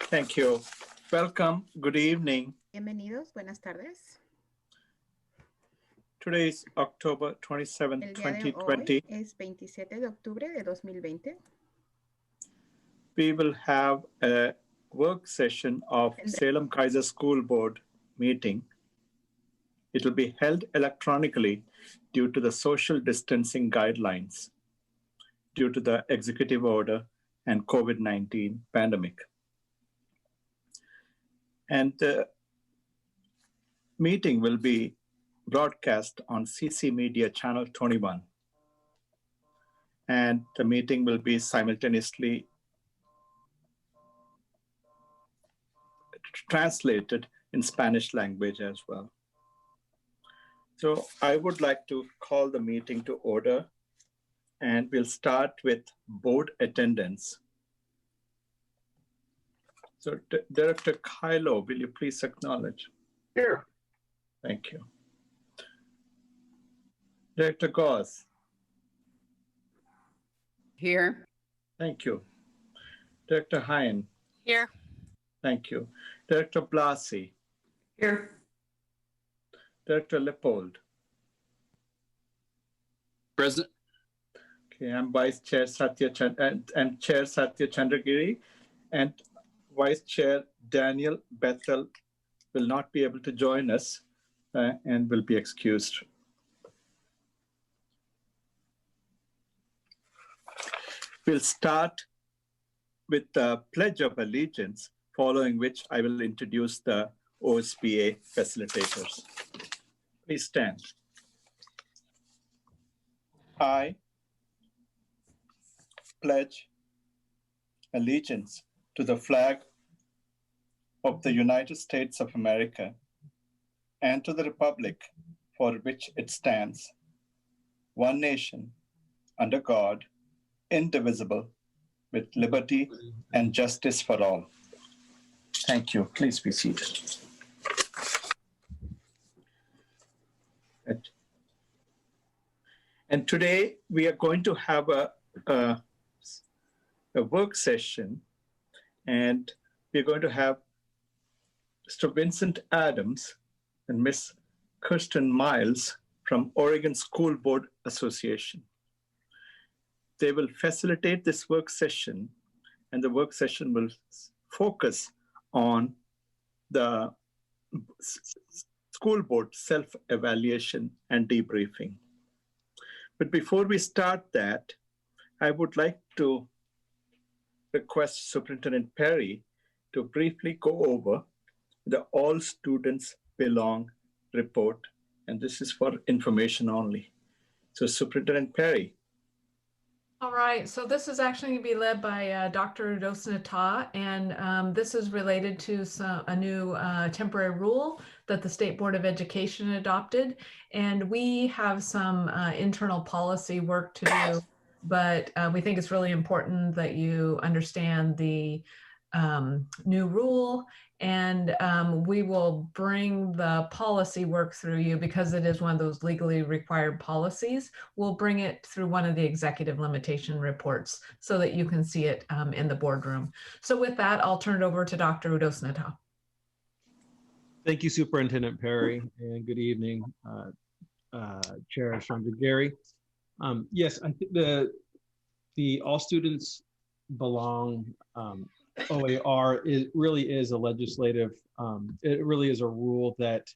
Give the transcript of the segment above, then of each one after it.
Thank you. Welcome. Good evening. Bienvenidos, buenas tardes. Today is October 27, El día de 2020. hoy es 27 de octubre de 2020. We will have a work session of Salem Keizer School Board meeting. It will be held electronically due to the social distancing guidelines, due to the executive order and COVID-19 pandemic. And the meeting will be broadcast on CC Media Channel 21. And the meeting will be simultaneously translated in Spanish language as well. So I would like to call the meeting to order, and we'll start with board attendance. So Director Kylo, will you please acknowledge? Here. Thank you. Director Gauze. Here. Thank you. Director Hine. Here. Thank you. Director Blasi. Here. Director Leopold. Present. Okay, I'm Vice Chair Satya and Chair Satya Chandragiri, and Vice Chair Daniel Bethel will not be able to join us and will be excused. We'll start with the Pledge of Allegiance, following which I will introduce the OSBA facilitators. Please stand. I pledge allegiance to the flag of the United States of America and to the republic for which it stands, one nation, under God, indivisible, with liberty and justice for all. Thank you. Please be seated. And today we are going to have a work session, and we're going to have Mr. Vincent Adams and Miss Kirsten Miles from Oregon School Board Association. They will facilitate this work session, and the work session will focus on the school board self-evaluation and debriefing. But before we start that, I would like to request Superintendent Perry to briefly go over the All Students Belong report, and this is for information only. So Superintendent Perry. All right, so this is actually going to be led by Dr. Udosnata, and this is related to a new temporary rule that the State Board of Education adopted. And we have some internal policy work to do, but we think it's really important that you understand the new rule, and we will bring the policy work through you because it is one of those legally required policies. We'll bring it through one of the executive limitation reports so that you can see it in the boardroom. So with that, I'll turn it over to Dr. Udosnata. Thank you, Superintendent Perry, and good evening, Chair Chandragiri. Yes, I think the All Students Belong OAR really is a legislative, it really is a rule that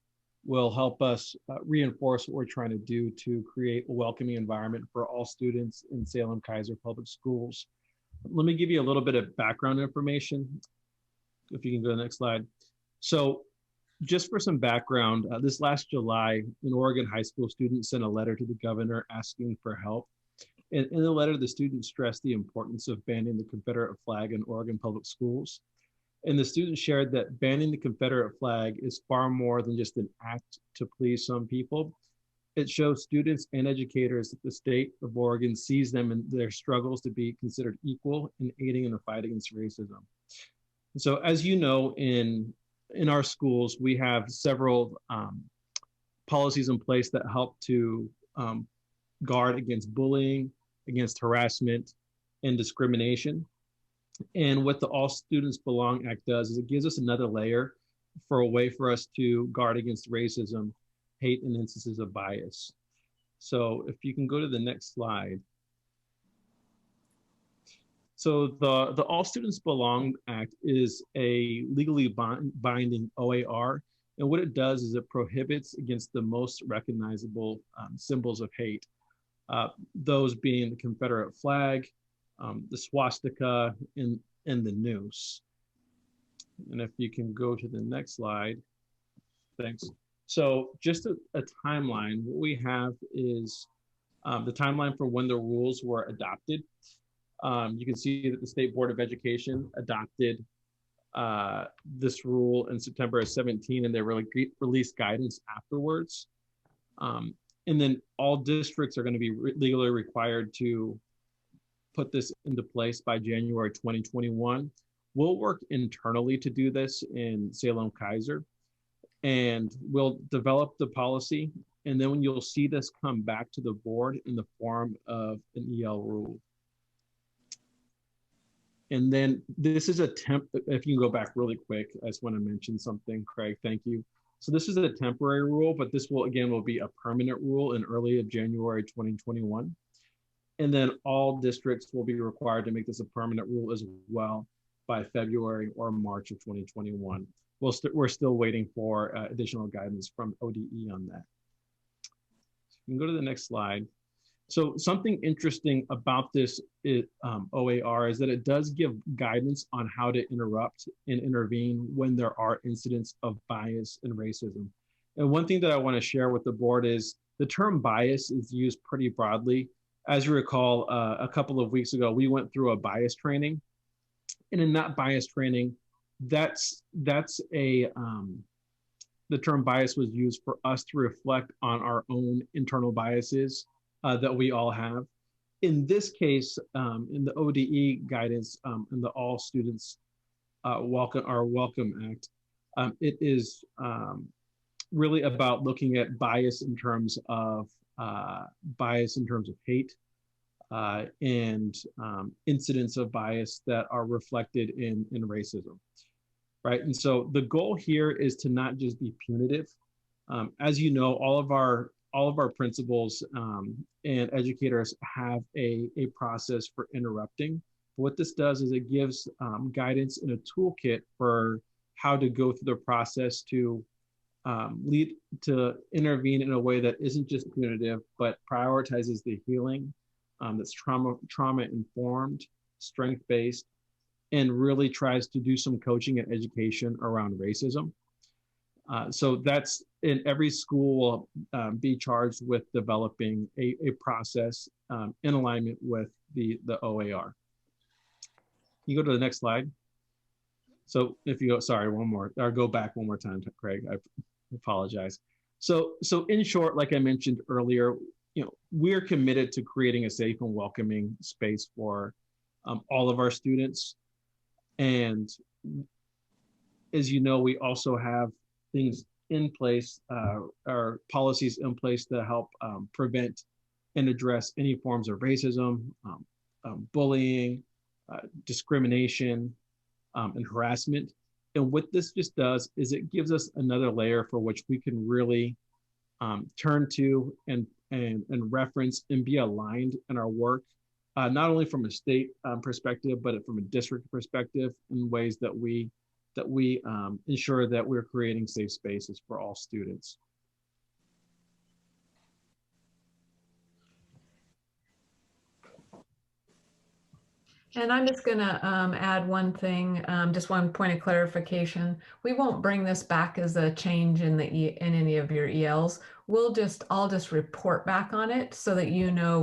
will help us reinforce what we're trying to do to create a welcoming environment for all students in Salem Keizer Public Schools. Let me give you a little bit of background information. If you can go to the next slide. So just for some background, this last July, an Oregon high school student sent a letter to the governor asking for help. In the letter, the student stressed the importance of banning the Confederate flag in Oregon public schools. And the student shared that banning the Confederate flag is far more than just an act to please some people. It shows students and educators that the state of Oregon sees them and their struggles to be considered equal in aiding in the fight against racism. So as you know, in our schools, we have several policies in place that help to guard against bullying, against harassment and discrimination. And what the All Students Belong Act does is it gives us another layer for a way for us to guard against racism, hate, and instances of bias. So if you can go to the next slide. So the All Students Belong Act is a legally binding OAR. And what it does is it prohibits against the most recognizable symbols of hate, those being the Confederate flag, the swastika, and the noose. And if you can go to the next slide, thanks. So just a timeline, what we have is the timeline for when the rules were adopted. You can see that the State Board of Education adopted this rule in September of 17, and they released guidance afterwards. And then all districts are going to be legally required to put this into place by January 2021. We'll work internally to do this in Salem Keizer, and we'll develop the policy. And then when you'll see this come back to the board in the form of an EL rule. And then this is if you can go back really quick, I just want to mention something, Craig, thank you. So this is a temporary rule, but this will be a permanent rule in early of January 2021. And then all districts will be required to make this a permanent rule as well by February or March of 2021. We're still waiting for additional guidance from ODE on that. You can go to the next slide. So something interesting about this OAR is that it does give guidance on how to interrupt and intervene when there are incidents of bias and racism. And one thing that I want to share with the board is the term bias is used pretty broadly. As you recall, a couple of weeks ago, we went through a bias training. And in that bias training, the term bias was used for us to reflect on our own internal biases that we all have. In this case, in the ODE guidance, in the All Students Welcome Act, it is really about looking at bias in terms of hate and incidents of bias that are reflected in racism, right? And so the goal here is to not just be punitive. As you know, all of our principals and educators have a process for interrupting. What this does is it gives guidance in a toolkit for how to go through the process to intervene in a way that isn't just punitive, but prioritizes the healing, that's trauma informed, strength based, and really tries to do some coaching and education around racism. So that's in every school will be charged with developing a process in alignment with the OAR. You go to the next slide. So if you go, sorry, go back one more time, Craig, I apologize. So in short, like I mentioned earlier, we're committed to creating a safe and welcoming space for all of our students. And as you know, we also have things in place, or policies in place to help prevent and address any forms of racism, bullying, discrimination, and harassment. And what this just does is it gives us another layer for which we can really turn to and reference and be aligned in our work, not only from a state perspective, but from a district perspective, in ways that we ensure that we're creating safe spaces for all students. And I'm just going to add one thing, just one point of clarification. We won't bring this back as a change in any of your ELs. I'll just report back on it so that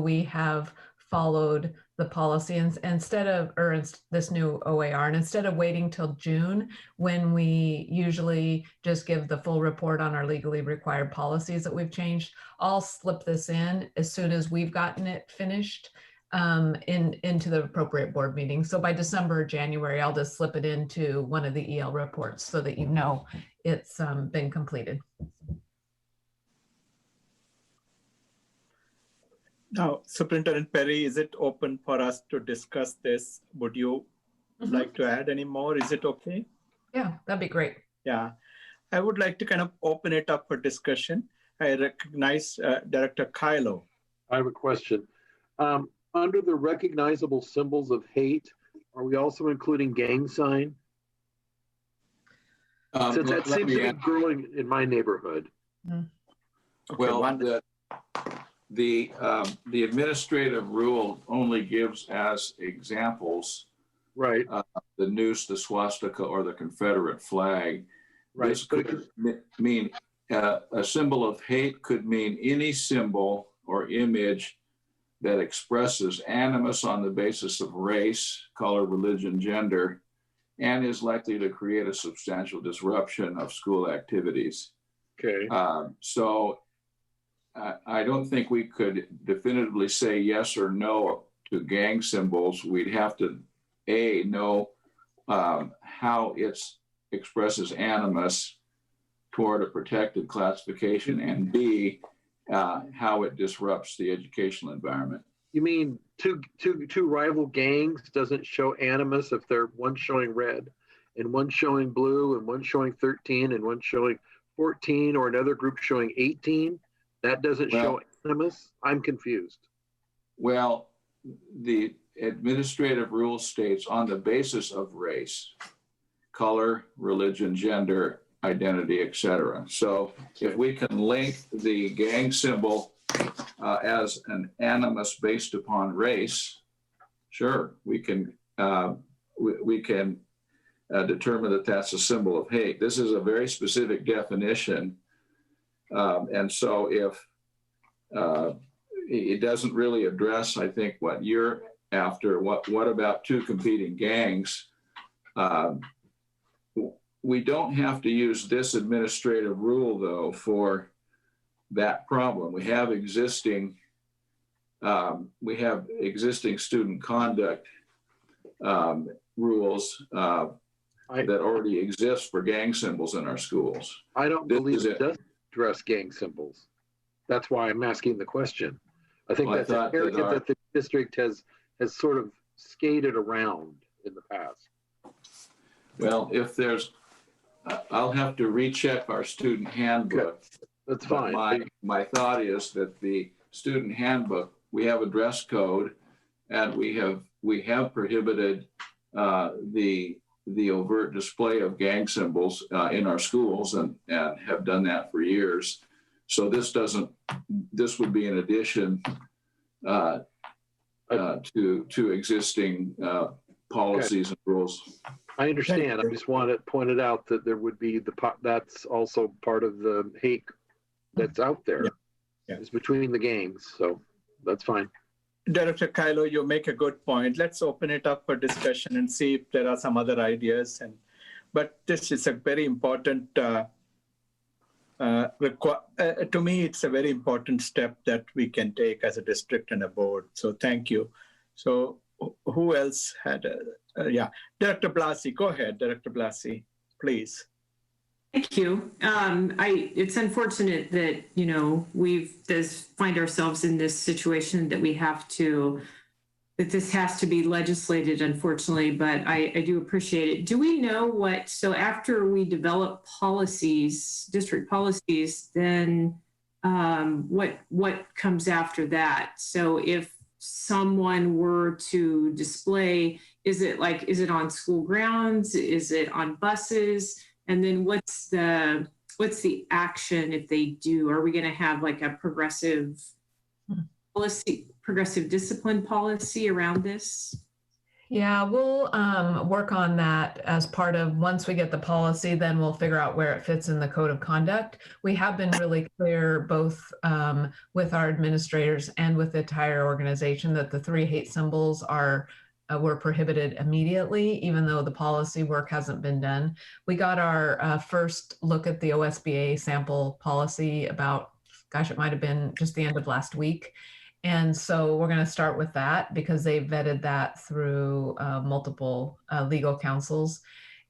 we have followed the policy instead of this new OAR, and instead of waiting till June when we usually just give the full report on our legally required policies that we've changed. I'll slip this in as soon as we've gotten it finished into the appropriate board meeting. So by December or January, I'll just slip it into one of the EL reports so that it's been completed. Now, Superintendent Perry, is it open for us to discuss this? Would you Mhm. like to add any more? Is it okay? Yeah, that'd be great. Yeah, I would like to kind of open it up for discussion. I recognize Director Kylo. I have a question. Under the recognizable symbols of hate, are we also including gang sign? Since that seems to be growing in my neighborhood. Okay, Well, one- the administrative rule only gives as examples Right, the noose, the swastika, or the Confederate flag. right. This could mean a symbol of hate could mean any symbol or image that expresses animus on the basis of race, color, religion, gender, and is likely to create a substantial disruption of school activities. Okay, So I don't think we could definitively say yes or no to gang symbols. We'd have to, A, know how it expresses animus toward a protected classification, and B, how it disrupts the educational environment. you mean two rival gangs doesn't show animus if they're one showing red and one showing blue and one showing 13 and one showing 14 or another group showing 18? That doesn't show animus? I'm confused. Well, the administrative rule states on the basis of race, color, religion, gender, identity, etc. So if we can link the gang symbol as an animus based upon race, sure, we can determine that that's a symbol of hate. This is a very specific definition, and so if it doesn't really address, I think, what you're after. What about two competing gangs? We don't have to use this administrative rule, though, for that problem. We have existing student conduct rules that already exist for gang symbols in our schools. I don't believe it does address gang symbols. That's why I'm asking the question. I think that's an area that the district has sort of skated around in the past. Well, if there's, I'll have to recheck our student handbook. That's fine. My thought is that the student handbook, we have a dress code, and we have prohibited the overt display of gang symbols in our schools, and have done that for years. So this would be an addition to existing policies and rules. I understand. I just want it pointed out that there would be that's also part of the hate that's out there. Yeah. It's between the gangs. So that's fine. Director Kylo, you make a good point. Let's open it up for discussion and see if there are some other ideas. But this is a very important, to me, it's a very important step that we can take as a district and a board. So thank you. So who else had, Director Blasi, go ahead, Director Blasi, please. Thank you. It's unfortunate that, we find ourselves in this situation that that this has to be legislated, unfortunately, but I do appreciate it. Do we know so after we develop policies, district policies, then what comes after that? So if someone were to display, is it on school grounds? Is it on buses? And then what's the action if they do? Are we going to have like a progressive discipline policy around this? Yeah, we'll work on that as part of, once we get the policy, then we'll figure out where it fits in the code of conduct. We have been really clear, both with our administrators and with the entire organization, that the 3 hate symbols were prohibited immediately, even though the policy work hasn't been done. We got our first look at the OSBA sample policy about, it might have been just the end of last week. And so we're going to start with that because they vetted that through multiple legal counsels.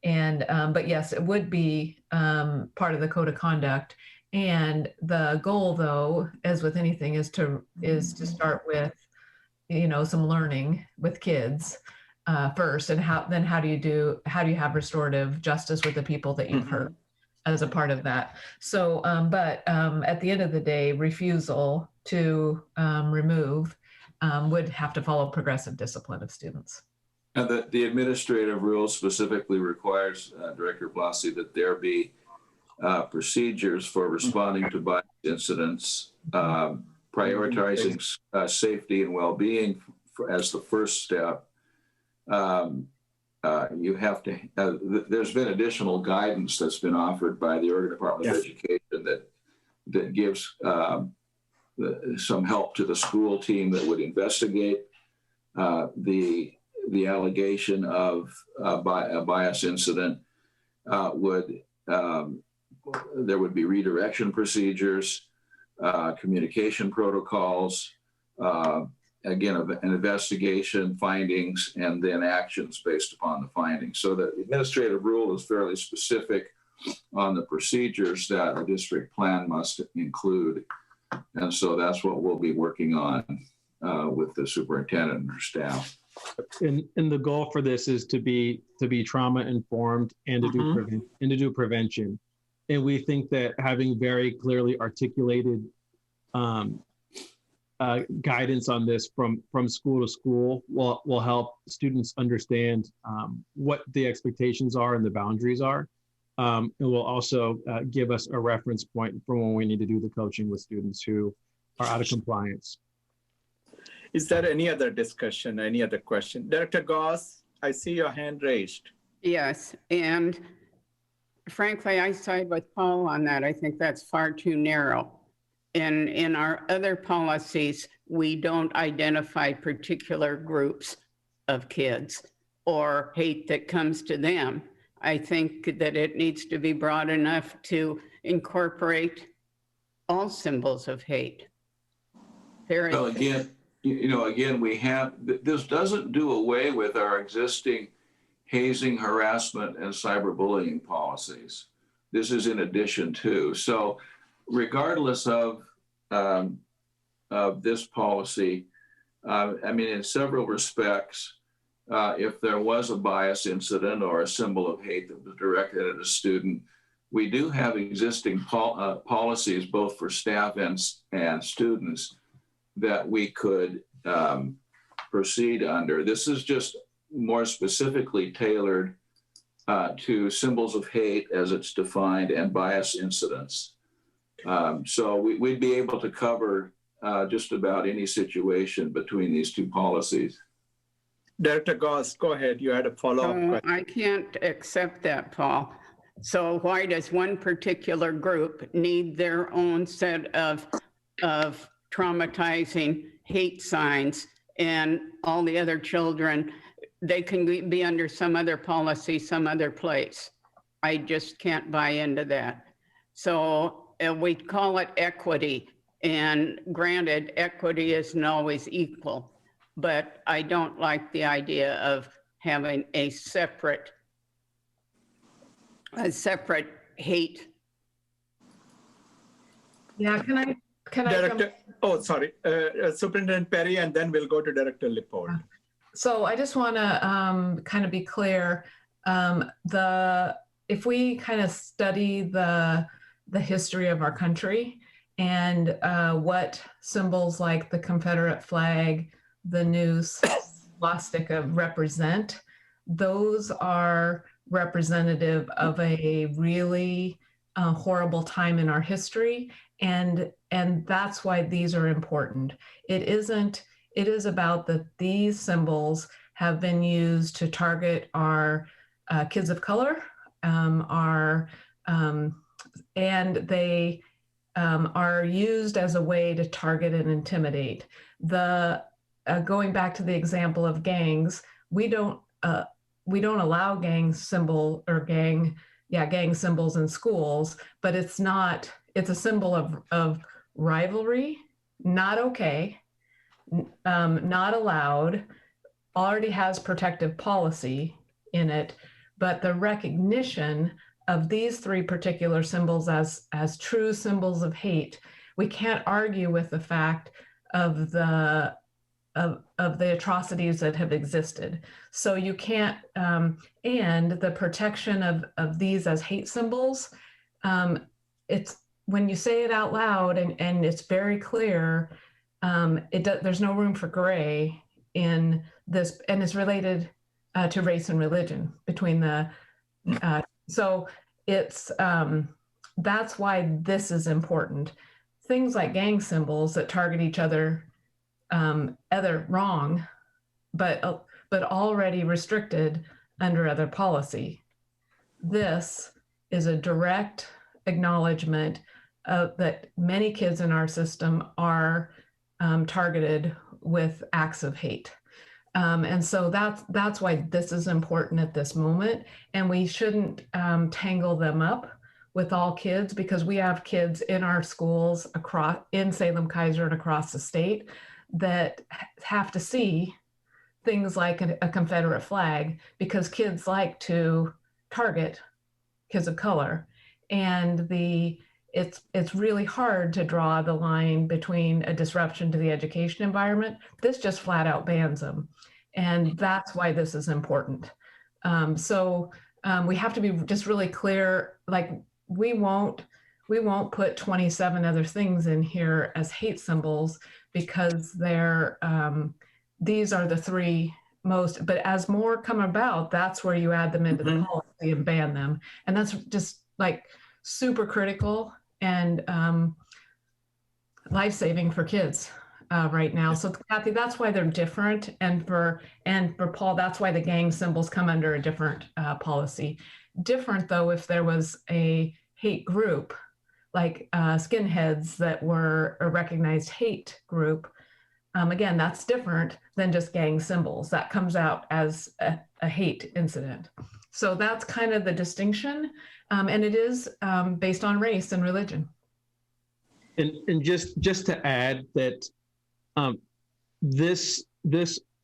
But yes, it would be part of the code of conduct. And the goal, though, as with anything, is to start with, some learning with kids first, and how do you have restorative justice with the people that you've hurt as a part of that. So, but at the end of the day, refusal to remove would have to follow progressive discipline of students. And the administrative rule specifically requires, Director Blasi, that there be procedures for responding to bias incidents, prioritizing safety and well-being as the first step. You have to, there's been additional guidance that's been offered by the Oregon Department of Education that gives some help to the school team that would investigate the allegation of a bias incident. There would be redirection procedures, communication protocols, again, an investigation, findings, and then actions based upon the findings. So the administrative rule is fairly specific on the procedures that a district plan must include. And so that's what we'll be working on with the superintendent and her staff. And the goal for this is to be trauma informed and to do prevention. And we think that having very clearly articulated guidance on this from school to school will help students understand what the expectations are and the boundaries are. It will also give us a reference point for when we need to do the coaching with students who are out of compliance. Is there any other discussion, any other question? Director Goss, I see your hand raised. Yes, and frankly, I side with Paul on that. I think that's far too narrow. In our other policies, we don't identify particular groups of kids or hate that comes to them. I think that it needs to be broad enough to incorporate all symbols of hate. Well, again, we have, this doesn't do away with our existing hazing, harassment, and cyberbullying policies. This is in addition to. So regardless of this policy, I mean, in several respects, if there was a bias incident or a symbol of hate that was directed at a student, we do have existing policies both for staff and students that we could proceed under. This is just more specifically tailored to symbols of hate as it's defined and bias incidents. So we'd be able to cover just about any situation between these two policies. Director Goss, go ahead. You had a follow-up question. I can't accept that, Paul. So why does one particular group need their own set of traumatizing hate signs, and all the other children, they can be under some other policy, some other place? I just can't buy into that. So we call it equity, and granted, equity isn't always equal, but I don't like the idea of having a separate hate. Yeah, can I Director, oh, sorry, Superintendent Perry, and then we'll go to Director Lippard. So I just want to kind of be clear. If we kind of study the history of our country and what symbols like the Confederate flag, the noose, swastika represent, those are representative of a really horrible time in our history, and that's why these are important. It is about that these symbols have been used to target our kids of color, and they are used as a way to target and intimidate. Going back to the example of gangs, we don't allow gang symbols in schools, but it's a symbol of rivalry, not okay, not allowed, already has protective policy in it, but the recognition of these three particular symbols as true symbols of hate, we can't argue with the fact of the of the atrocities that have existed. So you can't, and the protection of these as hate symbols, it's when you say it out loud and it's very clear, there's no room for gray in this, and it's related to race and religion between the, so it's, that's why this is important. Things like gang symbols that target each other, other wrong, but already restricted under other policy. This is a direct acknowledgement that many kids in our system are targeted with acts of hate. And so that's why this is important at this moment. And we shouldn't tangle them up with all kids, because we have kids in our schools in Salem, Keizer, and across the state that have to see things like a Confederate flag, because kids like to target kids of color. And it's really hard to draw the line between a disruption to the education environment. This just flat out bans them. And that's why this is important. So we have to be just really clear, like we won't put 27 other things in here as hate symbols, because these are the three most, but as more come about, that's where you add them into the policy and ban them. And that's just like super critical and life-saving for kids right now. So Kathy, that's why they're different. And for Paul, that's why the gang symbols come under a different policy. Different though, if there was a hate group, like skinheads that were a recognized hate group, again, that's different than just gang symbols. That comes out as a hate incident. So that's kind of the distinction. And it is based on race and religion. And just to add that this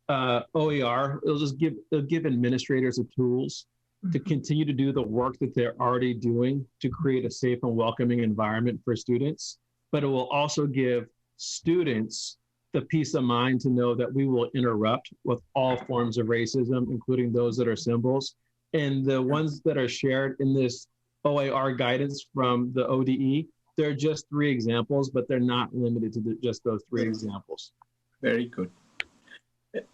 OER, it'll give administrators the tools to continue to do the work that they're already doing to create a safe and welcoming environment for students. But it will also give students the peace of mind to know that we will interrupt with all forms of racism, including those that are symbols. And the ones that are shared in this OER guidance from the ODE, they're just 3 examples, but they're not limited to just those 3 examples. Very good.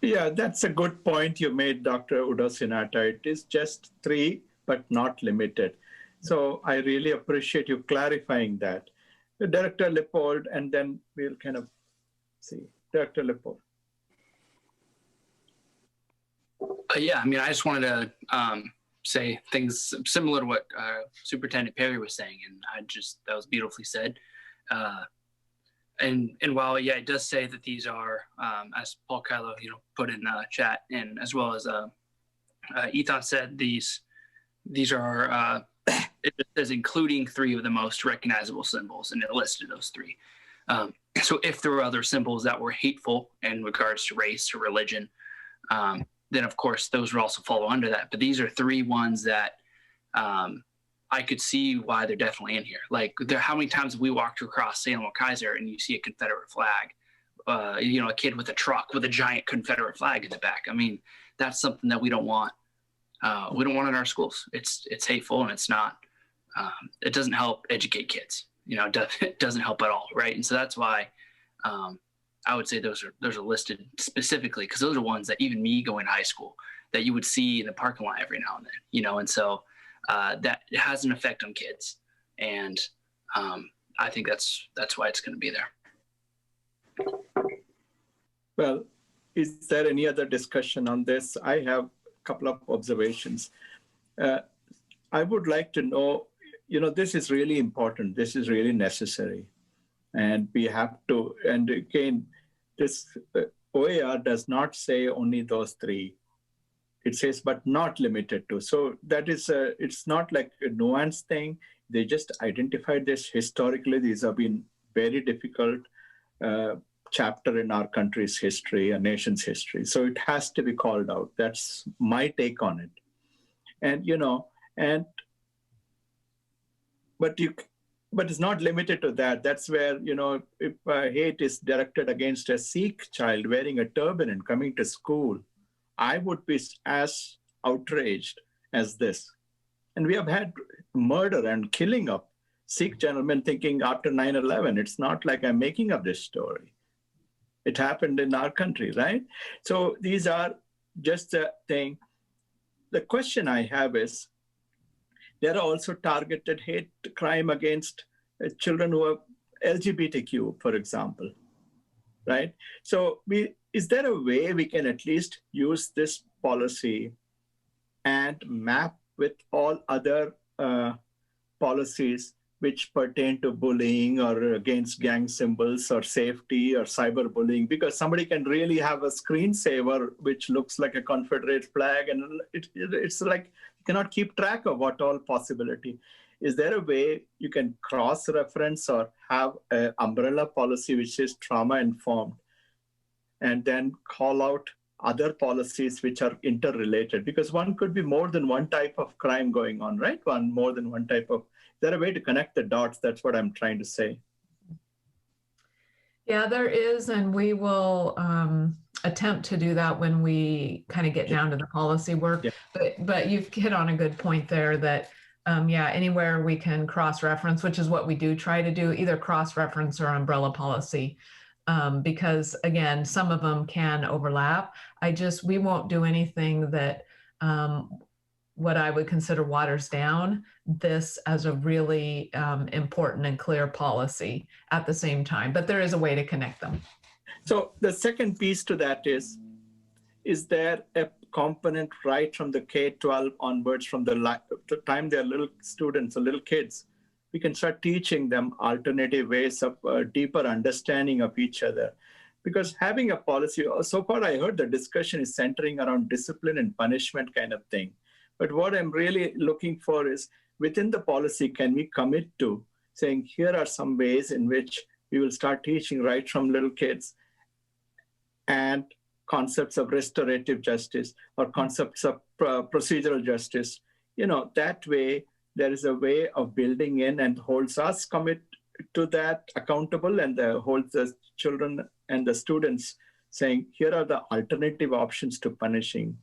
Yeah, that's a good point you made, Dr. Udosinata. It is just 3, but not limited. So I really appreciate you clarifying that. Director Leopold, and then we'll kind of see. Director Leopold. Yeah, I mean, I just wanted to say things similar to what Superintendent Perry was saying, and that was beautifully said. And while, yeah, it does say that these are, as Paul Kylo, put in chat, and as well as Ethan said, these are, it says including 3 of the most recognizable symbols, and it listed those 3. So if there were other symbols that were hateful in regards to race or religion, then of course those would also fall under that. But these are 3 ones that I could see why they're definitely in here. Like, how many times have we walked across Salem or Keizer and you see a Confederate flag? A kid with a truck with a giant Confederate flag in the back. I mean, that's something that we don't want. We don't want in our schools. It's hateful, and it's not. It doesn't help educate kids. It doesn't help at all, right? And so that's why I would say those are listed specifically, because those are ones that even me going to high school that you would see in the parking lot every now and then. And so that it has an effect on kids, and I think that's why it's going to be there. Well, is there any other discussion on this? I have a couple of observations. I would like to know, this is really important. This is really necessary. And we have to, and again, this OER does not say only those 3. It says, but not limited to. So that is, it's not like a nuanced thing. They just identified this historically. These have been very difficult chapter in our country's history, a nation's history. So it has to be called out. That's my take on it. And, but but it's not limited to that. That's where, if hate is directed against a Sikh child wearing a turban and coming to school, I would be as outraged as this. And we have had murder and killing of Sikh gentlemen thinking after 9/11, it's not like I'm making up this story. It happened in our country, right? So these are just a thing. The question I have is, there are also targeted hate crime against children who are LGBTQ, for example, right? So is there a way we can at least use this policy and map with all other policies which pertain to bullying or against gang symbols or safety or cyberbullying? Because somebody can really have a screensaver which looks like a Confederate flag, and it's like you cannot keep track of what all possibility. Is there a way you can cross-reference or have an umbrella policy which is trauma-informed and then call out other policies which are interrelated? Because one could be more than one type of crime going on, right? More than one type of. Is there a way to connect the dots? That's what I'm trying to say. Yeah, there is, and we will attempt to do that when we kind of get down to the policy work. Yeah. But you've hit on a good point there that, anywhere we can cross-reference, which is what we do try to do, either cross-reference or umbrella policy, because again, some of them can overlap. We won't do anything that what I would consider waters down this as a really important and clear policy at the same time, but there is a way to connect them. So the second piece to that is there a component right from the K-12 onwards, from the time they're little students or little kids, we can start teaching them alternative ways of deeper understanding of each other? Because having a policy, so far I heard the discussion is centering around discipline and punishment kind of thing. But what I'm really looking for is, within the policy, can we commit to saying, here are some ways in which we will start teaching right from little kids, and concepts of restorative justice or concepts of procedural justice. That way, there is a way of building in and holds us commit to that accountable, and holds the children and the students saying, here are the alternative options to punishing.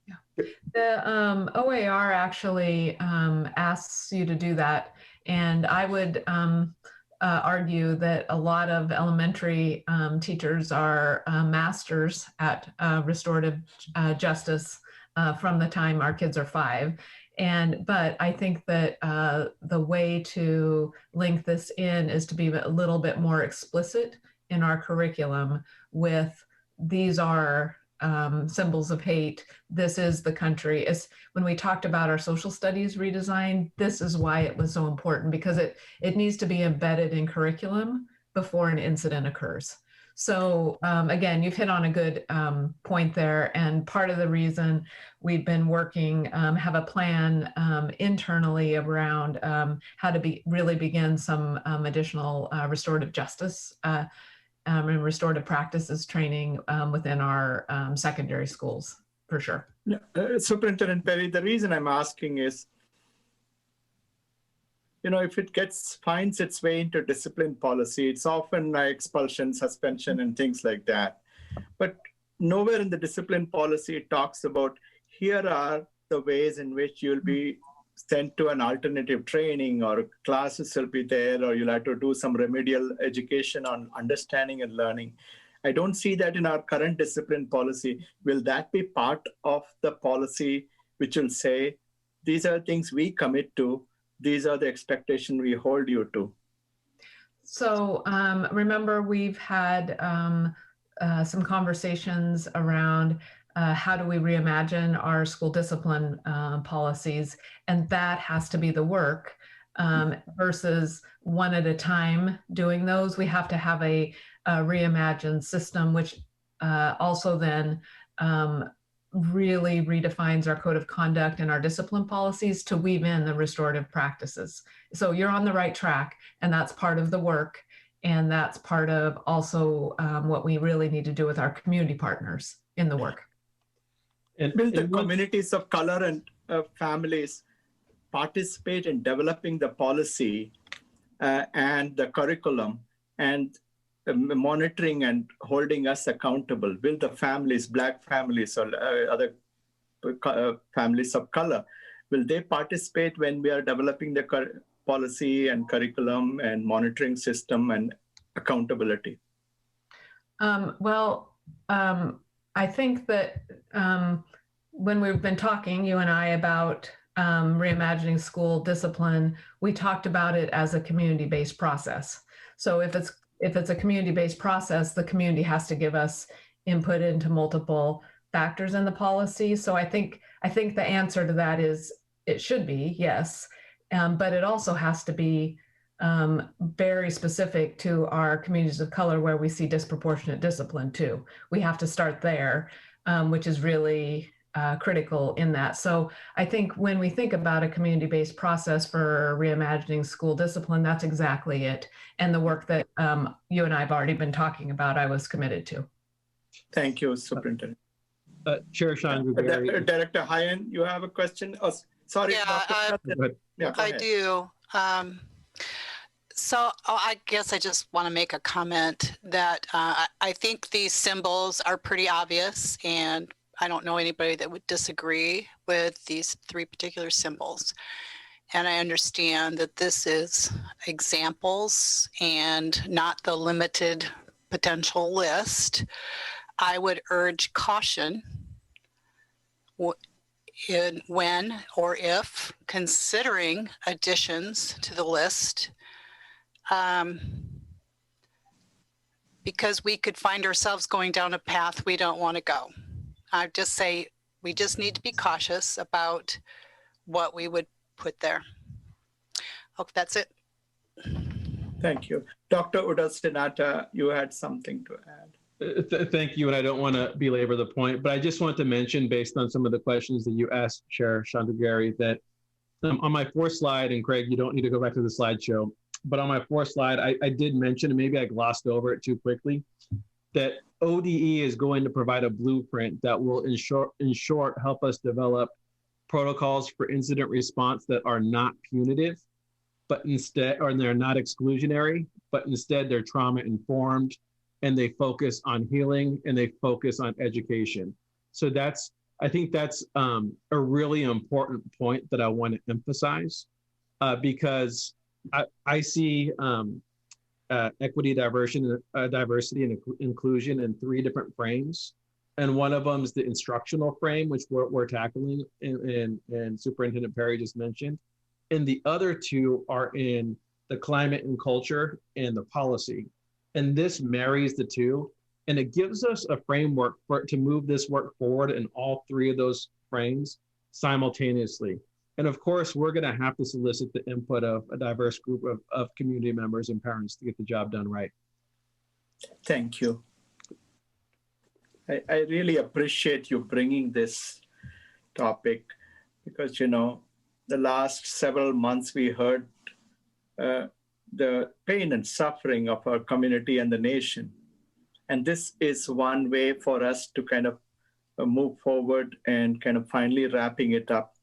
Yeah. The OAR actually asks you to do that. And I would argue that a lot of elementary teachers are masters at restorative justice from the time our kids are 5. But I think that the way to link this in is to be a little bit more explicit in our curriculum with, these are symbols of hate. This is the country. When we talked about our social studies redesign, this is why it was so important, because it needs to be embedded in curriculum before an incident occurs. So again, you've hit on a good point there. And part of the reason we've been working, have a plan internally around how to really begin some additional restorative justice and restorative practices training within our secondary schools, for sure. Superintendent Perry, the reason I'm asking is, if it finds its way into discipline policy, it's often expulsion, suspension, and things like that. But nowhere in the discipline policy it talks about, here are the ways in which you'll be sent to an alternative training, or classes will be there, or you'll have to do some remedial education on understanding and learning. I don't see that in our current discipline policy. Will that be part of the policy which will say, these are things we commit to, these are the expectations we hold you to? So remember, we've had some conversations around how do we reimagine our school discipline policies, and that has to be the work versus one at a time doing those. We have to have a reimagined system, which also then really redefines our code of conduct and our discipline policies to weave in the restorative practices. So you're on the right track, and that's part of the work. And that's part of also what we really need to do with our community partners in the work. And the communities of color and families participate in developing the policy. and the curriculum and monitoring and holding us accountable? Will the families, Black families or other families of color, will they participate when we are developing the policy and curriculum and monitoring system and accountability? I think that when we've been talking, you and I, about reimagining school discipline, we talked about it as a community-based process. So if it's a community-based process, the community has to give us input into multiple factors in the policy. So I think the answer to that is it should be yes, but it also has to be very specific to our communities of color where we see disproportionate discipline too. We have to start there, which is really critical in that. So I think when we think about a community-based process for reimagining school discipline, that's exactly it. And the work that you and I have already been talking about, I was committed to. Thank you, Superintendent. Chair Chandra-Gary. Director Hyen, you have a question? Oh, sorry. Yeah, Yeah, I do. So I guess I just want to make a comment that I think these symbols are pretty obvious, and I don't know anybody that would disagree with these three particular symbols. And I understand that this is examples and not the limited potential list. I would urge caution in when or if considering additions to the list, because we could find ourselves going down a path we don't want to go. I just say we just need to be cautious about what we would put there. Hope that's it. Thank you. Dr. Udastinata, you had something to add. Thank you, and I don't want to belabor the point, but I just want to mention, based on some of the questions that you asked, Chair Chandra-Gary, that on my fourth slide, and Craig, you don't need to go back to the slideshow, but on my fourth slide, I did mention, and maybe I glossed over it too quickly, that ODE is going to provide a blueprint that will, in short, help us develop protocols for incident response that are not punitive, but instead, or they're not exclusionary, but instead they're trauma informed, and they focus on healing and they focus on education. So I think that's a really important point that I want to emphasize, because I see equity, diversity, and inclusion in three different frames. And one of them is the instructional frame, which we're tackling, and Superintendent Perry just mentioned. And the other two are in the climate and culture and the policy. And this marries the two, and it gives us a framework to move this work forward in all three of those frames simultaneously. And of course, we're going to have to solicit the input of a diverse group of community members and parents to get the job done right. Thank you. I really appreciate you bringing this topic, because, you know, the last several months we heard the pain and suffering of our community and the nation. And this is one way for us to kind of move forward and kind of finally wrapping it up.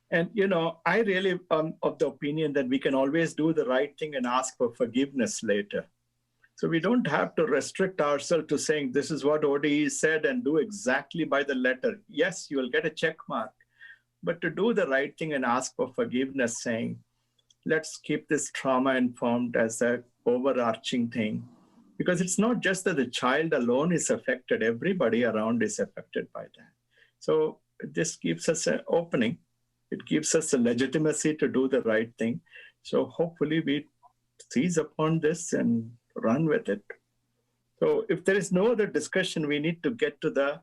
And, you know, I really am of the opinion that we can always do the right thing and ask for forgiveness later. So we don't have to restrict ourselves to saying this is what ODE said and do exactly by the letter. Yes, you will get a check mark, but to do the right thing and ask for forgiveness, saying, let's keep this trauma informed as an overarching thing. Because it's not just that the child alone is affected, everybody around is affected by that. So this gives us an opening. It gives us a legitimacy to do the right thing. So hopefully we seize upon this and run with it. So if there is no other discussion, we need to get to the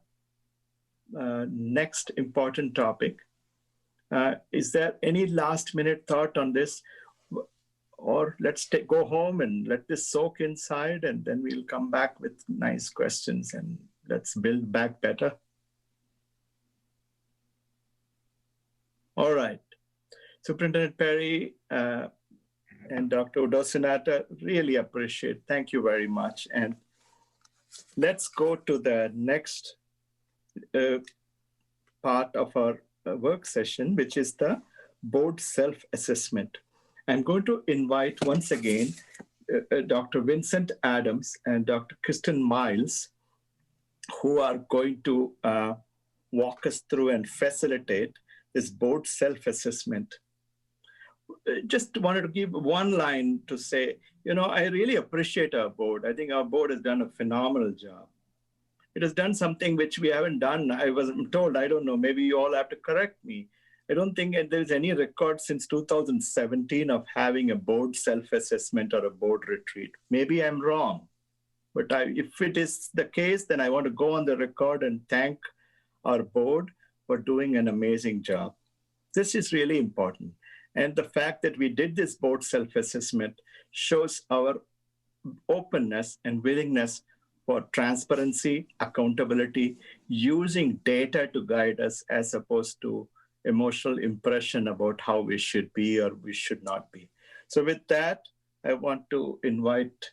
next important topic. Is there any last minute thought on this? Or let's go home and let this soak inside, and then we'll come back with nice questions and let's build back better. All right. Superintendent Perry and Dr. Udastinata, really appreciate. Thank you very much. And let's go to the next part of our work session, which is the board self-assessment. I'm going to invite once again Dr. Vincent Adams and Dr. Kristen Miles, who are going to walk us through and facilitate this board self-assessment. Just wanted to give one line to say, I really appreciate our board. I think our board has done a phenomenal job. It has done something which we haven't done. I wasn't told, I don't know, maybe you all have to correct me. I don't think there's any record since 2017 of having a board self-assessment or a board retreat. Maybe I'm wrong, but if it is the case, then I want to go on the record and thank our board for doing an amazing job. This is really important. And the fact that we did this board self-assessment shows our openness and willingness for transparency, accountability, using data to guide us as opposed to emotional impression about how we should be or we should not be. So with that, I want to invite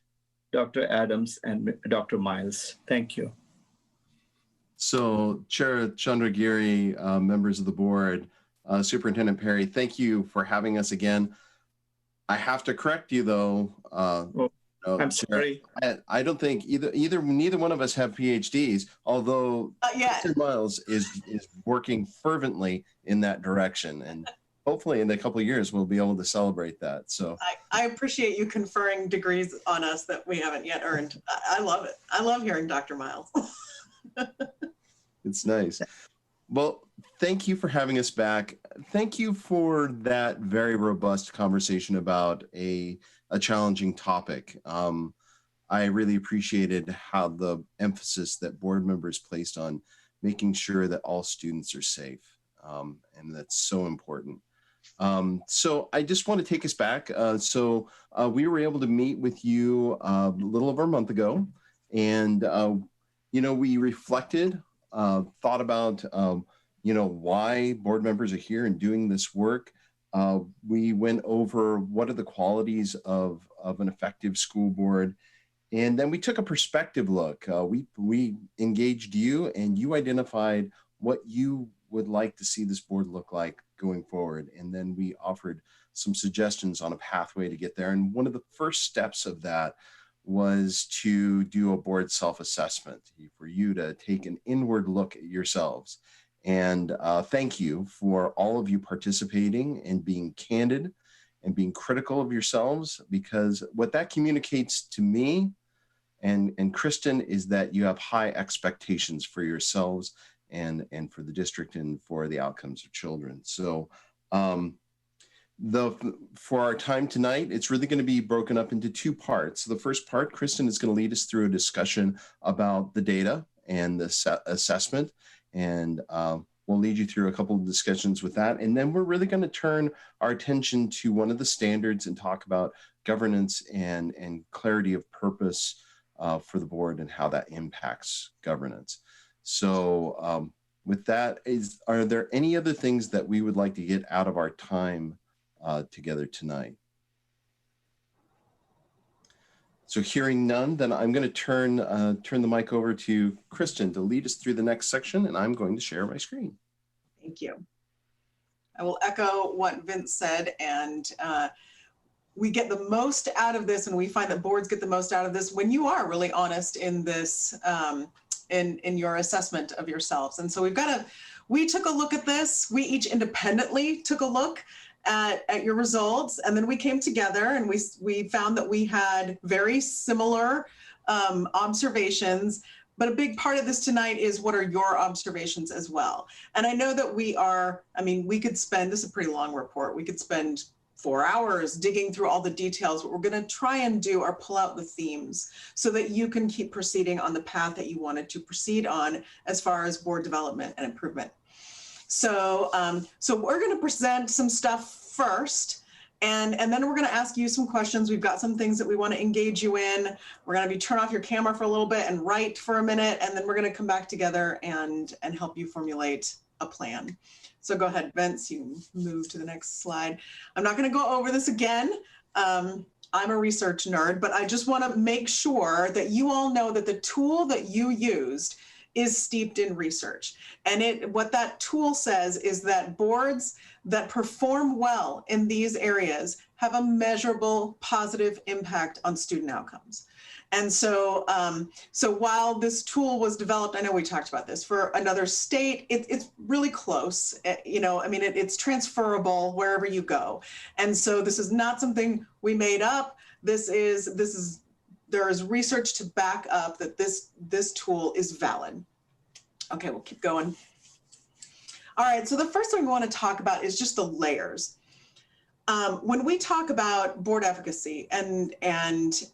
Dr. Adams and Dr. Miles. Thank you. So Chair Chandragiri, members of the board, Superintendent Perry, thank you for having us again. I have to correct you though. I'm sorry. I don't think neither one of us have PhDs, although Kristen Miles is working fervently in that direction, and hopefully in a couple of years we'll be able to celebrate that. So I appreciate you conferring degrees on us that we haven't yet earned. I love it. I love hearing Dr. Miles. It's nice. Well, thank you for having us back. Thank you for that very robust conversation about a challenging topic. I really appreciated how the emphasis that board members placed on making sure that all students are safe. And that's so important. So I just want to take us back. We were able to meet with you a little over a month ago, and we reflected, thought about why board members are here and doing this work. We went over what are the qualities of an effective school board, and then we took a perspective look. We engaged you, and you identified what you would like to see this board look like going forward, and then we offered some suggestions on a pathway to get there. And one of the first steps of that was to do a board self-assessment, for you to take an inward look at yourselves. And thank you for all of you participating and being candid and being critical of yourselves, because what that communicates to me and Kristen is that you have high expectations for yourselves and for the district and for the outcomes of children. So for our time tonight, it's really going to be broken up into two parts. The first part, Kristen is going to lead us through a discussion about the data and the assessment, and we'll lead you through a couple of discussions with that. And then we're really going to turn our attention to one of the standards and talk about governance and clarity of purpose for the board and how that impacts governance. So with that, are there any other things that we would like to get out of our time together tonight? So hearing none, then I'm going to turn the mic over to Kristen to lead us through the next section, and I'm going to share my screen. Thank you. I will echo what Vince said, and we get the most out of this, and we find that boards get the most out of this when you are really honest in this, in your assessment of yourselves. And so we took a look at this. We each independently took a look at your results, and then we came together and we found that we had very similar observations. But a big part of this tonight is, what are your observations as well? And I know that we could spend, this is a pretty long report, we could spend 4 hours digging through all the details. What we're going to try and do are pull out the themes so that you can keep proceeding on the path that you wanted to proceed on as far as board development and improvement. So we're going to present some stuff first, and then we're going to ask you some questions. We've got some things that we want to engage you in. We're going to be turn off your camera for a little bit and write for a minute, and then we're going to come back together and help you formulate a plan. So go ahead, Vince, you move to the next slide. I'm not going to go over this again. I'm a research nerd, but I just want to make sure that you all know that the tool that you used is steeped in research. And what that tool says is that boards that perform well in these areas have a measurable positive impact on student outcomes. And so, so while this tool was developed, I know we talked about this, for another state, it's really close. You know, I mean, it's transferable wherever you go. And so this is not something we made up. There is research to back up that this tool is valid. Okay, we'll keep going. All right, so the first thing we want to talk about is just the layers. When we talk about board efficacy and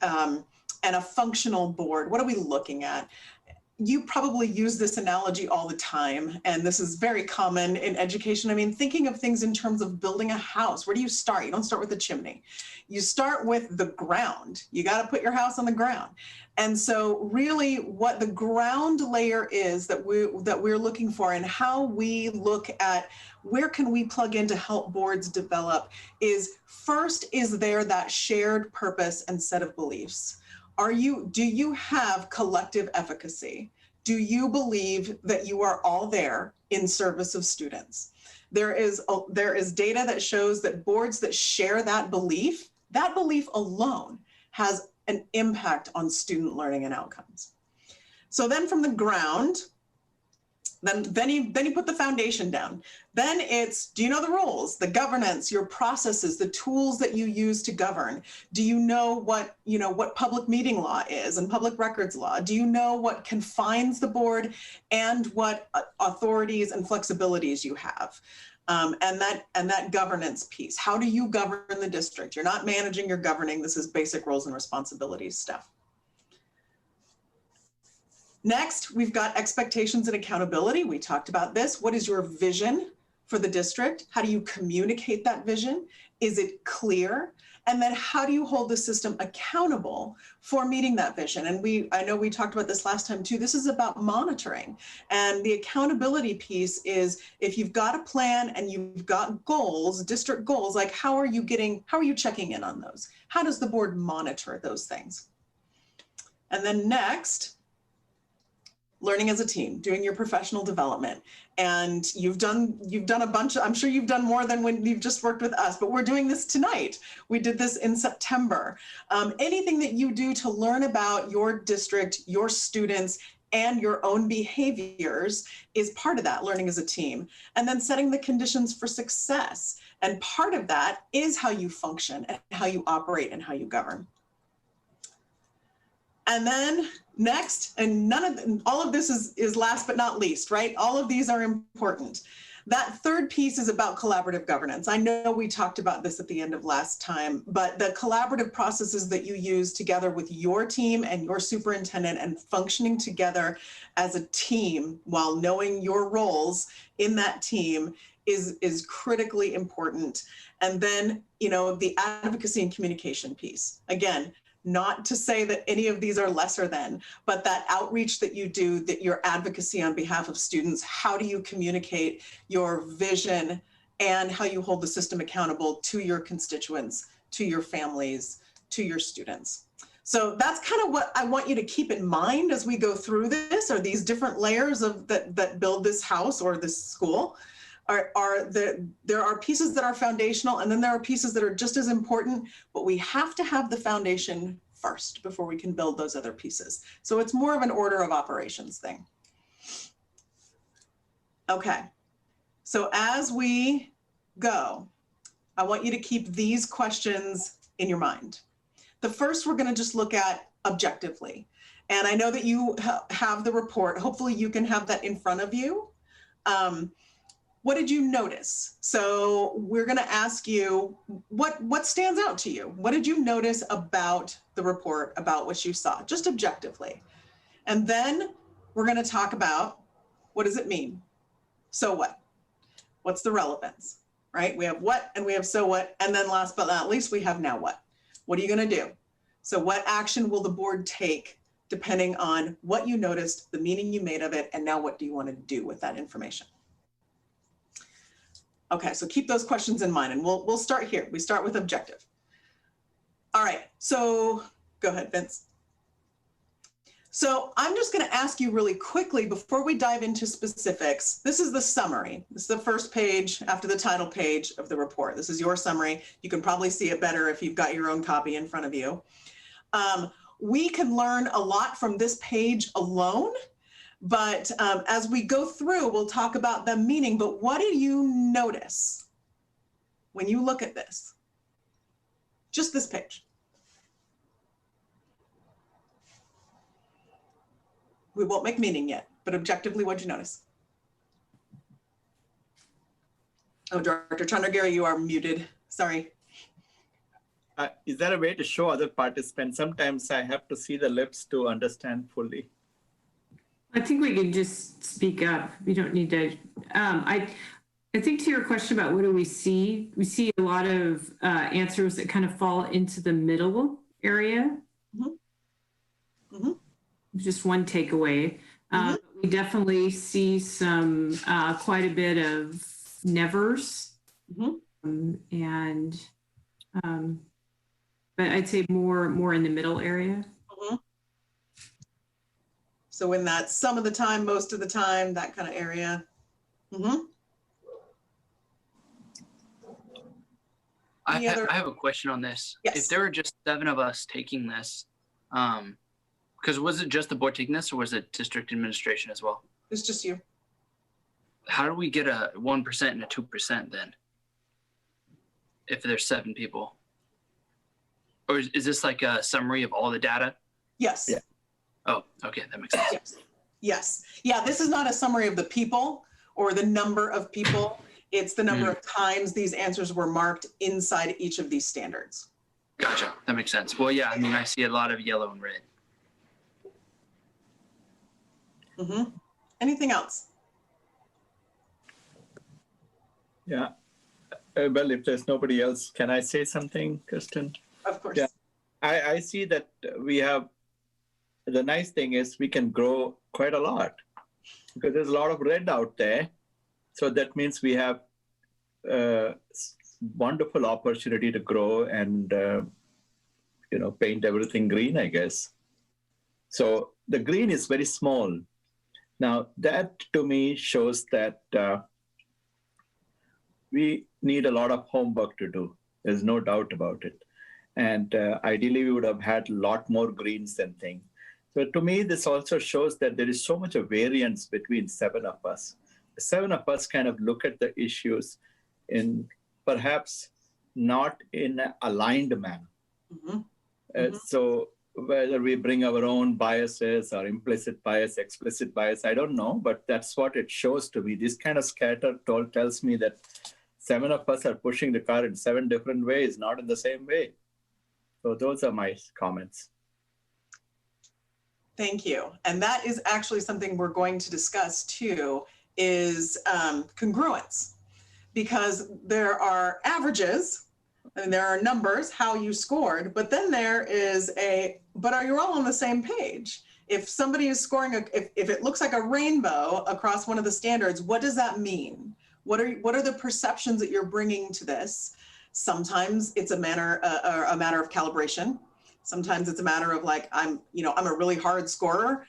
a functional board, what are we looking at? You probably use this analogy all the time, and this is very common in education. I mean, thinking of things in terms of building a house. Where do you start? You don't start with the chimney. You start with the ground. You got to put your house on the ground. And so really what the ground layer is that we're looking for, and how we look at where can we plug in to help boards develop, is first, is there that shared purpose and set of beliefs? Do you have collective efficacy? Do you believe that you are all there in service of students? There is data that shows that boards that share that belief alone has an impact on student learning and outcomes. So then from the ground, then you put the foundation down. Then it's, do you know the rules, the governance, your processes, the tools that you use to govern? Do you know what public meeting law is and public records law? Do you know what confines the board and what authorities and flexibilities you have? And that governance piece. How do you govern the district? You're not managing, you're governing. This is basic roles and responsibilities stuff. Next, we've got expectations and accountability. We talked about this. What is your vision for the district? How do you communicate that vision? Is it clear? And then how do you hold the system accountable for meeting that vision? And I know we talked about this last time too. This is about monitoring. And the accountability piece is, if you've got a plan and you've got goals, district goals, like how are you checking in on those? How does the board monitor those things? And then next, learning as a team, doing your professional development. And you've done a bunch, I'm sure you've done more than when you've just worked with us, but we're doing this tonight. We did this in September. Anything that you do to learn about your district, your students, and your own behaviors is part of that, learning as a team. And then setting the conditions for success. And part of that is how you function and how you operate and how you govern. And then next, and all of this is last but not least, right? All of these are important. That third piece is about collaborative governance. I know we talked about this at the end of last time, but the collaborative processes that you use together with your team and your superintendent, and functioning together as a team while knowing your roles in that team is critically important. And then, the advocacy and communication piece. Again, not to say that any of these are lesser than, but that outreach that you do, that your advocacy on behalf of students, how do you communicate your vision and how you hold the system accountable to your constituents, to your families, to your students. So that's kind of what I want you to keep in mind as we go through this, are these different layers that build this house or this school. There are pieces that are foundational, and then there are pieces that are just as important, but we have to have the foundation first before we can build those other pieces. So it's more of an order of operations thing. Okay, so as we go, I want you to keep these questions in your mind. The first we're going to just look at objectively. And I know that you have the report. Hopefully you can have that in front of you. What did you notice? So we're going to ask you, what stands out to you? What did you notice about the report, about what you saw, just objectively? And then we're going to talk about, what does it mean? So what? What's the relevance, right? We have what and we have so what. And then last but not least, we have now what. What are you going to do? So what action will the board take depending on what you noticed, the meaning you made of it, and now what do you want to do with that information? Okay, so keep those questions in mind, and we'll start here. We start with objective. All right, so go ahead, Vince. So I'm just going to ask you really quickly before we dive into specifics. This is the summary. This is the first page after the title page of the report. This is your summary. You can probably see it better if you've got your own copy in front of you. We can learn a lot from this page alone, but as we go through, we'll talk about the meaning. But what do you notice when you look at this? Just this page. We won't make meaning yet, but objectively, what'd you notice? Oh, Dr. Chandragiri, you are muted. Sorry. Is there a way to show other participants? Sometimes I have to see the lips to understand fully. I think we can just speak up. We don't need to. I think to your question about what do we see a lot of answers that kind of fall into the middle area. Mm-hmm. Mm-hmm. Just one takeaway. We definitely see some quite a bit of nevers, but I'd say more in the middle area. Mm-hmm. So in that some of the time, most of the time, that kind of area. Mm-hmm. I have a question on this. Yes. If there were just 7 of us taking this, because was it just the board taking this, or was it district administration as well? It's just you. How do we get a 1% and a 2% then? If there's 7 people, or is this like a summary of all the data? Yes. Yeah. Oh, okay, that makes sense. Yes. Yes. Yeah, this is not a summary of the people or the number of people. It's the number of times these answers were marked inside each of these standards. Gotcha. That makes sense. Well, yeah, I mean, I see a lot of yellow and red. Mm-hmm. Anything else? Yeah. Well, if there's nobody else, can I say something, Kristen? Of course. Yeah. I see that we have, the nice thing is we can grow quite a lot because there's a lot of red out there. So that means we have wonderful opportunity to grow and, paint everything green, I guess. So the green is very small. Now that to me shows that we need a lot of homework to do. There's no doubt about it. And ideally we would have had a lot more greens than things. So to me, this also shows that there is so much of variance between 7 of us. The 7 of us kind of look at the issues in perhaps not in an aligned manner. Mm-hmm. So whether we bring our own biases or implicit bias, explicit bias, I don't know, but that's what it shows to me. This kind of scatter tells me that 7 of us are pushing the car in 7 different ways, not in the same way. So those are my comments. Thank you. And that is actually something we're going to discuss too, is congruence, because there are averages and there are numbers, how you scored, but then there is but are you all on the same page? If somebody is scoring, if it looks like a rainbow across one of the standards, what does that mean? What are the perceptions that you're bringing to this? Sometimes it's a matter of calibration. Sometimes it's a matter of like, I'm a really hard scorer.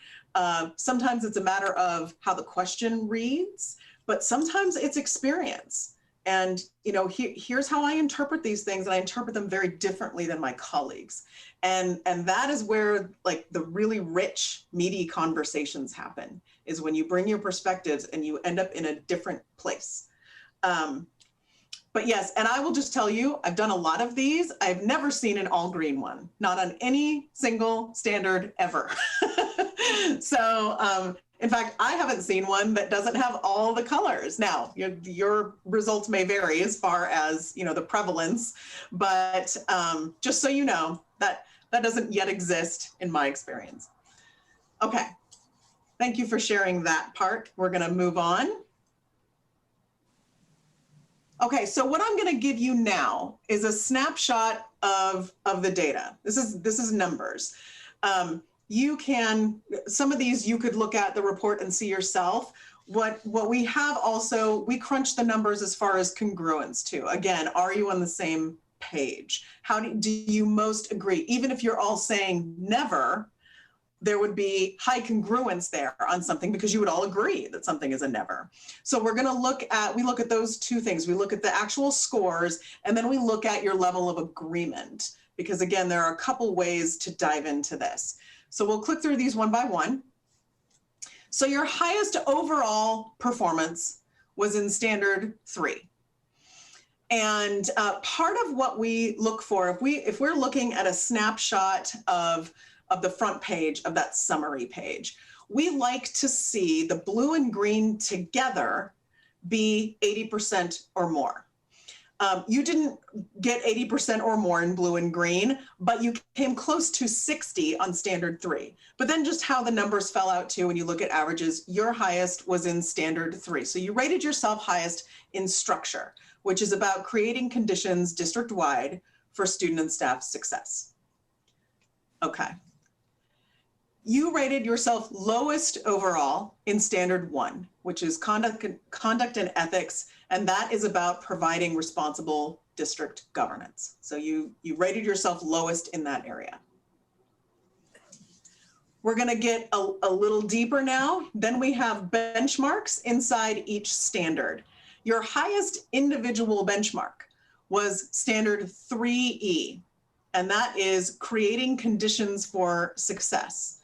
Sometimes it's a matter of how the question reads, but sometimes it's experience. And, here's how I interpret these things, and I interpret them very differently than my colleagues. And that is where like the really rich, meaty conversations happen, is when you bring your perspectives and you end up in a different place. But yes, and I will just tell you, I've done a lot of these. I've never seen an all green one, not on any single standard ever. So in fact, I haven't seen one that doesn't have all the colors. Now, your results may vary as far as, the prevalence, but just so you know, that doesn't yet exist in my experience. Okay, thank you for sharing that part. We're gonna move on. Okay, so what I'm going to give you now is a snapshot of the data. This is numbers. Some of these you could look at the report and see yourself. What we have also, we crunch the numbers as far as congruence too. Again, are you on the same page? How do you most agree? Even if you're all saying never, there would be high congruence there on something because you would all agree that something is a never. So we're going to look at those two things. We look at the actual scores, and then we look at your level of agreement, because again, there are a couple ways to dive into this. So we'll click through these one by one. So your highest overall performance was in standard 3. And part of what we look for, if we're looking at a snapshot of the front page of that summary page, we like to see the blue and green together be 80% or more. You didn't get 80% or more in blue and green, but you came close to 60 on standard 3. But then just how the numbers fell out too, when you look at averages, your highest was in standard 3. So you rated yourself highest in structure, which is about creating conditions district-wide for student and staff success. Okay. You rated yourself lowest overall in standard 1, which is conduct and ethics, and that is about providing responsible district governance. So you rated yourself lowest in that area. We're going to get a little deeper now. Then we have benchmarks inside each standard. Your highest individual benchmark was standard 3E, and that is creating conditions for success.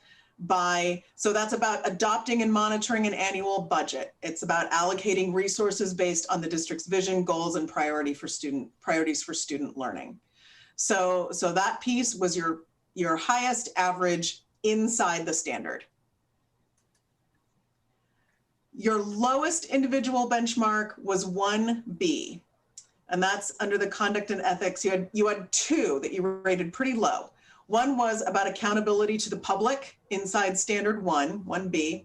So that's about adopting and monitoring an annual budget. It's about allocating resources based on the district's vision, goals, and priorities for student learning. So that piece was your highest average inside the standard. Your lowest individual benchmark was 1B, and that's under the conduct and ethics. You had 2 that you rated pretty low. One was about accountability to the public inside standard 1B,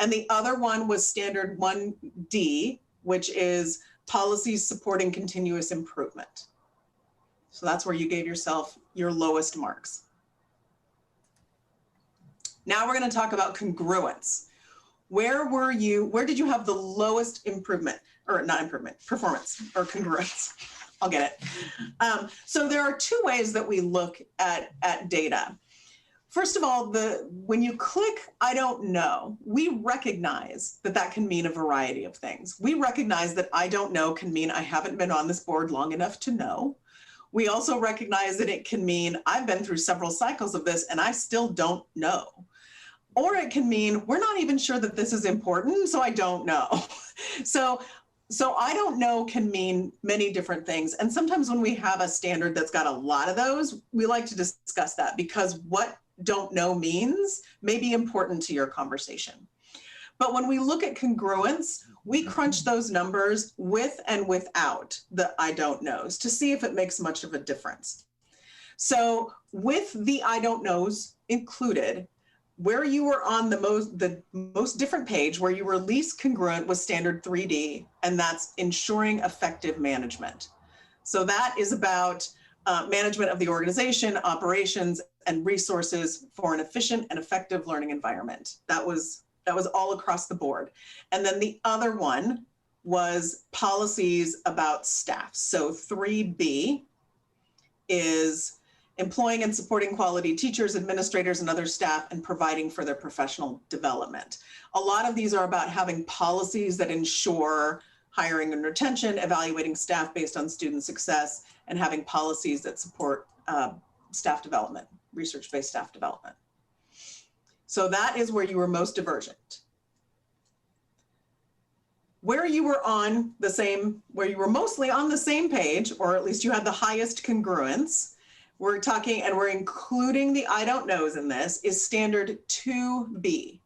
and the other one was standard 1D, which is policies supporting continuous improvement. So that's where you gave yourself your lowest marks. Now we're going to talk about congruence. Where did you have the lowest performance or congruence? I'll get it. So there are 2 ways that we look at data. First of all, when you click I don't know, we recognize that can mean a variety of things. We recognize that I don't know can mean I haven't been on this board long enough to know. We also recognize that it can mean I've been through several cycles of this and I still don't know. Or it can mean we're not even sure that this is important, so I don't know. So I don't know can mean many different things. And sometimes when we have a standard that's got a lot of those, we like to discuss that because what don't know means may be important to your conversation. But when we look at congruence, we crunch those numbers with and without the I don't knows to see if it makes much of a difference. So with the I don't knows included, where you were on the most different page, where you were least congruent was standard 3D, and that's ensuring effective management. So that is about management of the organization, operations, and resources for an efficient and effective learning environment. That was all across the board. And then the other one was policies about staff. So 3B is employing and supporting quality teachers, administrators, and other staff, and providing for their professional development. A lot of these are about having policies that ensure hiring and retention, evaluating staff based on student success, and having policies that support staff development, research-based staff development. So that is where you were most divergent. Where you were mostly on the same page, or at least you had the highest congruence, we're talking, and we're including the I don't knows in this, is standard 2B.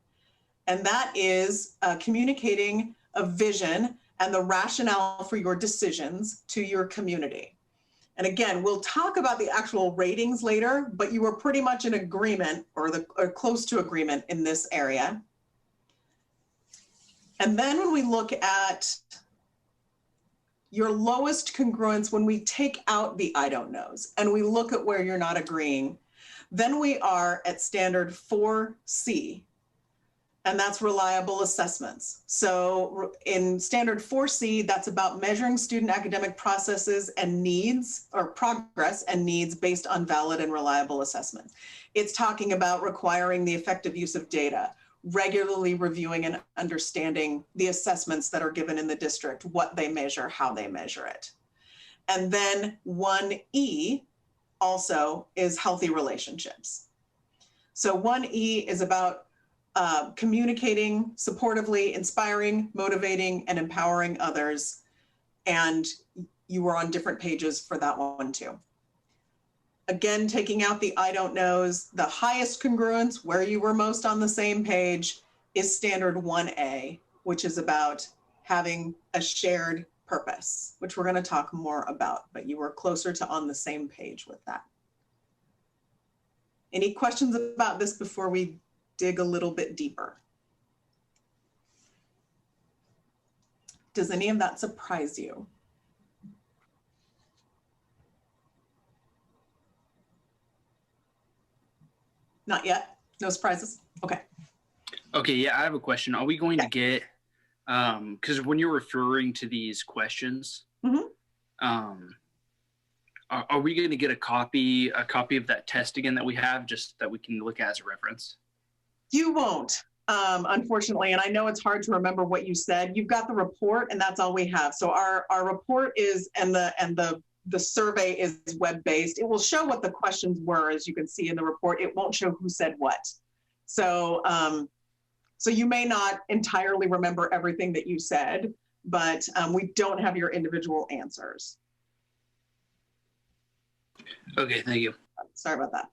And that is communicating a vision and the rationale for your decisions to your community. And again, we'll talk about the actual ratings later, but you were pretty much in agreement or close to agreement in this area. And then when we look at your lowest congruence, when we take out the I don't knows and we look at where you're not agreeing, then we are at standard 4C. and that's reliable assessments. So in standard 4C, that's about measuring student academic processes and needs, or progress and needs based on valid and reliable assessments. It's talking about requiring the effective use of data, regularly reviewing and understanding the assessments that are given in the district, what they measure, how they measure it. And then 1E also is healthy relationships. So 1E is about communicating supportively, inspiring, motivating, and empowering others. And you were on different pages for that one too. Again, taking out the I don't knows, the highest congruence, where you were most on the same page, is standard 1A, which is about having a shared purpose, which we're going to talk more about, but you were closer to on the same page with that. Any questions about this before we dig a little bit deeper? Does any of that surprise you? Not yet? No surprises? Okay. Okay, yeah, I have a question. Are we going to get, because when you're referring to these questions, are we going to get a copy of that test again that we have, just that we can look at as a reference? You won't, unfortunately, and I know it's hard to remember what you said. You've got the report, and that's all we have. So our report is, and the survey is web-based. It will show what the questions were, as you can see in the report. It won't show who said what. So, so you may not entirely remember everything that you said, but we don't have your individual answers. Okay, thank you. Sorry about that.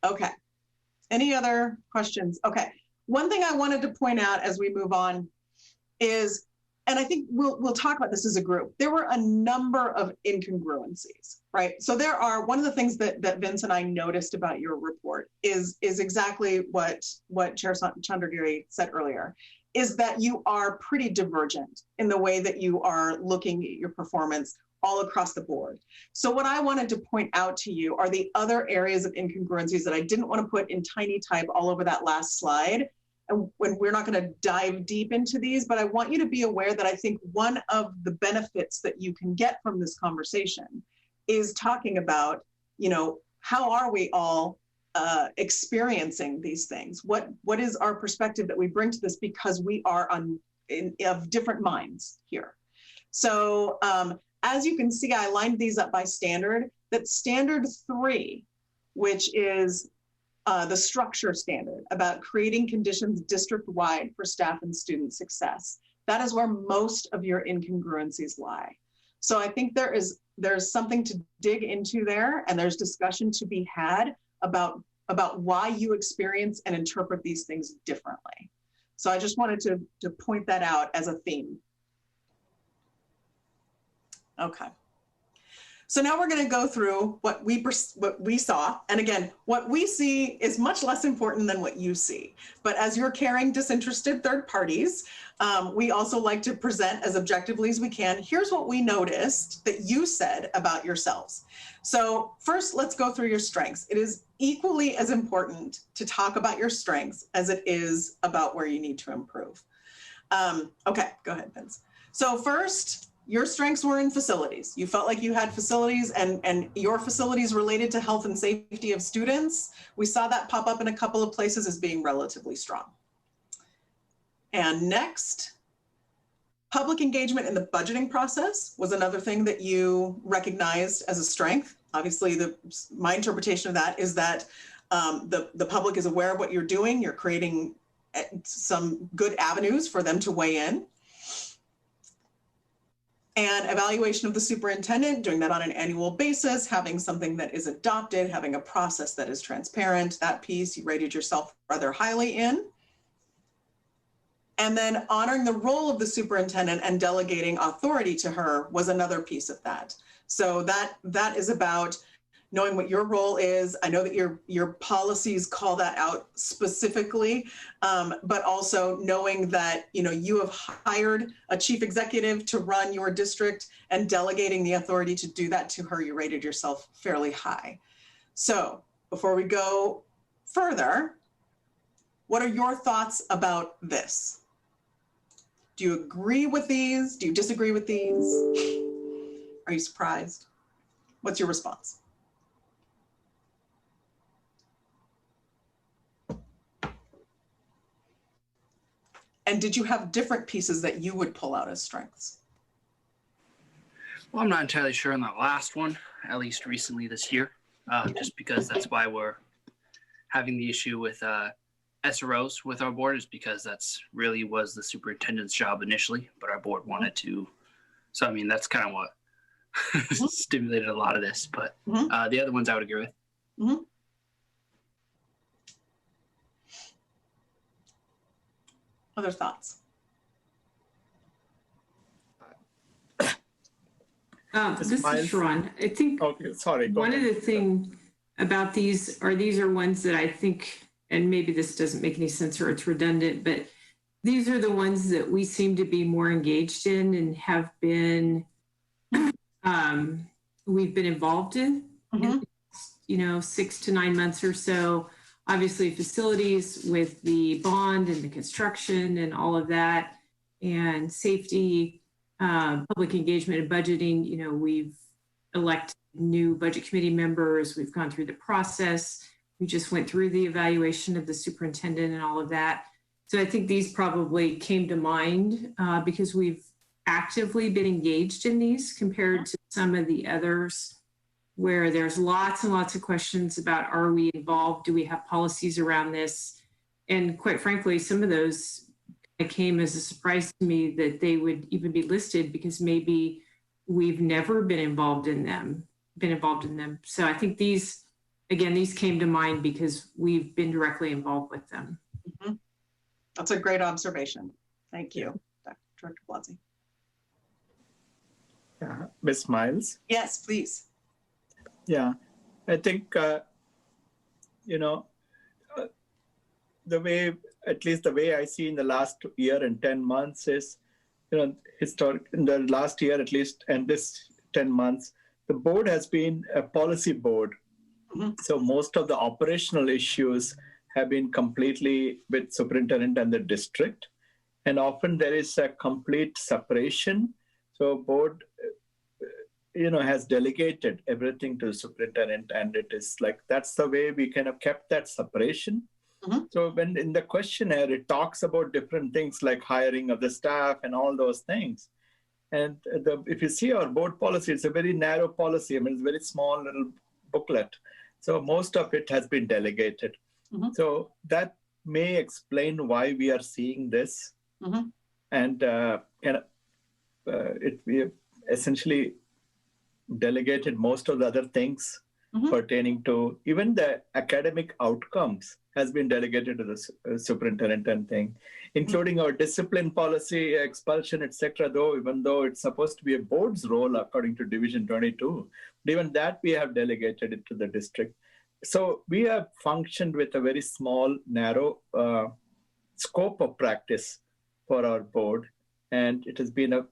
Okay. Any other questions? Okay. One thing I wanted to point out as we move on is, and I think we'll talk about this as a group, there were a number of incongruencies, right? So there are, one of the things that Vince and I noticed about your report is exactly what Chair Chandragiri said earlier, is that you are pretty divergent in the way that you are looking at your performance all across the board. So what I wanted to point out to you are the other areas of incongruencies that I didn't want to put in tiny type all over that last slide. And when we're not going to dive deep into these, but I want you to be aware that I think one of the benefits that you can get from this conversation is talking about, you know, how are we all experiencing these things? What is our perspective that we bring to this, because we are of different minds here. So as you can see, I lined these up by standard. That standard 3, which is the structure standard about creating conditions district-wide for staff and student success. That is where most of your incongruencies lie. So I think there's something to dig into there, and there's discussion to be had about why you experience and interpret these things differently. So I just wanted to point that out as a theme. Okay. So now we're going to go through what we saw. And again, what we see is much less important than what you see. But as you're caring, disinterested third parties, we also like to present as objectively as we can. Here's what we noticed that you said about yourselves. So first, let's go through your strengths. It is equally as important to talk about your strengths as it is about where you need to improve. Okay, go ahead, Vince. So first, your strengths were in facilities. You felt like you had facilities, and your facilities related to health and safety of students. We saw that pop up in a couple of places as being relatively strong. And next, public engagement in the budgeting process was another thing that you recognized as a strength. Obviously, my interpretation of that is that the public is aware of what you're doing. You're creating some good avenues for them to weigh in. And evaluation of the superintendent, doing that on an annual basis, having something that is adopted, having a process that is transparent. That piece you rated yourself rather highly in. And then honoring the role of the superintendent and delegating authority to her was another piece of that. So that is about knowing what your role is. I know that your policies call that out specifically, but also knowing that, you know, you have hired a chief executive to run your district and delegating the authority to do that to her, you rated yourself fairly high. So before we go further, What are your thoughts about this? Do you agree with these? Do you disagree with these? Are you surprised? What's your response? And did you have different pieces that you would pull out as strengths? Well, I'm not entirely sure on that last one, at least recently this year, just because that's why we're having the issue with SROs with our board, is because that's really was the superintendent's job initially, but our board wanted to. So, I mean, that's kind of what stimulated a lot of this, but the other ones I would agree with. Other thoughts? This is Sharon. I think Okay, sorry. go one of ahead. the things about these are ones that I think, and maybe this doesn't make any sense or it's redundant, but these are the ones that we seem to be more engaged in and have been, we've been involved in, you know, 6 to 9 months or so. Obviously facilities with the bond and the construction and all of that, and safety, public engagement and budgeting. You know, we've elected new budget committee members. We've gone through the process. We just went through the evaluation of the superintendent and all of that. So I think these probably came to mind because we've actively been engaged in these compared to some of the others where there's lots and lots of questions about, are we involved? Do we have policies around this? And quite frankly, some of those came as a surprise to me that they would even be listed because maybe we've never been involved in them. So I think these, again, these came to mind because we've been directly involved with them. That's a great observation. Thank you, Director Blasey. Yeah, Ms. Miles? Yes, please. Yeah, I think, you know, the way, at least the way I see in the last year and 10 months is, you know, in the last year at least, and this 10 months, the board has been a policy board. So most of the operational issues have been completely with superintendent and the district. And often there is a complete separation. So board, you know, has delegated everything to the superintendent, and it is like, that's the way we kind of kept that separation. So when in the questionnaire, it talks about different things like hiring of the staff and all those things. And if you see our board policy, it's a very narrow policy. I mean, it's a very small little booklet. So most of it has been delegated. So that may explain why we are seeing this. And we have essentially delegated most of the other things pertaining to even the academic outcomes has been delegated to the superintendent and thing, including our discipline policy, expulsion, etc. Though, even though it's supposed to be a board's role according to Division 22, but even that we have delegated it to the district. So we have functioned with a very small, narrow scope of practice for our board, and it has been a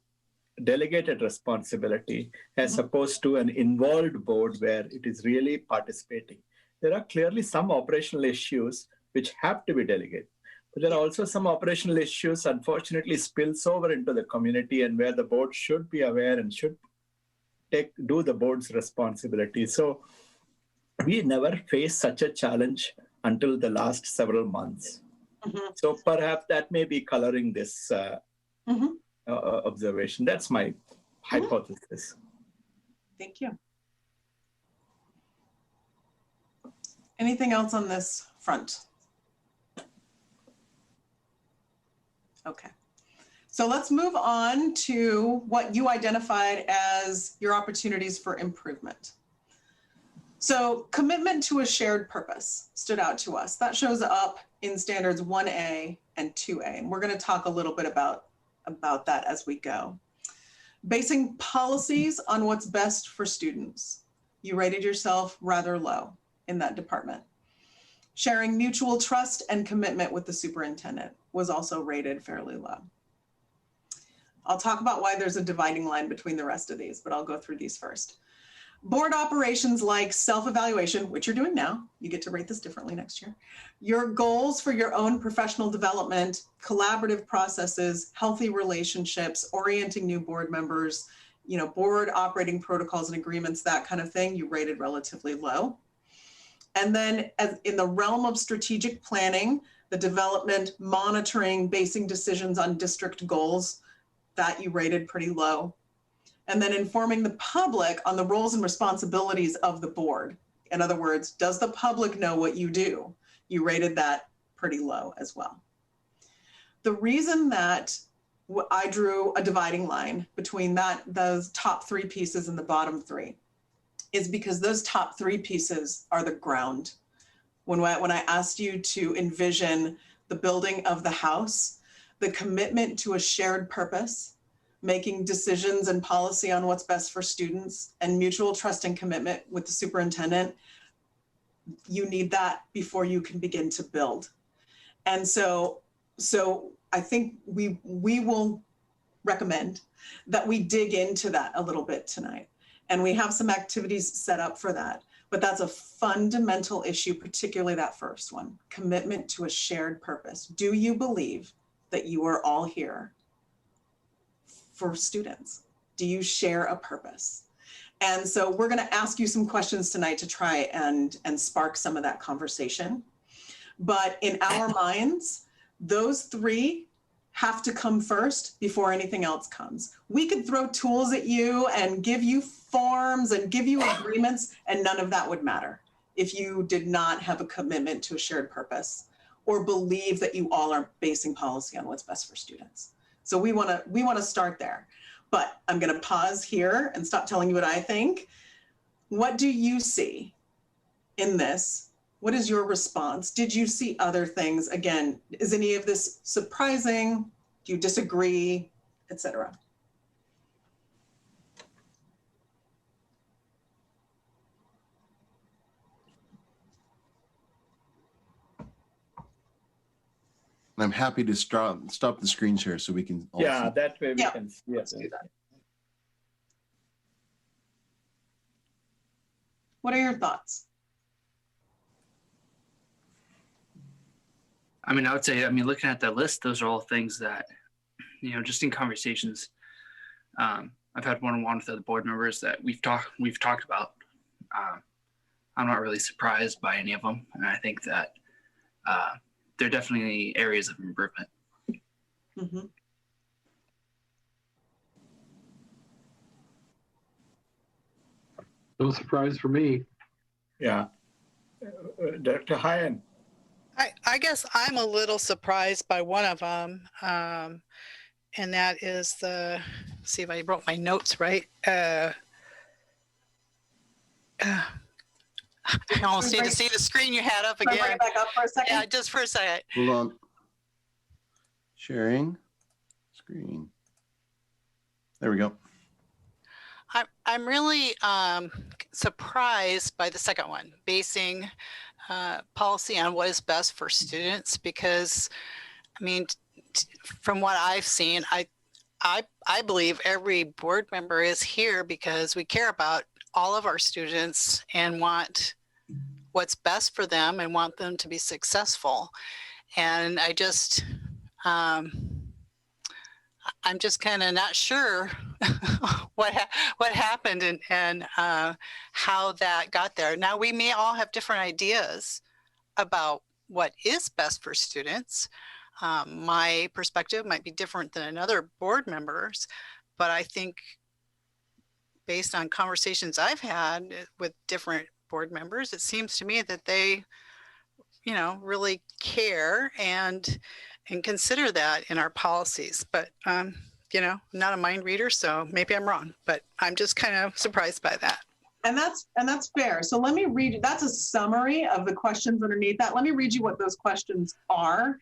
delegated responsibility as opposed to an involved board where it is really participating. There are clearly some operational issues which have to be delegated, but there are also some operational issues unfortunately spills over into the community and where the board should be aware and should do the board's responsibility. So we never faced such a challenge until the last several months. So perhaps that may be coloring this observation. That's my hypothesis. Thank you. Anything else on this front? Okay. So let's move on to what you identified as your opportunities for improvement. So commitment to a shared purpose stood out to us. That shows up in standards 1A and 2A. And we're going to talk a little bit about that as we go. Basing policies on what's best for students. You rated yourself rather low in that department. Sharing mutual trust and commitment with the superintendent was also rated fairly low. I'll talk about why there's a dividing line between the rest of these, but I'll go through these first. Board operations like self-evaluation, which you're doing now, you get to rate this differently next year. Your goals for your own professional development, collaborative processes, healthy relationships, orienting new board members, board operating protocols and agreements, that kind of thing, you rated relatively low. And then in the realm of strategic planning, the development, monitoring, basing decisions on district goals, that you rated pretty low. And then informing the public on the roles and responsibilities of the board. In other words, does the public know what you do? You rated that pretty low as well. The reason that I drew a dividing line between those top 3 pieces and the bottom 3 is because those top 3 pieces are the ground. When I asked you to envision the building of the house, the commitment to a shared purpose, making decisions and policy on what's best for students, and mutual trust and commitment with the superintendent, you need that before you can begin to build. And so I think we will recommend that we dig into that a little bit tonight. And we have some activities set up for that. But that's a fundamental issue, particularly that first one, commitment to a shared purpose. Do you believe that you are all here for students? Do you share a purpose? And so we're going to ask you some questions tonight to try and spark some of that conversation. But in our minds, those 3 have to come first before anything else comes. We could throw tools at you and give you forms and give you agreements, and none of that would matter if you did not have a commitment to a shared purpose or believe that you all are basing policy on what's best for students. So we want to start there. But I'm going to pause here and stop telling you what I think. What do you see in this? What is your response? Did you see other things? Again, is any of this surprising? Do you disagree, etc.? I'm happy to stop the screen share so we can all Yeah, see. that way we Yeah, can see let's it. do that. What are your thoughts? I mean, I would say, looking at that list, those are all things that, just in conversations, I've had one-on-one with other board members that we've talked about. I'm not really surprised by any of them, and I think that there are definitely areas of improvement. Mm-hmm. No surprise for me. Yeah. Dr. Hyan. I guess I'm a little surprised by one of them, and that is see if I wrote my notes right. I almost need to see the screen you had up Can I bring again. it back up for a second? Yeah, just for a second. Hold on. Sharing screen. There we go. I'm really surprised by the second one, basing policy on what is best for students, because from what I've seen, I believe every board member is here because we care about all of our students and want what's best for them and want them to be successful. And I just I'm just kind of not sure what happened and how that got there. Now, we may all have different ideas about what is best for students. My perspective might be different than another board member's, but I think based on conversations I've had with different board members, it seems to me that they, really care and consider that in our policies. But, I'm not a mind reader, so maybe I'm wrong, but I'm just kind of surprised by that. And that's fair. So let me read, that's a summary of the questions underneath that. Let me read you what those questions are.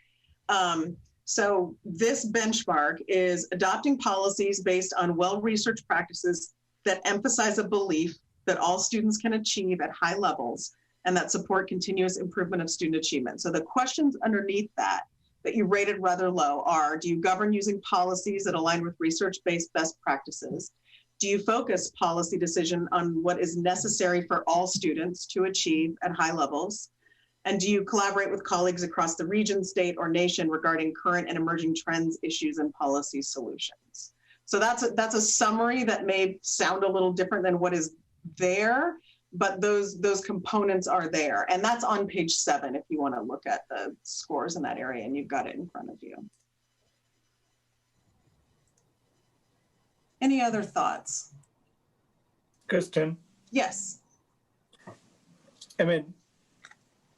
So this benchmark is adopting policies based on well-researched practices that emphasize a belief that all students can achieve at high levels and that support continuous improvement of student achievement. So the questions underneath that you rated rather low are, do you govern using policies that align with research-based best practices? Do you focus policy decision on what is necessary for all students to achieve at high levels? And do you collaborate with colleagues across the region, state, or nation regarding current and emerging trends, issues, and policy solutions? So that's a summary that may sound a little different than what is there, but those components are there. And that's on page 7 if you want to look at the scores in that area, and you've got it in front of you. Any other thoughts? Kristen? Yes. I mean,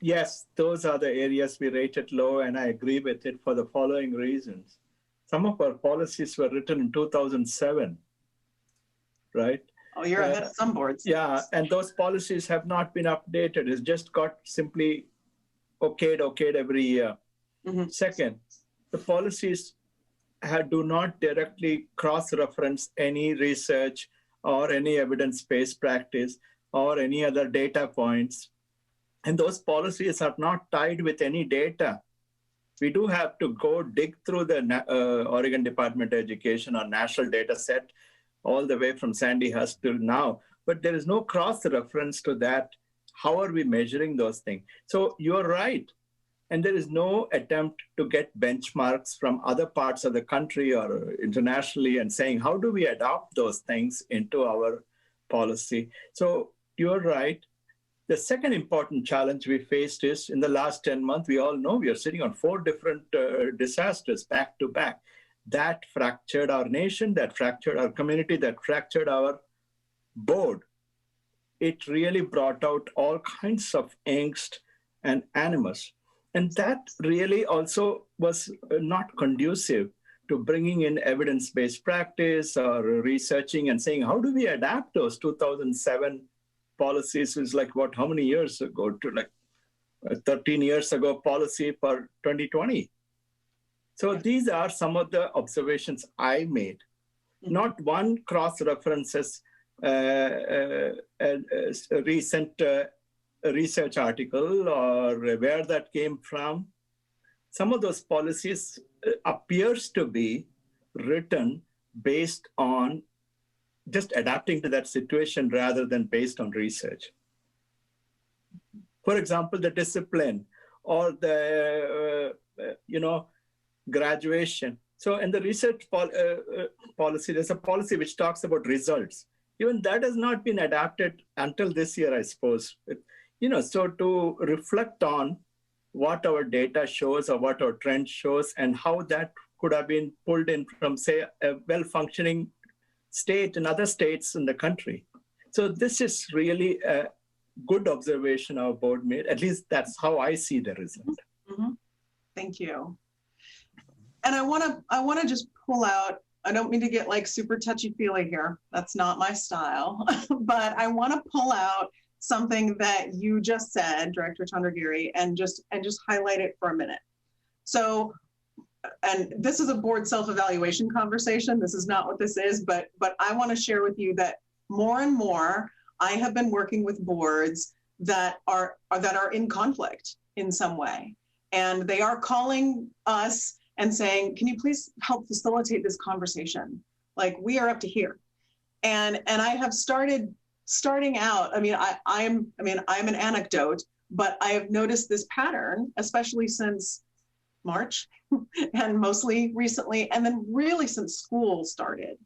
yes, those are the areas we rated low, and I agree with it for the following reasons. Some of our policies were written in 2007, right? Oh, you're ahead of some boards. Yeah, and those policies have not been updated. It's just got simply okayed every year. Mm-hmm. Second, the policies do not directly cross-reference any research or any evidence-based practice or any other data points. And those policies are not tied with any data. We do have to go dig through the Oregon Department of Education or national data set all the way from Sandy Hook till now, but there is no cross-reference to that. How are we measuring those things? So you're right. And there is no attempt to get benchmarks from other parts of the country or internationally and saying, how do we adopt those things into our policy? So you're right. The second important challenge we faced is in the last 10 months, we all know we are sitting on 4 different disasters back to back. That fractured our nation, that fractured our community, that fractured our board. It really brought out all kinds of angst and animus. And that really also was not conducive to bringing in evidence-based practice or researching and saying, how do we adapt those 2007 policies? Is like, what, how many years ago to like 13 years ago policy for 2020? So these are some of the observations I made. Not one cross-references a recent research article or where that came from. Some of those policies appears to be written based on just adapting to that situation rather than based on research. For example, the discipline or the, graduation. So in the research policy, there's a policy which talks about results. Even that has not been adapted until this year, I suppose. So to reflect on what our data shows or what our trend shows and how that could have been pulled in from, say, a well-functioning state and other states in the country. So this is really a good observation our board made. At least that's how I see the result. Mm-hmm. Thank you. And I want to just pull out, I don't mean to get like super touchy-feely here. That's not my style. But I want to pull out something that you just said, Director Chandragiri, and just highlight it for a minute. So, and this is a board self-evaluation conversation. This is not what this is, but I want to share with you that more and more I have been working with boards that are in conflict in some way. And they are calling us and saying, can you please help facilitate this conversation? Like, we are up to here. And I have starting out, I'm an anecdote, but I have noticed this pattern, especially since March and mostly recently, and then really since school started.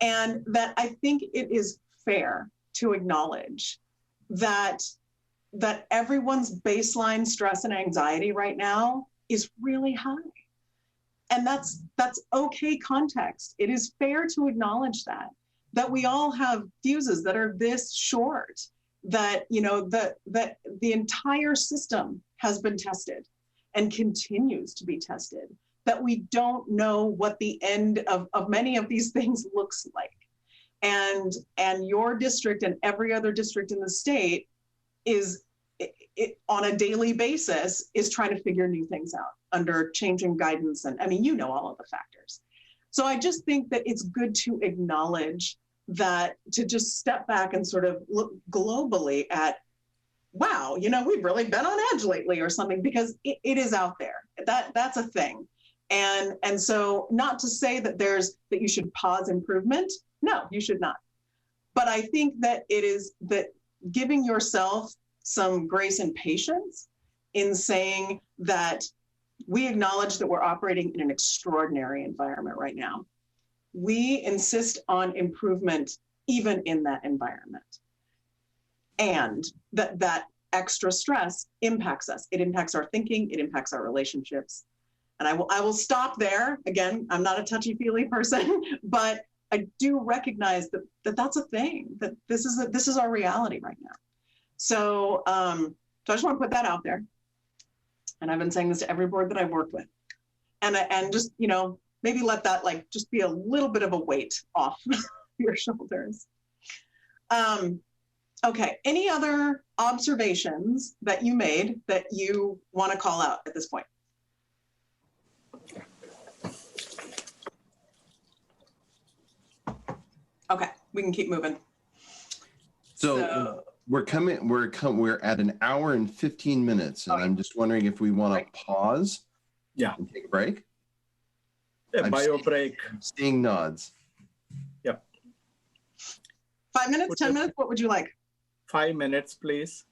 And that I think it is fair to acknowledge that everyone's baseline stress and anxiety right now is really high. And that's okay context. It is fair to acknowledge that we all have fuses that are this short, that that the entire system has been tested and continues to be tested, that we don't know what the end of many of these things looks like. And your district and every other district in the state is on a daily basis is trying to figure new things out under changing guidance. And all of the factors. So I just think that it's good to acknowledge that, to just step back and sort of look globally at, wow, we've really been on edge lately or something, because it is out there. That's a thing. And so not to say that you should pause improvement. No, you should not. But I think that it is that giving yourself some grace and patience in saying that we acknowledge that we're operating in an extraordinary environment right now. We insist on improvement even in that environment. And that extra stress impacts us. It impacts our thinking, it impacts our relationships. And I will stop there. Again, I'm not a touchy-feely person, but I do recognize that that's a thing, that this is our reality right now. So I just want to put that out there. And I've been saying this to every board that I've worked with. And just, maybe let that just be a little bit of a weight off your shoulders. Okay, any other observations that you made that you want to call out at this point? Okay, we can keep moving. So we're at an hour and 15 minutes, and I'm just wondering if we want to pause. Yeah. And take a break. A bio break. I'm seeing nods. Yep. 5 minutes, 10 minutes, what would you like? 5 minutes, please.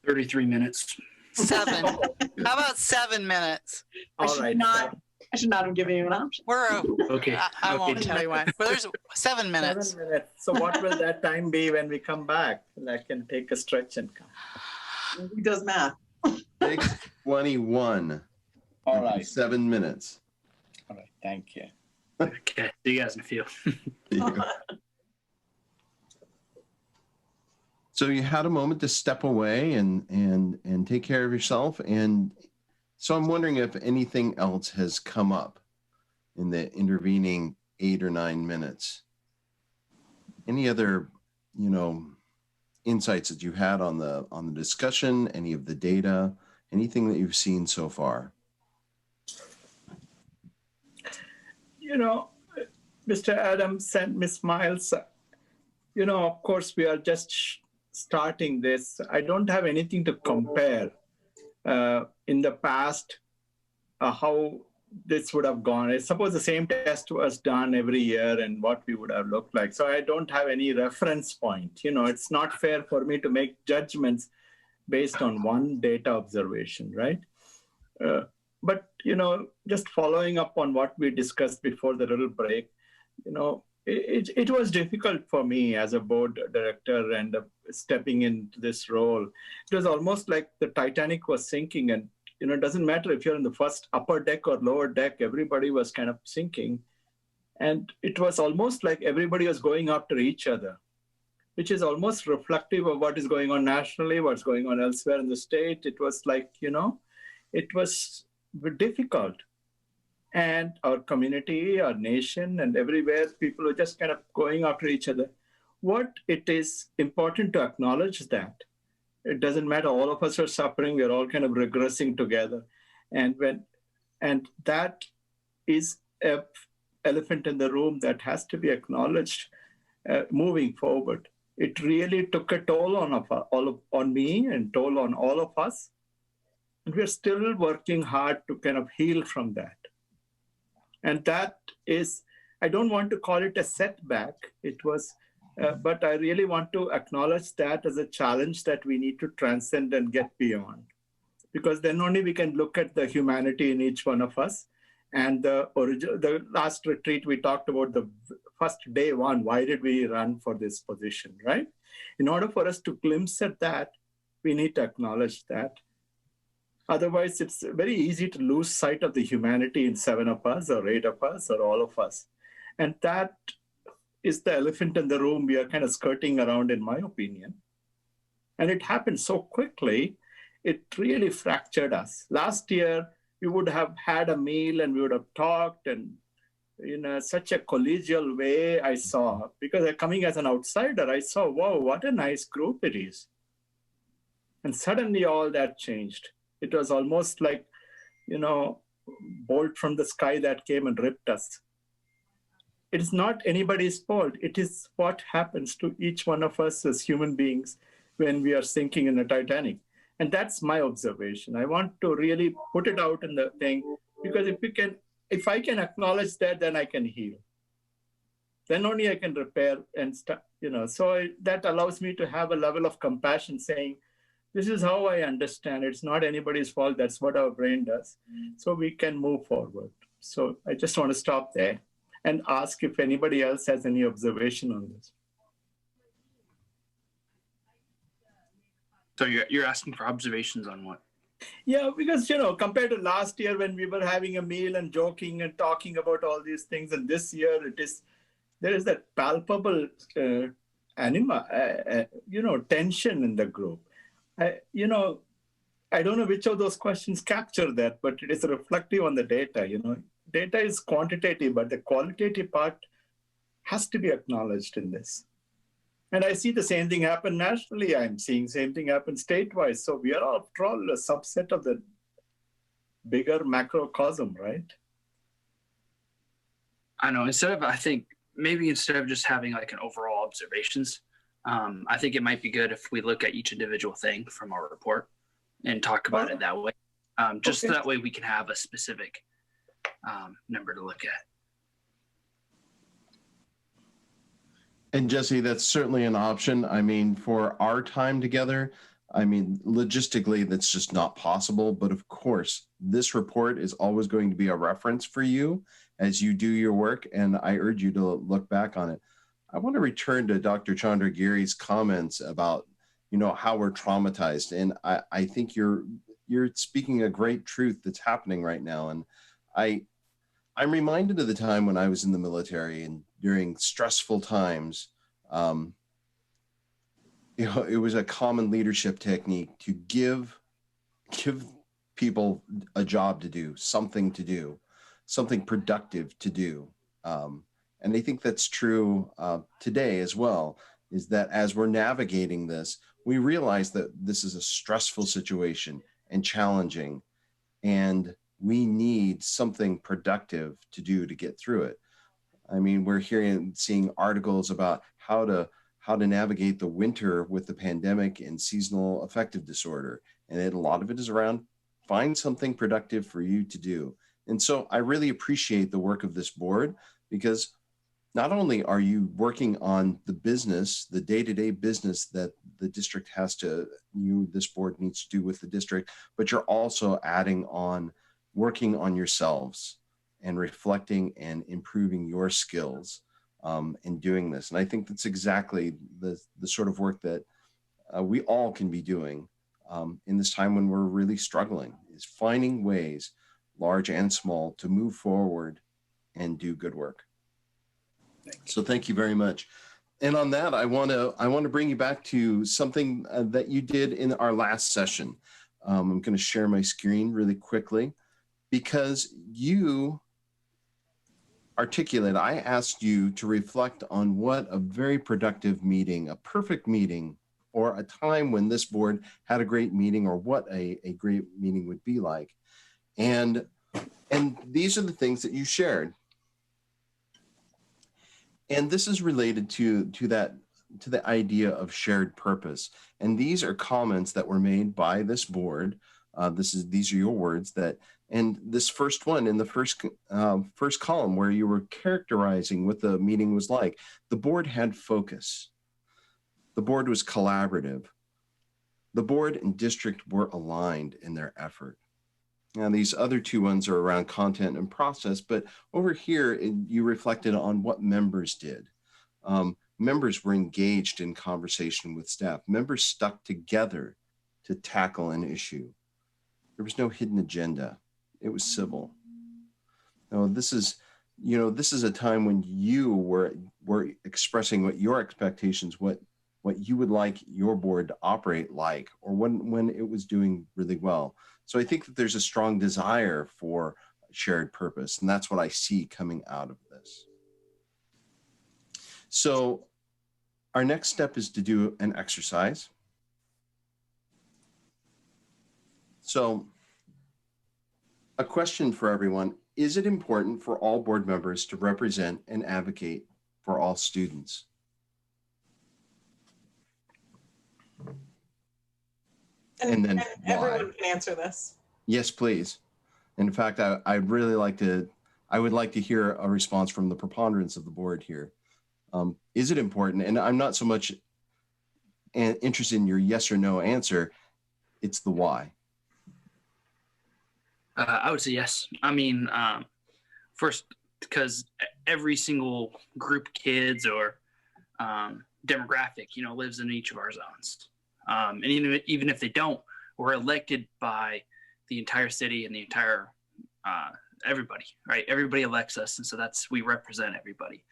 33 minutes. 7. How about 7 minutes? I should not have given you an option. Okay. I won't tell you why. Well, there's 7 minutes. 7 minutes. So what will that time be when we come back? I can take a stretch and come. He does math. 6:21. All right. 7 minutes. All right. Thank you. Okay. See you guys in a few. So you had a moment to step away and take care of yourself. And so I'm wondering if anything else has come up in the intervening 8 or 9 minutes. Any other, insights that you had on the discussion, any of the data, anything that you've seen so far? Mr. Adams and Ms. Miles, of course, we are just starting this. I don't have anything to compare in the past how this would have gone. I suppose the same test was done every year and what we would have looked like. So I don't have any reference point. It's not fair for me to make judgments based on one data observation, right? But, just following up on what we discussed before the little break, it was difficult for me as a board director and stepping into this role. It was almost like the Titanic was sinking, and it doesn't matter if you're in the first upper deck or lower deck, everybody was kind of sinking. And it was almost like everybody was going after each other, which is almost reflective of what is going on nationally, what's going on elsewhere in the state. It was like, it was difficult. And our community, our nation, and everywhere, people are just kind of going after each other. What it is important to acknowledge that it doesn't matter. All of us are suffering. We're all kind of regressing together. And that is an elephant in the room that has to be acknowledged moving forward. It really took a toll on me and toll on all of us. And we're still working hard to kind of heal from that. And that is, I don't want to call it a setback. It was, but I really want to acknowledge that as a challenge that we need to transcend and get beyond. Because then only we can look at the humanity in each one of us. And the last retreat, we talked about the first day one. Why did we run for this position, right? In order for us to glimpse at that, we need to acknowledge that. Otherwise, it's very easy to lose sight of the humanity in 7 of us or 8 of us or all of us. And that is the elephant in the room we are kind of skirting around, in my opinion. And it happened so quickly, it really fractured us. Last year, we would have had a meal and we would have talked, and in such a collegial way I saw, because coming as an outsider, I saw, wow, what a nice group it is. And suddenly all that changed. It was almost like, bolt from the sky that came and ripped us. It is not anybody's fault. It is what happens to each one of us as human beings when we are sinking in a Titanic. And that's my observation. I want to really put it out in the thing, because if I can acknowledge that, then I can heal. then only I can repair and start, so that allows me to have a level of compassion saying, this is how I understand. It's not anybody's fault. That's what our brain does. So we can move forward. So I just want to stop there and ask if anybody else has any observation on this. So you're asking for observations on what? Yeah, because, compared to last year when we were having a meal and joking and talking about all these things, and this year there is that palpable tension in the group. I don't know which of those questions capture that, but it is reflective on the data. Data is quantitative, but the qualitative part has to be acknowledged in this. And I see the same thing happen nationally. I'm seeing same thing happen statewide. So we are after all a subset of the bigger macrocosm, right? I know. I think maybe instead of just having like an overall observations, I think it might be good if we look at each individual thing from our report and talk about it that way. Just so that way we can have a specific number to look at. And Jesse, that's certainly an option. I mean, for our time together, logistically, that's just not possible. But of course, this report is always going to be a reference for you as you do your work. And I urge you to look back on it. I want to return to Dr. Chandragiri's comments about, how we're traumatized. And I think you're speaking a great truth that's happening right now. And I'm reminded of the time when I was in the military and during stressful times, it was a common leadership technique to give people a job to do, something productive to do. And I think that's true today as well, is that as we're navigating this, we realize that this is a stressful situation and challenging, and we need something productive to do to get through it. I mean, we're seeing articles about how to navigate the winter with the pandemic and seasonal affective disorder. And a lot of it is around find something productive for you to do. And so I really appreciate the work of this board, because not only are you working on the business, the day-to-day business that the district this board needs to do with the district, but you're also adding on working on yourselves and reflecting and improving your skills in doing this. And I think that's exactly the sort of work that we all can be doing in this time when we're really struggling, is finding ways, large and small, to move forward and do good work. So thank you very much. And on that, I want to bring you back to something that you did in our last session. I'm going to share my screen really quickly, because you articulate, I asked you to reflect on what a very productive meeting, a perfect meeting, or a time when this board had a great meeting, or what a great meeting would be like. And these are the things that you shared. And this is related to the idea of shared purpose. And these are comments that were made by this board. These are your words and this first one in the first column, where you were characterizing what the meeting was like. The board had focus. The board was collaborative. The board and district were aligned in their effort. Now, these other two ones are around content and process, but over here, you reflected on what members did. Members were engaged in conversation with staff. Members stuck together to tackle an issue. There was no hidden agenda. It was civil. Now, this is a time when you were expressing what your expectations, what you would like your board to operate like, or when it was doing really well. So I think that there's a strong desire for shared purpose, and that's what I see coming out of this. So our next step is to do an exercise. So a question for everyone: is it important for all board members to represent and advocate for all students? And then everyone can answer this. Yes, please. In fact, I would like to hear a response from the preponderance of the board here. Is it important? And I'm not so much interested in your yes or no answer. It's the why. I would say yes. I mean, first, because every single group of kids or demographic, lives in each of our zones. And even if they don't, we're elected by the entire city and the entire everybody, right? Everybody elects us, and so we represent everybody.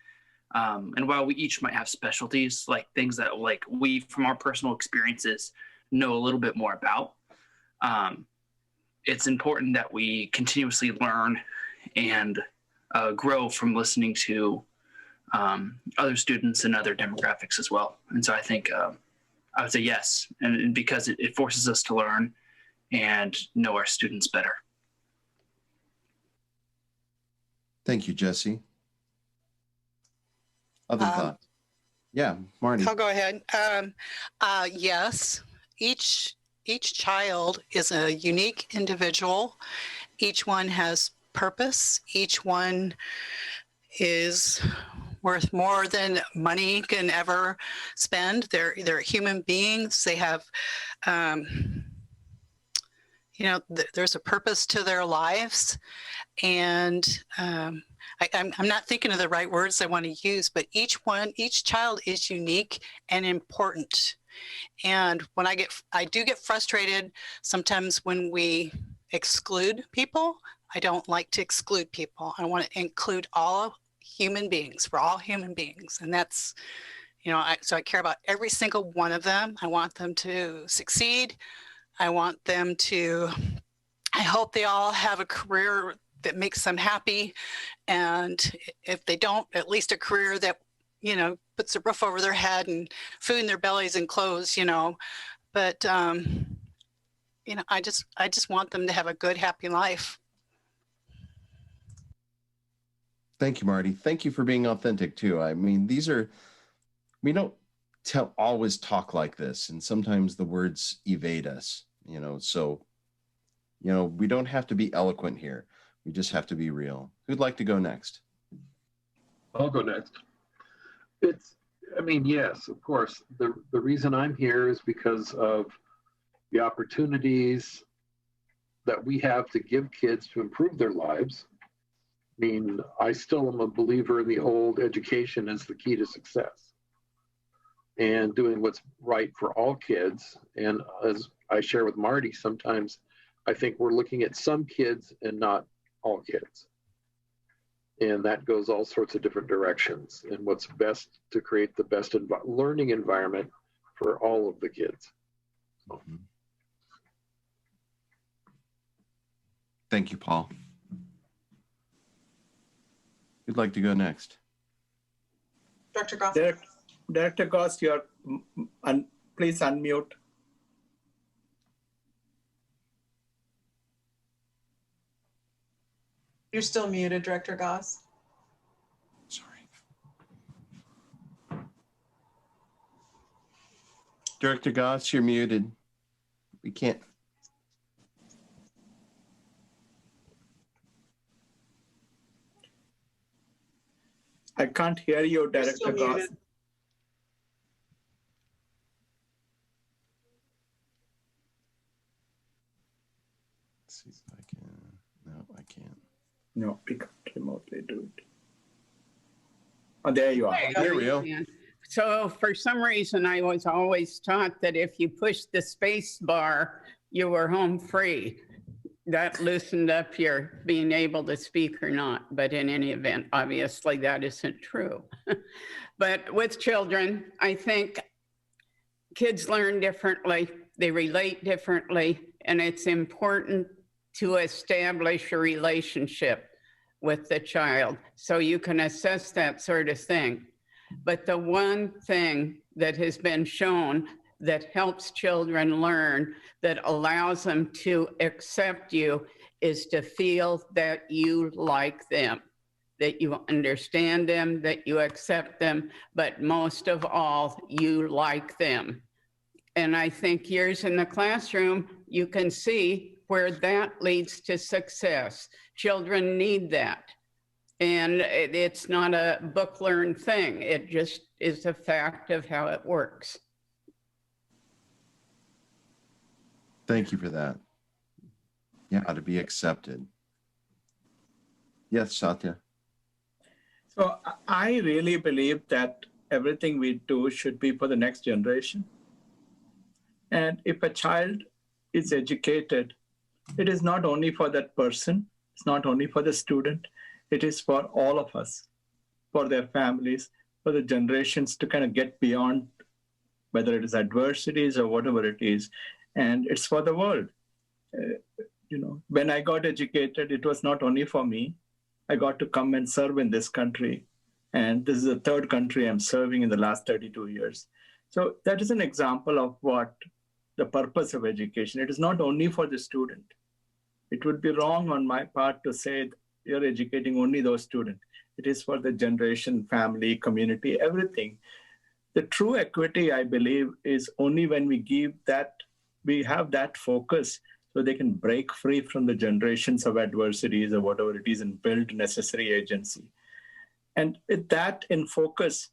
And while we each might have specialties, like things that like we, from our personal experiences, know a little bit more about, it's important that we continuously learn and grow from listening to other students and other demographics as well. And so I think I would say yes, and because it forces us to learn and know our students better. Thank you, Jesse. Other thoughts? Yeah, Marty. I'll go ahead. Yes, each child is a unique individual. Each one has purpose. Each one is worth more than money can ever spend. They're human beings. They have, there's a purpose to their lives, and I'm not thinking of the right words I want to use, but each child is unique and important. And when I do get frustrated sometimes when we exclude people. I don't like to exclude people. I want to include all human beings. We're all human beings. And that's, so I care about every single one of them. I want them to succeed. I hope they all have a career that makes them happy. And if they don't, at least a career that, puts a roof over their head and food in their bellies and clothes, But, I just want them to have a good, happy life. Thank you, Marty. Thank you for being authentic too. I mean, we don't always talk like this, and sometimes the words evade us, so, we don't have to be eloquent here. We just have to be real. Who'd like to go next? I'll go next. Yes, of course. The reason I'm here is because of the opportunities that we have to give kids to improve their lives. I still am a believer in the old education as the key to success and doing what's right for all kids. And as I share with Marty, sometimes I think we're looking at some kids and not all kids. And that goes all sorts of different directions, and what's best to create the best learning environment for all of the kids. Mm-hmm. Thank you, Paul. Who'd like to go next? Dr. Goss. Director Goss, please unmute. You're still muted, Director Goss. Sorry. Director Goss, you're muted. We can't. I can't hear you, Director still Goss. muted. Let's see if I can. No, I can't. No, we can't remotely do it. Oh, there you are. There we go. So for some reason, I was always taught that if you push the space bar, you were home free. That loosened up your being able to speak or not. But in any event, obviously that isn't true. But with children, I think kids learn differently, they relate differently, and it's important to establish a relationship with the child so you can assess that sort of thing. But the one thing that has been shown that helps children learn, that allows them to accept you, is to feel that you like them, that you understand them, that you accept them, but most of all, you like them. And I think years in the classroom, you can see where that leads to success. Children need that. And it's not a book learned thing. It just is a fact of how it works. Thank you for that. Yeah, to be accepted. Yes, Satya. So I really believe that everything we do should be for the next generation. And if a child is educated, it is not only for that person, it's not only for the student, it is for all of us, for their families, for the generations to kind of get beyond whether it is adversities or whatever it is. And it's for the world. When I got educated, it was not only for me. I got to come and serve in this country. And this is the third country I'm serving in the last 32 years. So that is an example of what the purpose of education. It is not only for the student. It would be wrong on my part to say you're educating only those students. It is for the generation, family, community, everything. The true equity, I believe, is only when we have that focus so they can break free from the generations of adversities or whatever it is and build necessary agency. And with that in focus,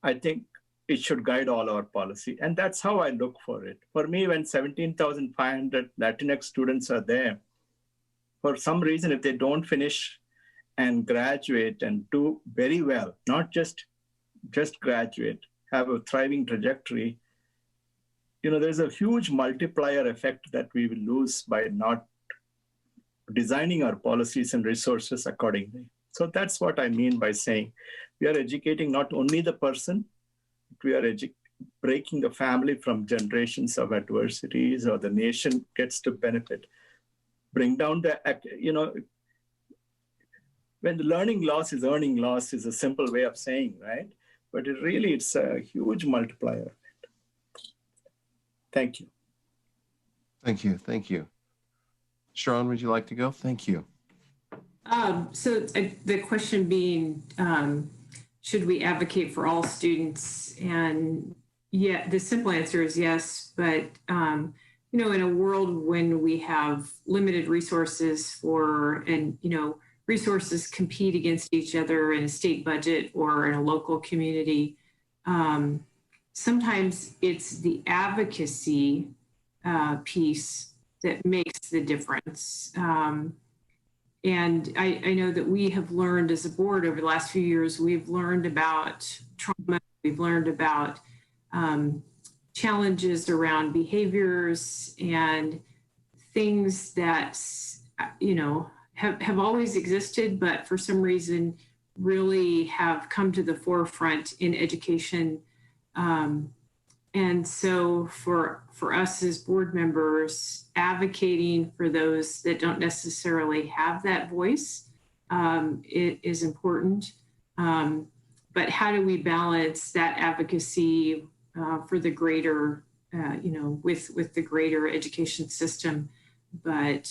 I think it should guide all our policy. And that's how I look for it. For me, when 17,500 Latinx students are there, for some reason, if they don't finish and graduate and do very well, not just graduate, have a thriving trajectory, there's a huge multiplier effect that we will lose by not designing our policies and resources accordingly. So that's what I mean by saying we are educating not only the person, we are breaking the family from generations of adversities, or the nation gets to benefit. Bring down when the learning loss is earning loss is a simple way of saying, right? But it's a huge multiplier. Thank you. Thank you. Thank you. Sharon, would you like to go? Thank you. So the question being, should we advocate for all students? And yeah, the simple answer is yes. But, in a world when we have limited resources resources compete against each other in a state budget or in a local community, sometimes it's the advocacy piece that makes the difference. And I know that we have learned as a board over the last few years, we've learned about trauma, we've learned about challenges around behaviors and things that, have always existed, but for some reason really have come to the forefront in education. And so for us as board members, advocating for those that don't necessarily have that voice, it is important. But how do we balance that advocacy for the greater, with the greater education system? But,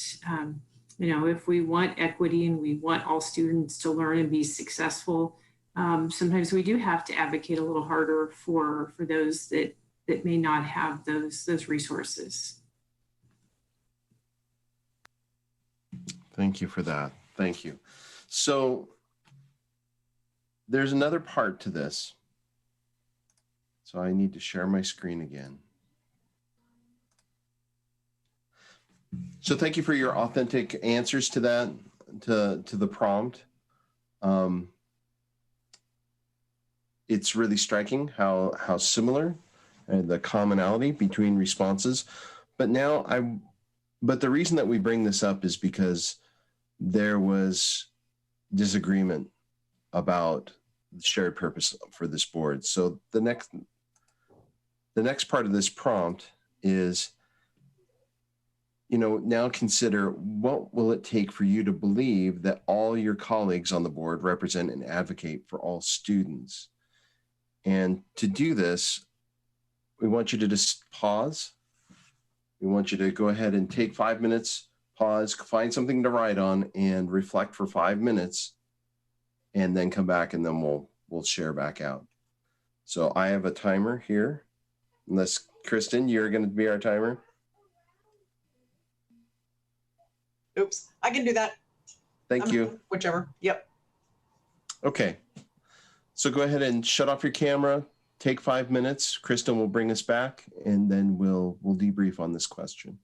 if we want equity and we want all students to learn and be successful, sometimes we do have to advocate a little harder for those that may not have those resources. Thank you for that. Thank you. So there's another part to this. So I need to share my screen again. So thank you for your authentic answers to that, to the prompt. It's really striking how similar and the commonality between responses. But the reason that we bring this up is because there was disagreement about the shared purpose for this board. So the next part of this prompt is, now consider what will it take for you to believe that all your colleagues on the board represent and advocate for all students. And to do this, we want you to just pause. We want you to go ahead and take 5 minutes, pause, find something to write on, and reflect for 5 minutes, and then come back, and then we'll share back out. So I have a timer here. Unless, Kristen, you're going to be our timer. Oops, I can do that. Thank you. Whichever. Yep. Okay. So go ahead and shut off your camera. Take 5 minutes. Kristen will bring us back, and then we'll debrief on this question.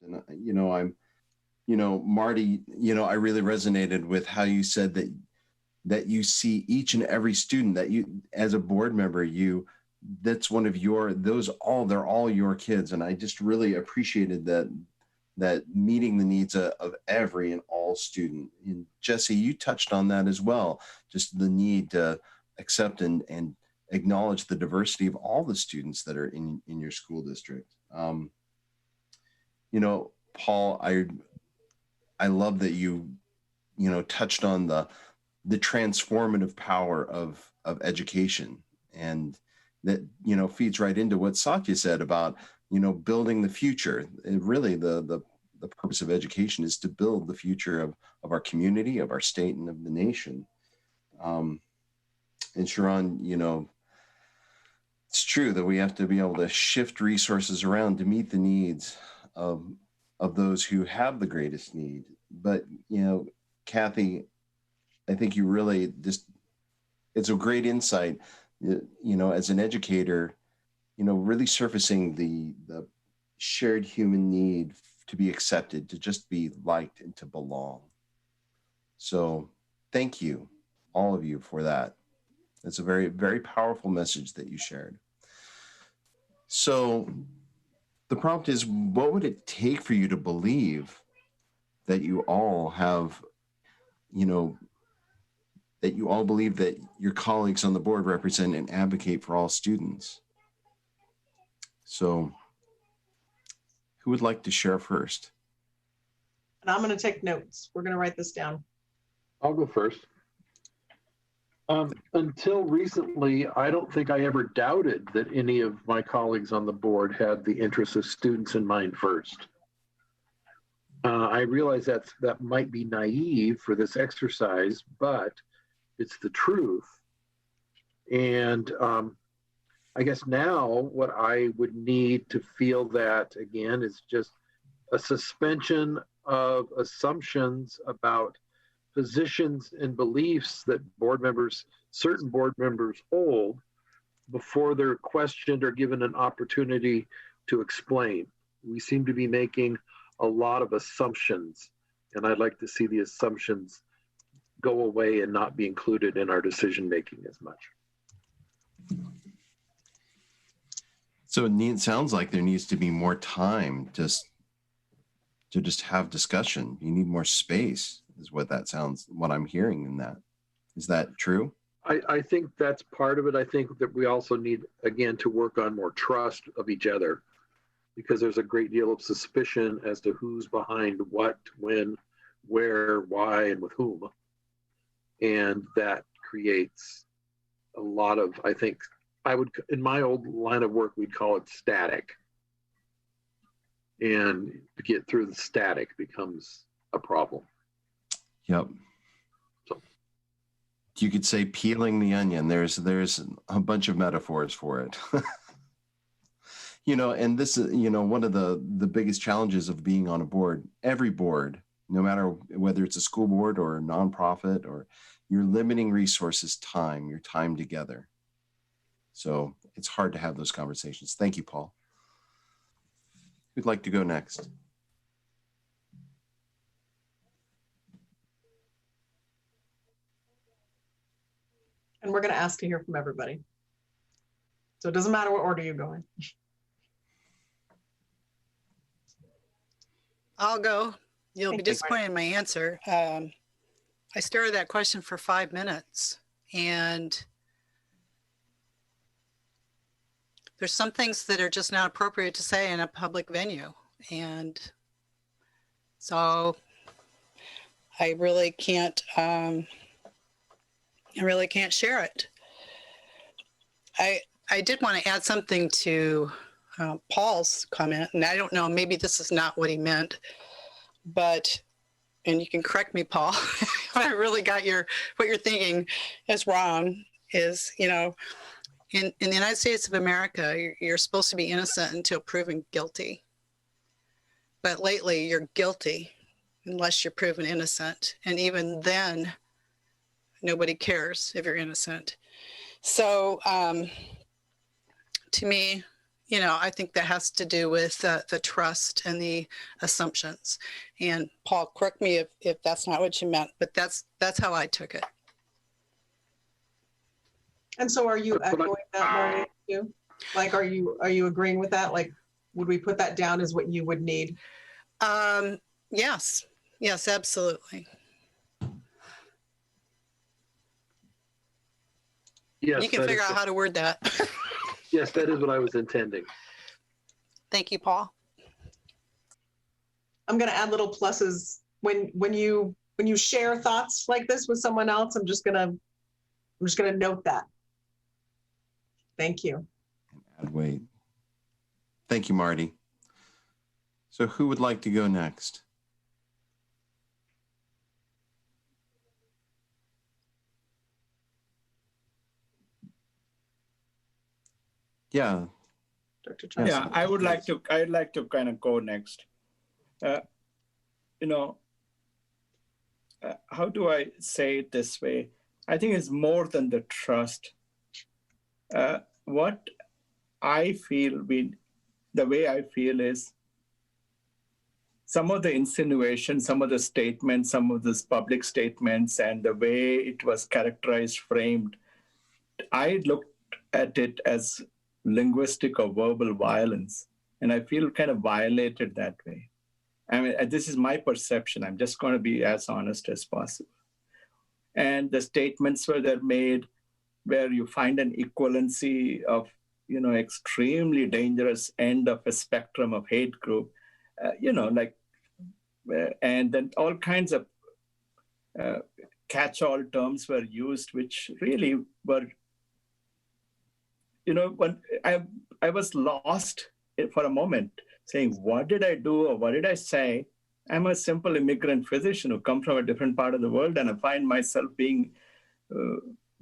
And, Marty, I really resonated with how you said that you see each and every student that you, as a board member, that's one of they're all your kids. And I just really appreciated that meeting the needs of every and all student. And Jesse, you touched on that as well, just the need to accept and acknowledge the diversity of all the students that are in your school district. Paul, I love that you touched on the transformative power of education, and that feeds right into what Satya said about building the future. And really the purpose of education is to build the future of our community, of our state, and of the nation. And Sharon, it's true that we have to be able to shift resources around to meet the needs of those who have the greatest need. But, Kathy, I think you really it's a great insight, as an educator, really surfacing the shared human need to be accepted, to just be liked, and to belong. So thank you, all of you, for that. It's a very, very powerful message that you shared. So the prompt is, what would it take for you to believe that you all have, that you all believe that your colleagues on the board represent and advocate for all students? So who would like to share first? And I'm going to take notes. We're going to write this down. I'll go first. Until recently, I don't think I ever doubted that any of my colleagues on the board had the interests of students in mind first. I realize that might be naive for this exercise, but it's the truth. And I guess now what I would need to feel that again is just a suspension of assumptions about positions and beliefs that certain board members hold before they're questioned or given an opportunity to explain. We seem to be making a lot of assumptions, and I'd like to see the assumptions go away and not be included in our decision making as much. So it sounds like there needs to be more time to just have discussion. You need more space, is what I'm hearing in that. Is that true? I think that's part of it. I think that we also need, again, to work on more trust of each other, because there's a great deal of suspicion as to who's behind what, when, where, why, and with whom. And that creates a lot of, I think, in my old line of work, we'd call it static. And to get through the static becomes a problem. Yep. So you could say peeling the onion. There's a bunch of metaphors for it. And this is, one of the biggest challenges of being on a board. Every board, no matter whether it's a school board or a nonprofit, or you're limiting resources, your time together. So it's hard to have those conversations. Thank you, Paul. Who'd like to go next? And we're going to ask to hear from everybody. So it doesn't matter what order you go in. I'll go. You'll be Thank you. disappointed in my answer. I stared at that question for 5 minutes, and there's some things that are just not appropriate to say in a public venue. And so I really can't share it. I did want to add something to Paul's comment, and I don't know, maybe this is not what he meant, but, and you can correct me, Paul, if I really got what you're thinking is wrong, is, in the United States of America, you're supposed to be innocent until proven guilty. But lately, you're guilty unless you're proven innocent. And even then, nobody cares if you're innocent. So to me, I think that has to do with the trust and the assumptions. And Paul, correct me if that's not what you meant, but that's how I took it. And so are you echoing that, Maria, too? Like, are you agreeing with that? Like, would we put that down as what you would need? Yes, absolutely. Yes, You can figure out how to word that. Yes, that is what I was intending. Thank you, Paul. I'm going to add little pluses when you share thoughts like this with someone else. I'm just gonna note that. Thank you. Wait. Thank you, Marty. So who would like to go next? Yeah. Dr. Yes. Yeah, I'd like to kind of go next. How do I say it this way? I think it's more than the trust. What I feel, the way I feel is some of the insinuations, some of the statements, some of these public statements, and the way it was characterized, framed, I looked at it as linguistic or verbal violence, and I feel kind of violated that way. I mean, this is my perception. I'm just going to be as honest as possible. And the statements were that made where you find an equivalency of, extremely dangerous end of a spectrum of hate group, and then all kinds of catch-all terms were used, which really were, when I was lost for a moment, saying, what did I do or what did I say? I'm a simple immigrant physician who come from a different part of the world, and I find myself being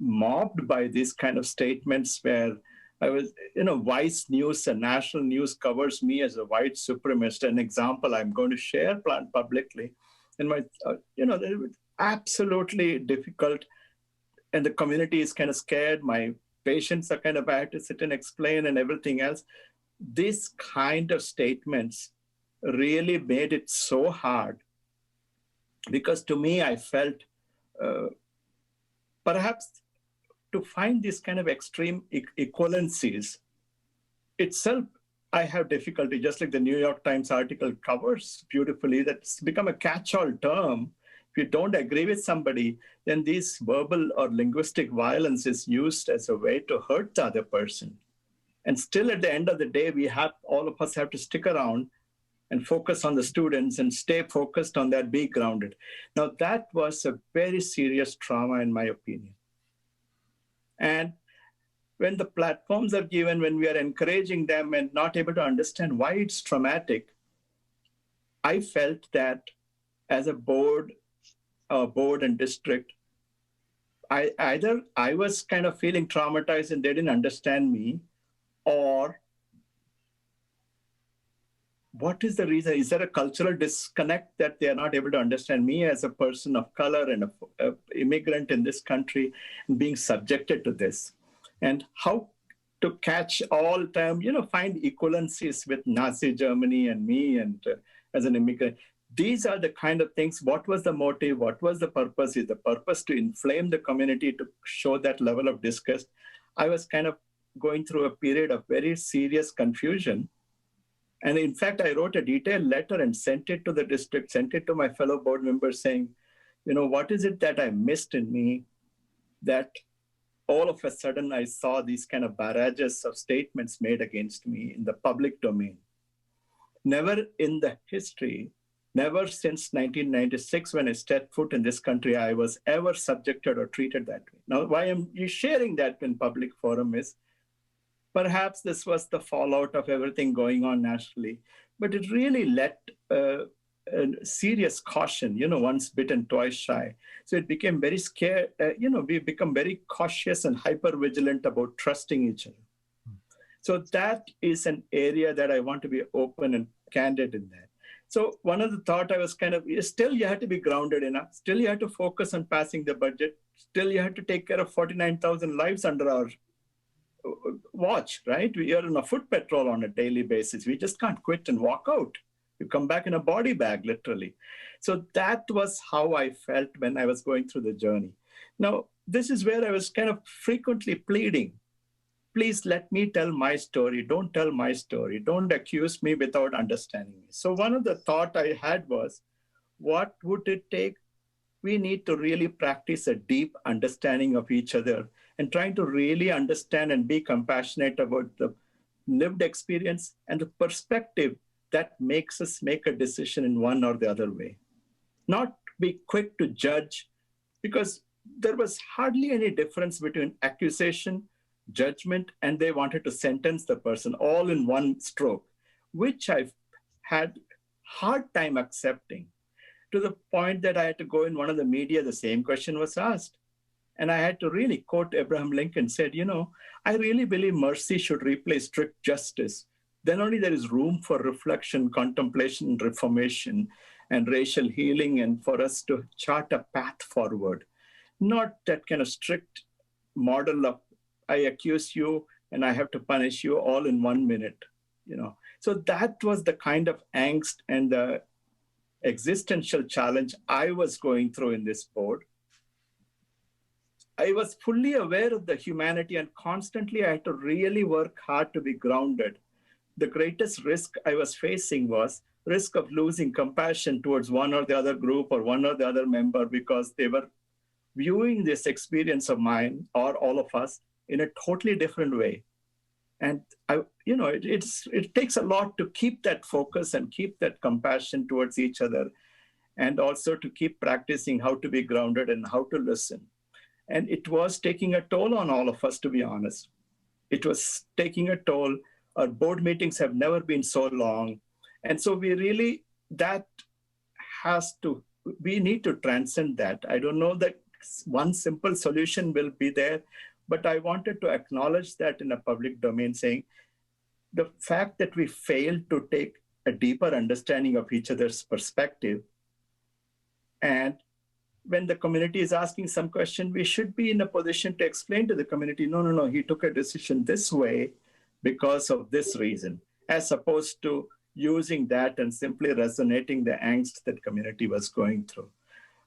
mobbed by these kind of statements where I was, Vice News and national news covers me as a white supremacist. An example I'm going to share publicly. And it was absolutely difficult. And the community is kind of scared. My patients are kind of, I have to sit and explain and everything else. This kind of statements really made it so hard, because to me, I felt perhaps to find these kind of extreme equivalencies itself, I have difficulty, just like the New York Times article covers beautifully, that's become a catch-all term. If you don't agree with somebody, then this verbal or linguistic violence is used as a way to hurt the other person. And still at the end of the day, all of us have to stick around and focus on the students and stay focused on that, be grounded. Now, that was a very serious trauma, in my opinion. And when the platforms are given, when we are encouraging them and not able to understand why it's traumatic, I felt that as a board and district, I was kind of feeling traumatized and they didn't understand me, or what is the reason? Is there a cultural disconnect that they are not able to understand me as a person of color and an immigrant in this country and being subjected to this? And how to catch all time, find equivalencies with Nazi Germany and me and as an immigrant. These are the kind of things. What was the motive? What was the purpose? Is the purpose to inflame the community, to show that level of disgust? I was kind of going through a period of very serious confusion. And in fact, I wrote a detailed letter and sent it to the district, sent it to my fellow board members saying, what is it that I missed in me that all of a sudden I saw these kind of barrages of statements made against me in the public domain. Never in the history, never since 1996 when I stepped foot in this country, I was ever subjected or treated that way. Now, why I'm sharing that in public forum is, perhaps this was the fallout of everything going on nationally, but it really let a serious caution, once bitten, twice shy. So it became very scared, we become very cautious and hyper-vigilant about trusting each other. So that is an area that I want to be open and candid in that. So one of the thought I was still you have to be grounded enough, still you have to focus on passing the budget, still you have to take care of 49,000 lives under our watch, right? We are on a foot patrol on a daily basis. We just can't quit and walk out. You come back in a body bag, literally. So that was how I felt when I was going through the journey. Now, this is where I was kind of frequently pleading, please let me tell my story. Don't tell my story. Don't accuse me without understanding me. So one of the thought I had was, what would it take? We need to really practice a deep understanding of each other and trying to really understand and be compassionate about the lived experience and the perspective that makes us make a decision in one or the other way. Not be quick to judge, because there was hardly any difference between accusation, judgment, and they wanted to sentence the person all in one stroke, which I've had hard time accepting, to the point that I had to go in one of the media, the same question was asked. And I had to really quote Abraham Lincoln, said, I really believe mercy should replace strict justice. Then only there is room for reflection, contemplation, reformation, and racial healing, and for us to chart a path forward. Not that kind of strict model of, I accuse you and I have to punish you all in 1 minute, So that was the kind of angst and the existential challenge I was going through in this board. I was fully aware of the humanity, and constantly I had to really work hard to be grounded. The greatest risk I was facing was risk of losing compassion towards one or the other group or one or the other member, because they were viewing this experience of mine or all of us in a totally different way. And it takes a lot to keep that focus and keep that compassion towards each other, and also to keep practicing how to be grounded and how to listen. And it was taking a toll on all of us, to be honest. It was taking a toll. Our board meetings have never been so long. And so we need to transcend that. I don't know that one simple solution will be there, but I wanted to acknowledge that in a public domain, saying the fact that we failed to take a deeper understanding of each other's perspective, and when the community is asking some question, we should be in a position to explain to the community, no, he took a decision this way because of this reason, as opposed to using that and simply resonating the angst that community was going through.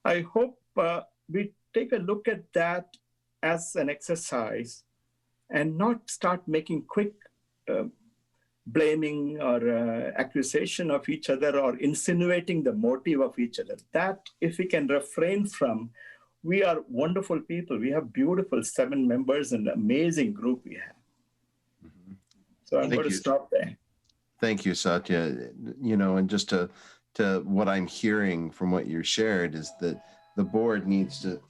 I hope we take a look at that as an exercise and not start making quick blaming or accusation of each other or insinuating the motive of each other. That, if we can refrain from, we are wonderful people. We have beautiful 7 members and amazing group we have. Mm-hmm. So I'm going to stop there. Thank you, Satya. And just to what I'm hearing from what you shared is that the board needs to,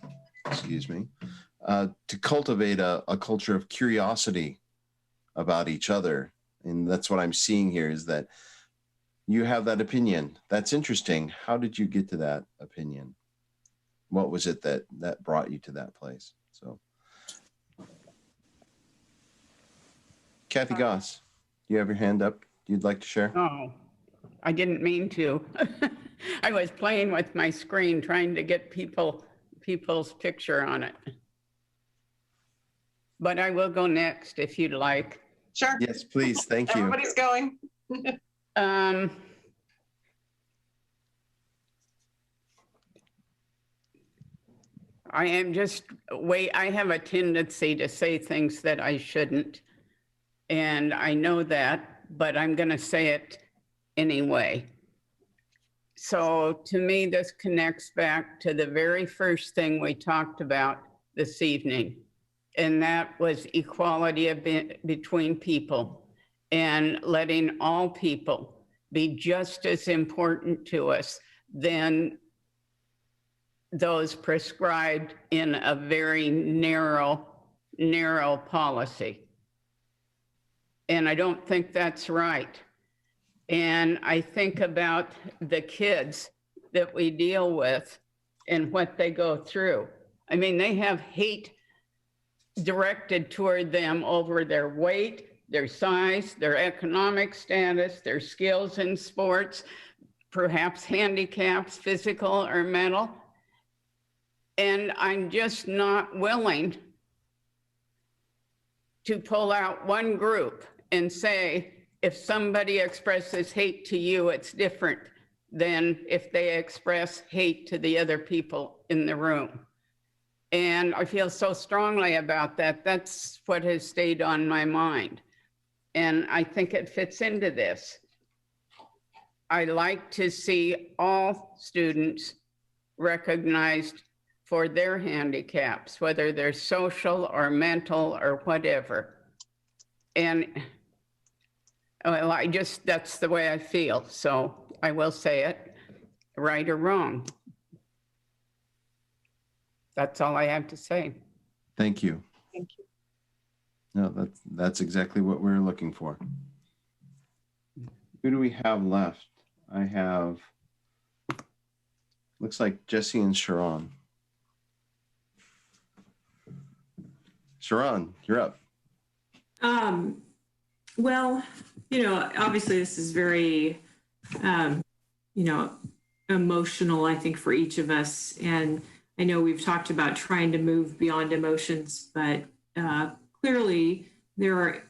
to cultivate a culture of curiosity about each other. And that's what I'm seeing here, is that you have that opinion. That's interesting. How did you get to that opinion? What was it that brought you to that place? So, Kathy Goss, you have your hand up. You'd like to share? Oh, I didn't mean to. I was playing with my screen trying to get people's picture on it. But I will go next if you'd like. Sure. Yes, please. Thank you. Everybody's going. I have a tendency to say things that I shouldn't. And I know that, but I'm going to say it anyway. So to me, this connects back to the very first thing we talked about this evening. And that was equality between people, and letting all people be just as important to us than those prescribed in a very narrow policy. And I don't think that's right. And I think about the kids that we deal with and what they go through. I mean, they have hate directed toward them over their weight, their size, their economic status, their skills in sports, perhaps handicaps, physical or mental. And I'm just not willing to pull out one group and say, if somebody expresses hate to you, it's different than if they express hate to the other people in the room. And I feel so strongly about that. That's what has stayed on my mind. And I think it fits into this. I like to see all students recognized for their handicaps, whether they're social or mental or whatever. And well, that's the way I feel. So I will say it, right or wrong. That's all I have to say. Thank you. Thank you. No, that's exactly what we're looking for. Who do we have left? I have, looks like Jesse and Sharon. Sharon, you're up. Well, obviously this is very, emotional, I think, for each of us. And I know we've talked about trying to move beyond emotions, but clearly there are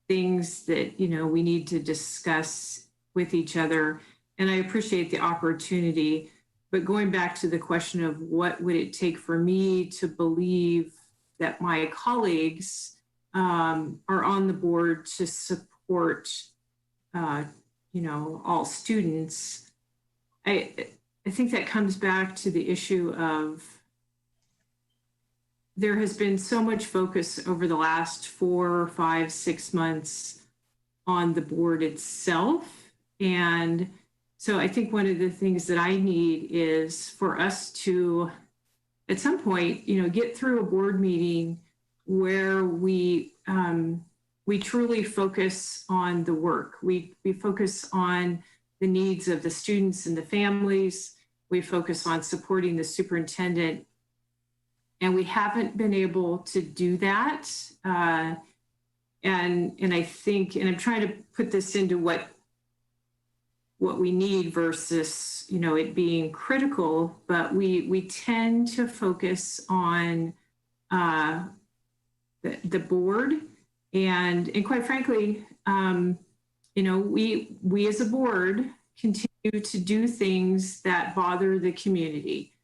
things that, we need to discuss with each other. And I appreciate the opportunity, but going back to the question of what would it take for me to believe that my colleagues are on the board to support, all students. I think that comes back to the issue of there has been so much focus over the last 4, 5, 6 months on the board itself. And so I think one of the things that I need is for us to, at some point, get through a board meeting where we truly focus on the work. We focus on the needs of the students and the families. We focus on supporting the superintendent. And we haven't been able to do that. And I think, and I'm trying to put this into what we need versus, it being critical, but we tend to focus on the board. And quite frankly, we as a board continue to do things that bother the community,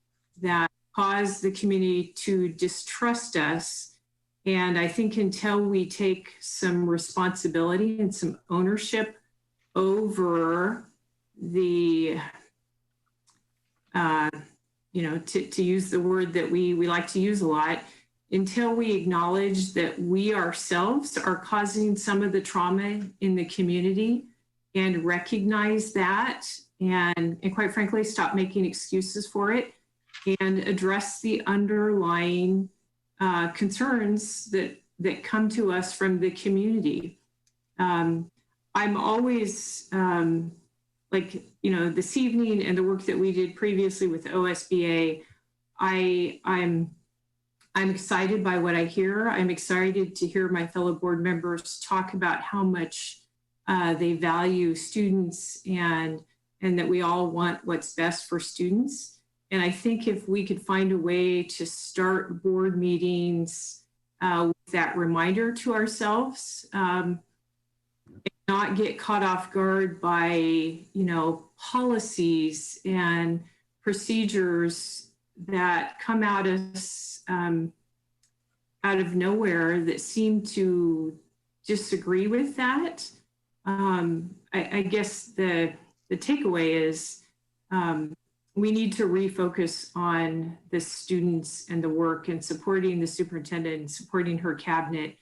that cause the community to distrust us. And I think until we take some responsibility and some ownership over the, to use the word that we like to use a lot, until we acknowledge that we ourselves are causing some of the trauma in the community and recognize that and quite frankly, stop making excuses for it and address the underlying concerns that come to us from the community. I'm always this evening and the work that we did previously with OSBA, I'm excited by what I hear. I'm excited to hear my fellow board members talk about how much they value students and that we all want what's best for students. And I think if we could find a way to start board meetings with that reminder to ourselves, and not get caught off guard by, policies and procedures that come at us out of nowhere that seem to disagree with that. I guess the takeaway is we need to refocus on the students and the work and supporting the superintendent and supporting her cabinet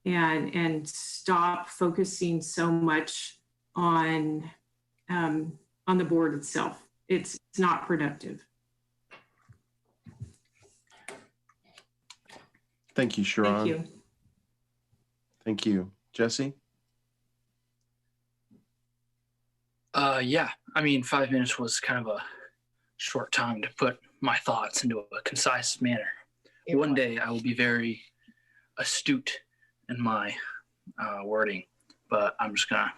and stop focusing so much on the board itself. It's not productive. Thank you, Sharon. Thank you. Thank you. Jesse? Yeah, 5 minutes was kind of a short time to put my thoughts into a concise manner. One day I will be very astute in my wording, but I'm just gonna,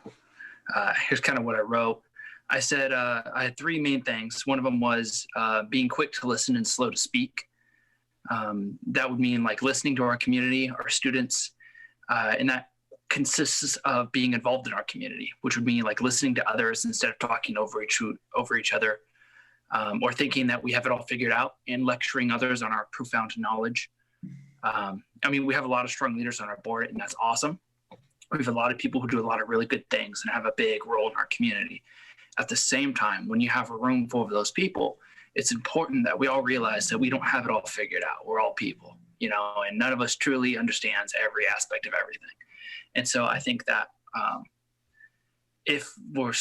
here's kind of what I wrote. I said I had 3 main things. One of them was being quick to listen and slow to speak. That would mean like listening to our community, our students, And that consists of being involved in our community, which would mean like listening to others instead of talking over each other, or thinking that we have it all figured out and lecturing others on our profound knowledge. I mean, we have a lot of strong leaders on our board, and that's awesome. We have a lot of people who do a lot of really good things and have a big role in our community. At the same time, when you have a room full of those people, it's important that we all realize that we don't have it all figured out. We're all people, you know, and none of us truly understands every aspect of everything. And so I think that if we're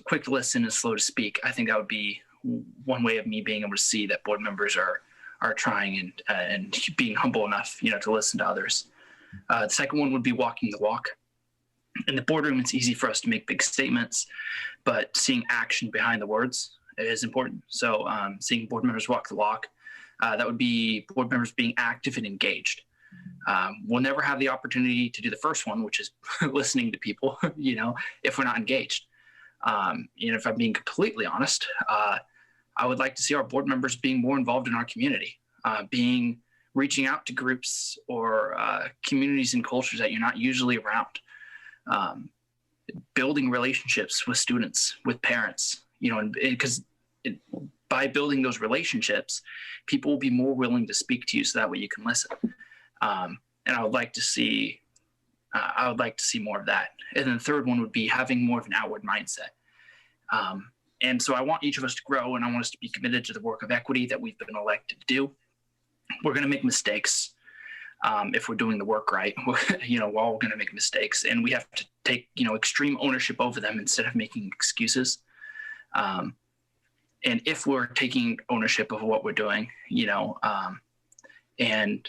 quick to listen and slow to speak, I think that would be one way of me being able to see that board members are trying and being humble enough, you know, to listen to others. The second one would be walking the walk. In the boardroom, it's easy for us to make big statements, but seeing action behind the words is important. So seeing board members walk the walk, that would be board members being active and engaged. We'll never have the opportunity to do the first one, which is listening to people, you know, if we're not engaged. You know, if I'm being completely honest, I would like to see our board members being more involved in our community, reaching out to groups or communities and cultures that you're not usually around, building relationships with students, with parents, you know, because by building those relationships, people will be more willing to speak to you, so that way you can listen. And I would like to see more of that. And then the third one would be having more of an outward mindset. And so I want each of us to grow, and I want us to be committed to the work of equity that we've been elected to do. We're going to make mistakes if we're doing the work right. You know, we're all going to make mistakes, and we have to take, you know, extreme ownership over them instead of making excuses. And if we're taking ownership of what we're doing, you know, and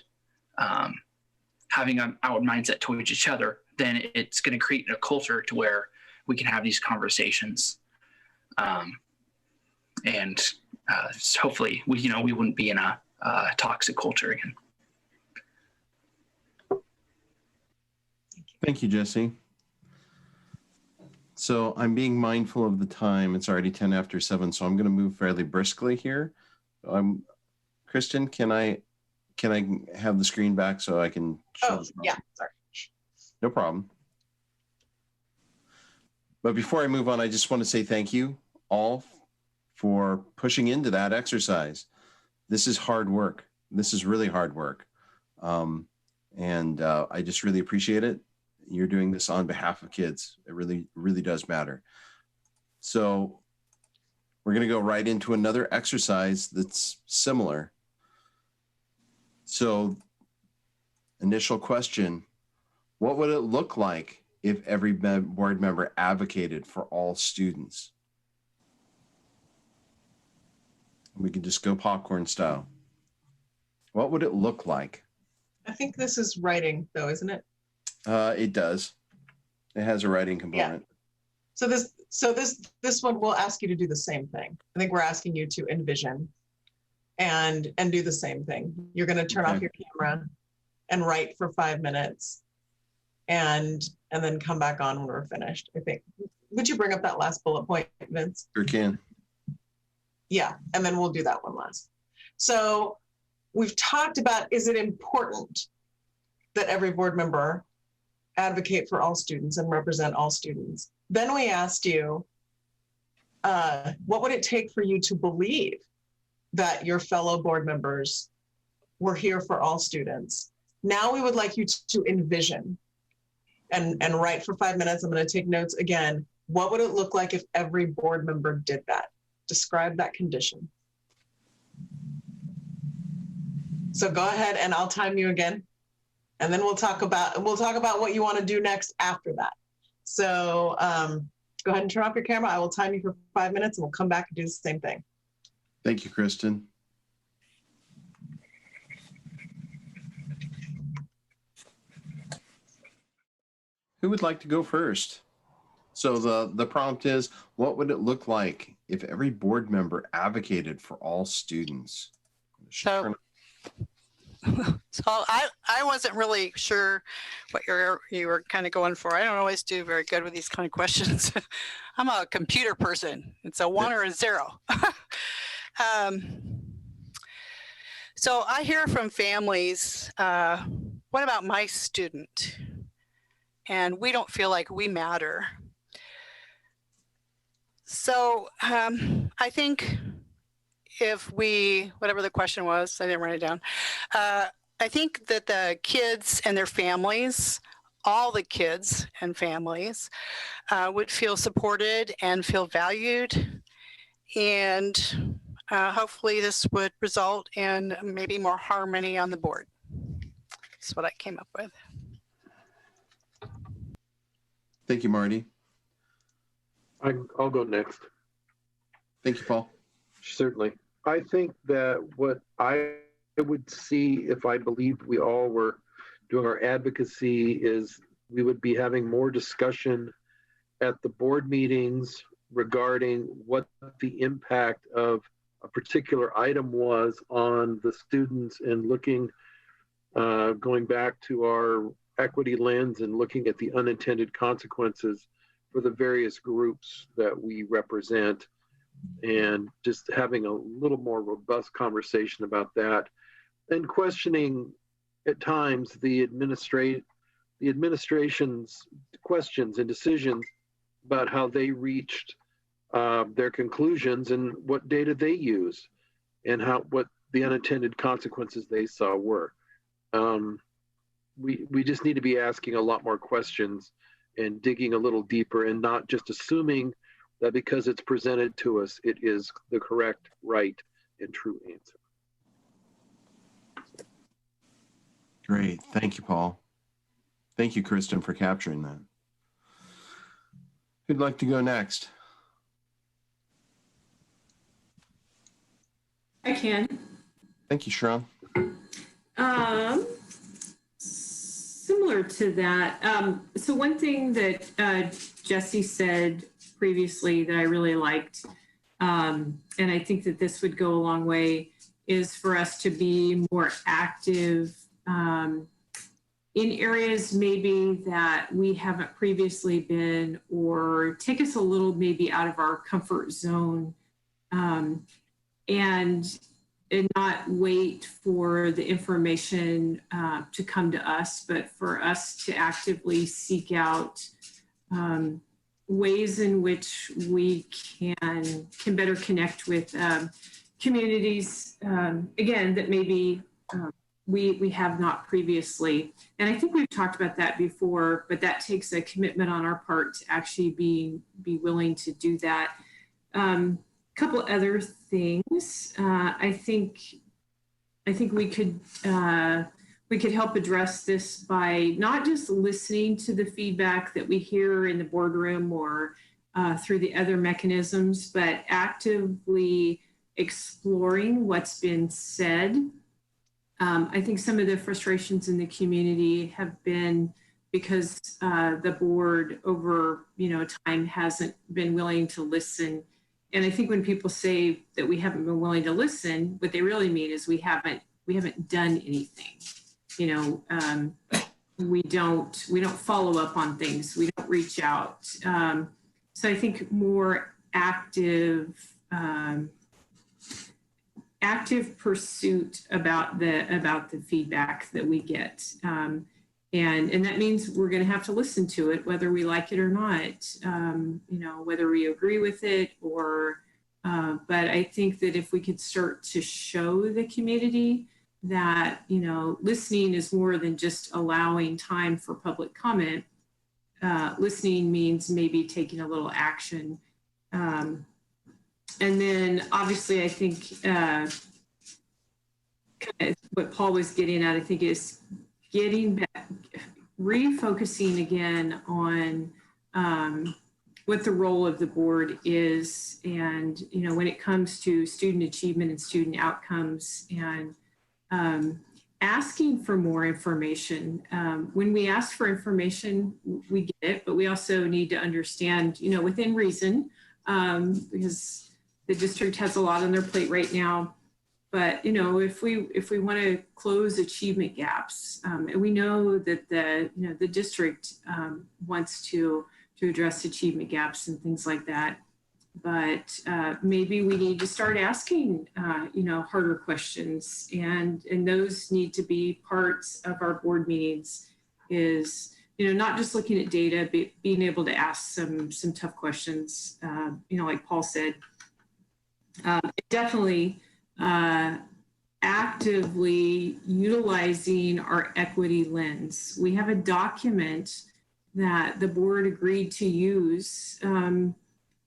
having an outward mindset towards each other, then it's going to create a culture to where we can have these conversations. And hopefully we wouldn't be in a toxic culture again. Thank you, Jesse. So I'm being mindful of the time. It's already 10 after 7, so I'm going to move fairly briskly here. Kristen, can I have the screen back so I can show this? Yeah, sorry. No problem. But before I move on, I just want to say thank you all for pushing into that exercise. This is hard work. This is really hard work. And I just really appreciate it. You're doing this on behalf of kids. It really, really does matter. So we're going to go right into another exercise that's similar. So initial question, what would it look like if every board member advocated for all students? We could just go popcorn style. What would it look like? I think this is writing though, isn't it? It does. It has a writing component. Yeah. So this one will ask you to do the same thing. I think we're asking you to envision and do the same thing. You're going to turn off your camera and write for 5 minutes and then come back on when we're finished, I think. Would you bring up that last bullet point, Vince? Sure can. Yeah, and then we'll do that one last. So we've talked about, is it important that every board member advocate for all students and represent all students? Then we asked you, what would it take for you to believe that your fellow board members were here for all students? Now we would like you to envision and write for 5 minutes. I'm going to take notes again. What would it look like if every board member did that? Describe that condition. So go ahead and I'll time you again. And then we'll talk about what you want to do next after that. So go ahead and turn off your camera. I will time you for 5 minutes and we'll come back and do the same thing. Thank you, Kristen. Who would like to go first? So the prompt is, what would it look like if every board member advocated for all students? So I wasn't really sure what you were kind of going for. I don't always do very good with these kind of questions. I'm a computer person. It's a 1 or a 0. So I hear from families, what about my student? and we don't feel like we matter. So I think if we, whatever the question was, I didn't write it down. I think that the kids and their families, all the kids and families, would feel supported and feel valued. And hopefully this would result in maybe more harmony on the board. That's what I came up with. Thank you, Marty. I'll go next. Thank you, Paul. Certainly. I think that what I would see if I believed we all were doing our advocacy is we would be having more discussion at the board meetings regarding what the impact of a particular item was on the students, and looking, going back to our equity lens and looking at the unintended consequences for the various groups that we represent, and just having a little more robust conversation about that, and questioning at times the administration's questions and decisions about how they reached their conclusions and what data they use, and what the unintended consequences they saw were. We just need to be asking a lot more questions and digging a little deeper, and not just assuming that because it's presented to us, it is the correct, right, and true answer. Great. Thank you, Paul. Thank you, Kristen, for capturing that. Who'd like to go next? I can. Thank you, Sharon. Similar to that. So one thing that Jesse said previously that I really liked, and I think that this would go a long way, is for us to be more active in areas maybe that we haven't previously been, or take us a little maybe out of our comfort zone, and not wait for the information to come to us, but for us to actively seek out ways in which we can better connect with communities, again, that maybe we have not previously. And I think we've talked about that before, but that takes a commitment on our part to actually be willing to do that. Couple other things. I think we could help address this by not just listening to the feedback that we hear in the boardroom or through the other mechanisms, but actively exploring what's been said. I think some of the frustrations in the community have been because the board over time hasn't been willing to listen. And I think when people say that we haven't been willing to listen, what they really mean is we haven't done anything. We don't follow up on things. We don't reach out. So I think more active pursuit about the feedback that we get. And that means we're going to have to listen to it, whether we like it or not, whether we agree with it or, but I think that if we could start to show the community that, listening is more than just allowing time for public comment. Listening means maybe taking a little action. And then obviously I think what Paul was getting at, I think, is getting back, refocusing again on what the role of the board is. And, when it comes to student achievement and student outcomes, and asking for more information. When we ask for information, we get it, but we also need to understand, within reason, because the district has a lot on their plate right now. But, if we want to close achievement gaps, and we know that the district wants to address achievement gaps and things like that, but maybe we need to start asking, harder questions, and those need to be parts of our board meetings, is not just looking at data, but being able to ask some tough questions, like Paul said. Definitely actively utilizing our equity lens. We have a document that the board agreed to use, and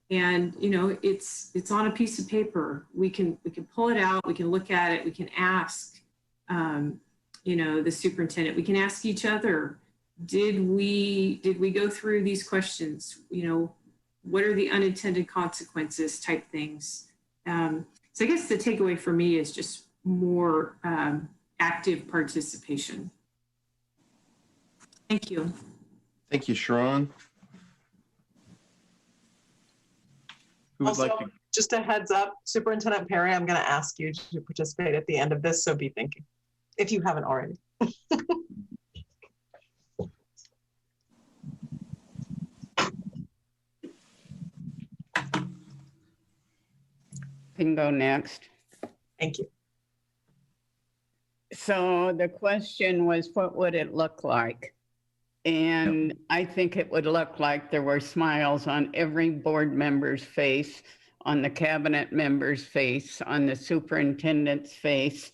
it's on a piece of paper. We can pull it out, we can look at it, we can ask the superintendent, we can ask each other, did we go through these questions? What are the unintended consequences type things? So I guess the takeaway for me is just more active participation. Thank you. Thank you, Sharon. Who would Also, like to? just a heads up, Superintendent Perry, I'm going to ask you to participate at the end of this, so be thinking, if you haven't already. Can go next. Thank you. So the question was, what would it look like? And I think it would look like there were smiles on every board member's face, on the cabinet member's face, on the superintendent's face,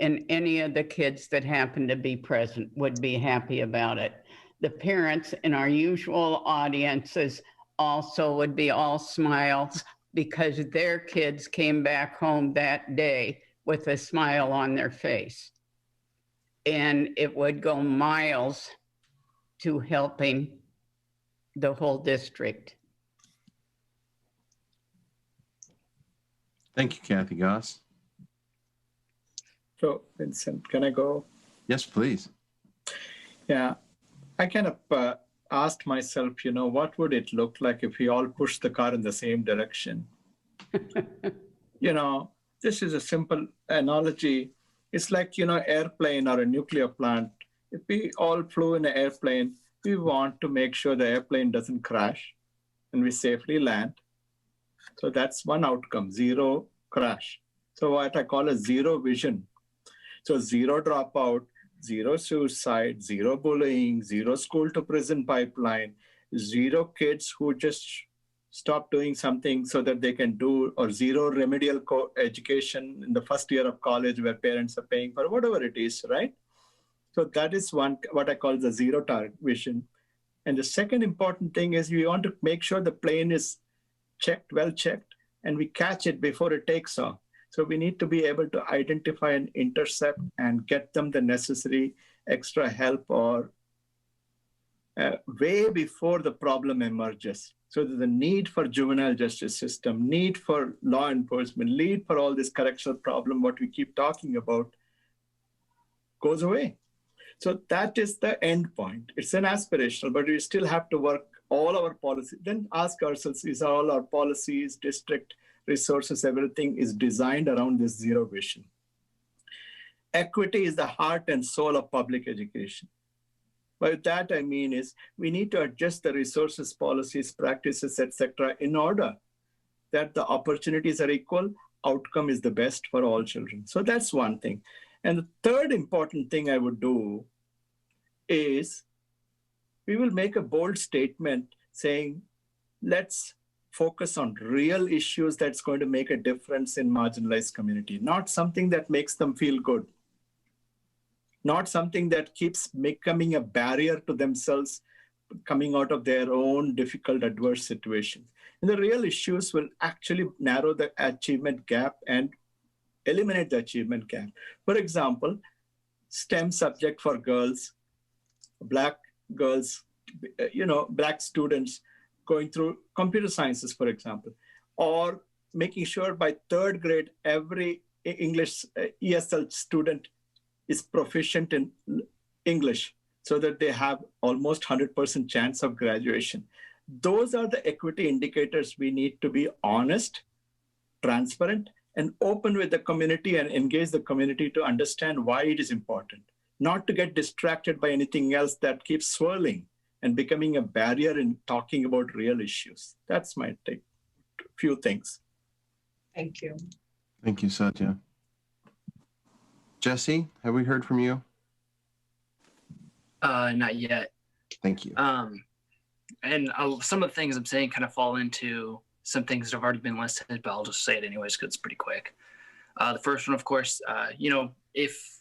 and any of the kids that happen to be present would be happy about it. The parents in our usual audiences also would be all smiles because their kids came back home that day with a smile on their face. And it would go miles to helping the whole district. Thank you, Kathy Goss. So, Vincent, can I go? Yes, please. Yeah, I kind of asked myself, what would it look like if we all pushed the car in the same direction? This is a simple analogy. It's like, airplane or a nuclear plant. If we all flew in an airplane, we want to make sure the airplane doesn't crash and we safely land. So that's one outcome, zero crash. So what I call a zero vision. So zero dropout, zero suicide, zero bullying, zero school to prison pipeline, zero kids who just stop doing something so that they can do, or zero remedial education in the first year of college where parents are paying for whatever it is, right? So that is one, what I call the zero target vision. And the second important thing is we want to make sure the plane is checked, well checked, and we catch it before it takes off. So we need to be able to identify and intercept and get them the necessary extra help or way before the problem emerges. So that the need for juvenile justice system, need for law enforcement, need for all this correctional problem, what we keep talking about, goes away. So that is the end point. It's an aspirational, but we still have to work all our policies. Then ask ourselves, is all our policies, district resources, everything is designed around this zero vision? Equity is the heart and soul of public education. By that I mean is we need to adjust the resources, policies, practices, etc. in order that the opportunities are equal, outcome is the best for all children. So that's one thing. And the third important thing I would do is we will make a bold statement saying, let's focus on real issues that's going to make a difference in marginalized community, not something that makes them feel good, not something that keeps becoming a barrier to themselves coming out of their own difficult, adverse situations. And the real issues will actually narrow the achievement gap and eliminate the achievement gap. For example, STEM subject for girls, Black girls, Black students going through computer sciences, for example, or making sure by third grade, every English ESL student is proficient in English so that they have almost 100% chance of graduation. Those are the equity indicators we need to be honest, transparent, and open with the community and engage the community to understand why it is important, not to get distracted by anything else that keeps swirling and becoming a barrier in talking about real issues. That's my take. Few things. Thank you. Thank you, Satya. Jesse, have we heard from you? Not yet. Thank you. And some of the things I'm saying kind of fall into some things that have already been listed, but I'll just say it anyways because it's pretty quick. The first one, of course, if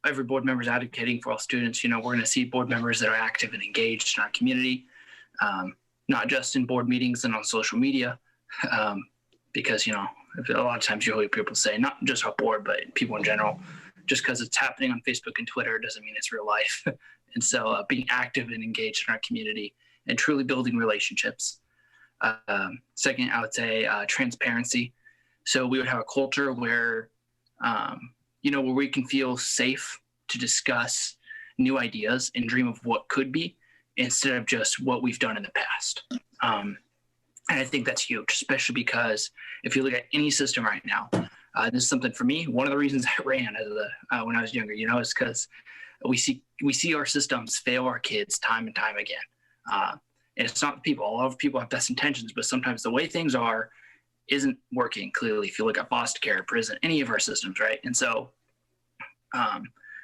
every board member is advocating for all students, we're going to see board members that are active and engaged in our community, not just in board meetings and on social media, because, a lot of times you hear people say, not just our board, but people in general, just because it's happening on Facebook and Twitter doesn't mean it's real life. And so being active and engaged in our community and truly building relationships. Second, I would say transparency. So we would have a culture where, where we can feel safe to discuss new ideas and dream of what could be instead of just what we've done in the past. And I think that's huge, especially because if you look at any system right now, this is something for me. One of the reasons I ran when I was younger, is because we see our systems fail our kids time and time again. And it's not the people. A lot of people have best intentions, but sometimes the way things are isn't working clearly. If you look at foster care, prison, any of our systems, right? And so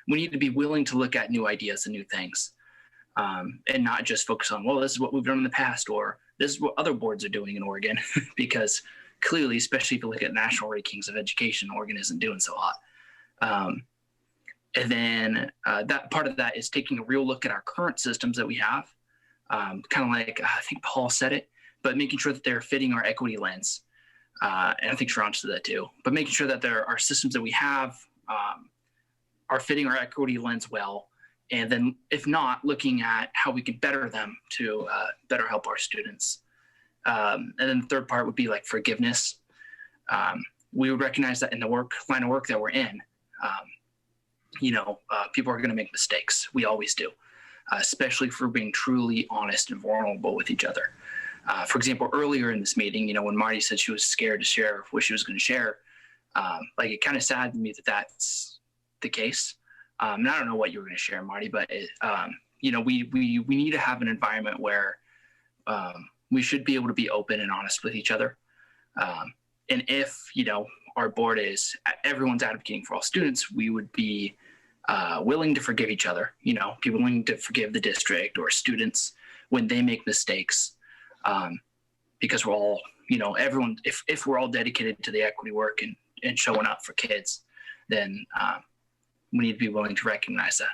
we need to be willing to look at new ideas and new things, and not just focus on, well, this is what we've done in the past, or this is what other boards are doing in Oregon, because clearly, especially if you look at national rankings of education, Oregon isn't doing so hot. And then that part of that is taking a real look at our current systems that we have, kind of like, I think Paul said it, but making sure that they're fitting our equity lens. And I think Sharon said that too, but making sure that there are systems that we have are fitting our equity lens well. And then if not, looking at how we can better them to better help our students. And then the third part would be like forgiveness. We would recognize that in the line of work that we're in, people are going to make mistakes. We always do, especially if we're being truly honest and vulnerable with each other. For example, earlier in this meeting, when Marty said she was scared to share what she was going to share, it kind of saddened me that that's the case. And I don't know what you were going to share, Marty, but we need to have an environment where we should be able to be open and honest with each other. And if our board is everyone's advocating for all students, we would be willing to forgive each other. Be willing to forgive the district or students when they make mistakes, because we're all everyone. If we're all dedicated to the equity work and showing up for kids, then we need to be willing to recognize that.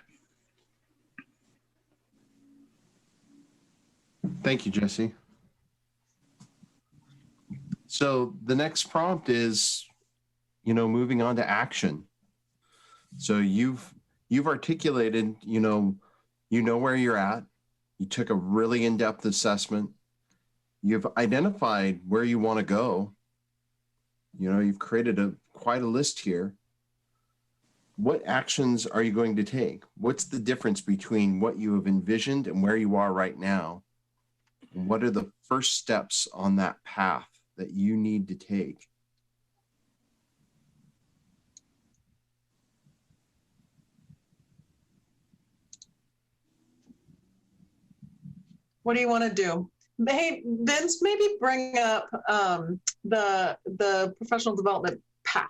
Thank you, Jesse. So the next prompt is, moving on to action. So you've articulated, where you're at. You took a really in-depth assessment. You've identified where you want to go. You've created quite a list here. What actions are you going to take? What's the difference between what you have envisioned and where you are right now? And what are the first steps on that path that you need to take? What do you want to do? Hey, Vince, maybe bring up the professional development path.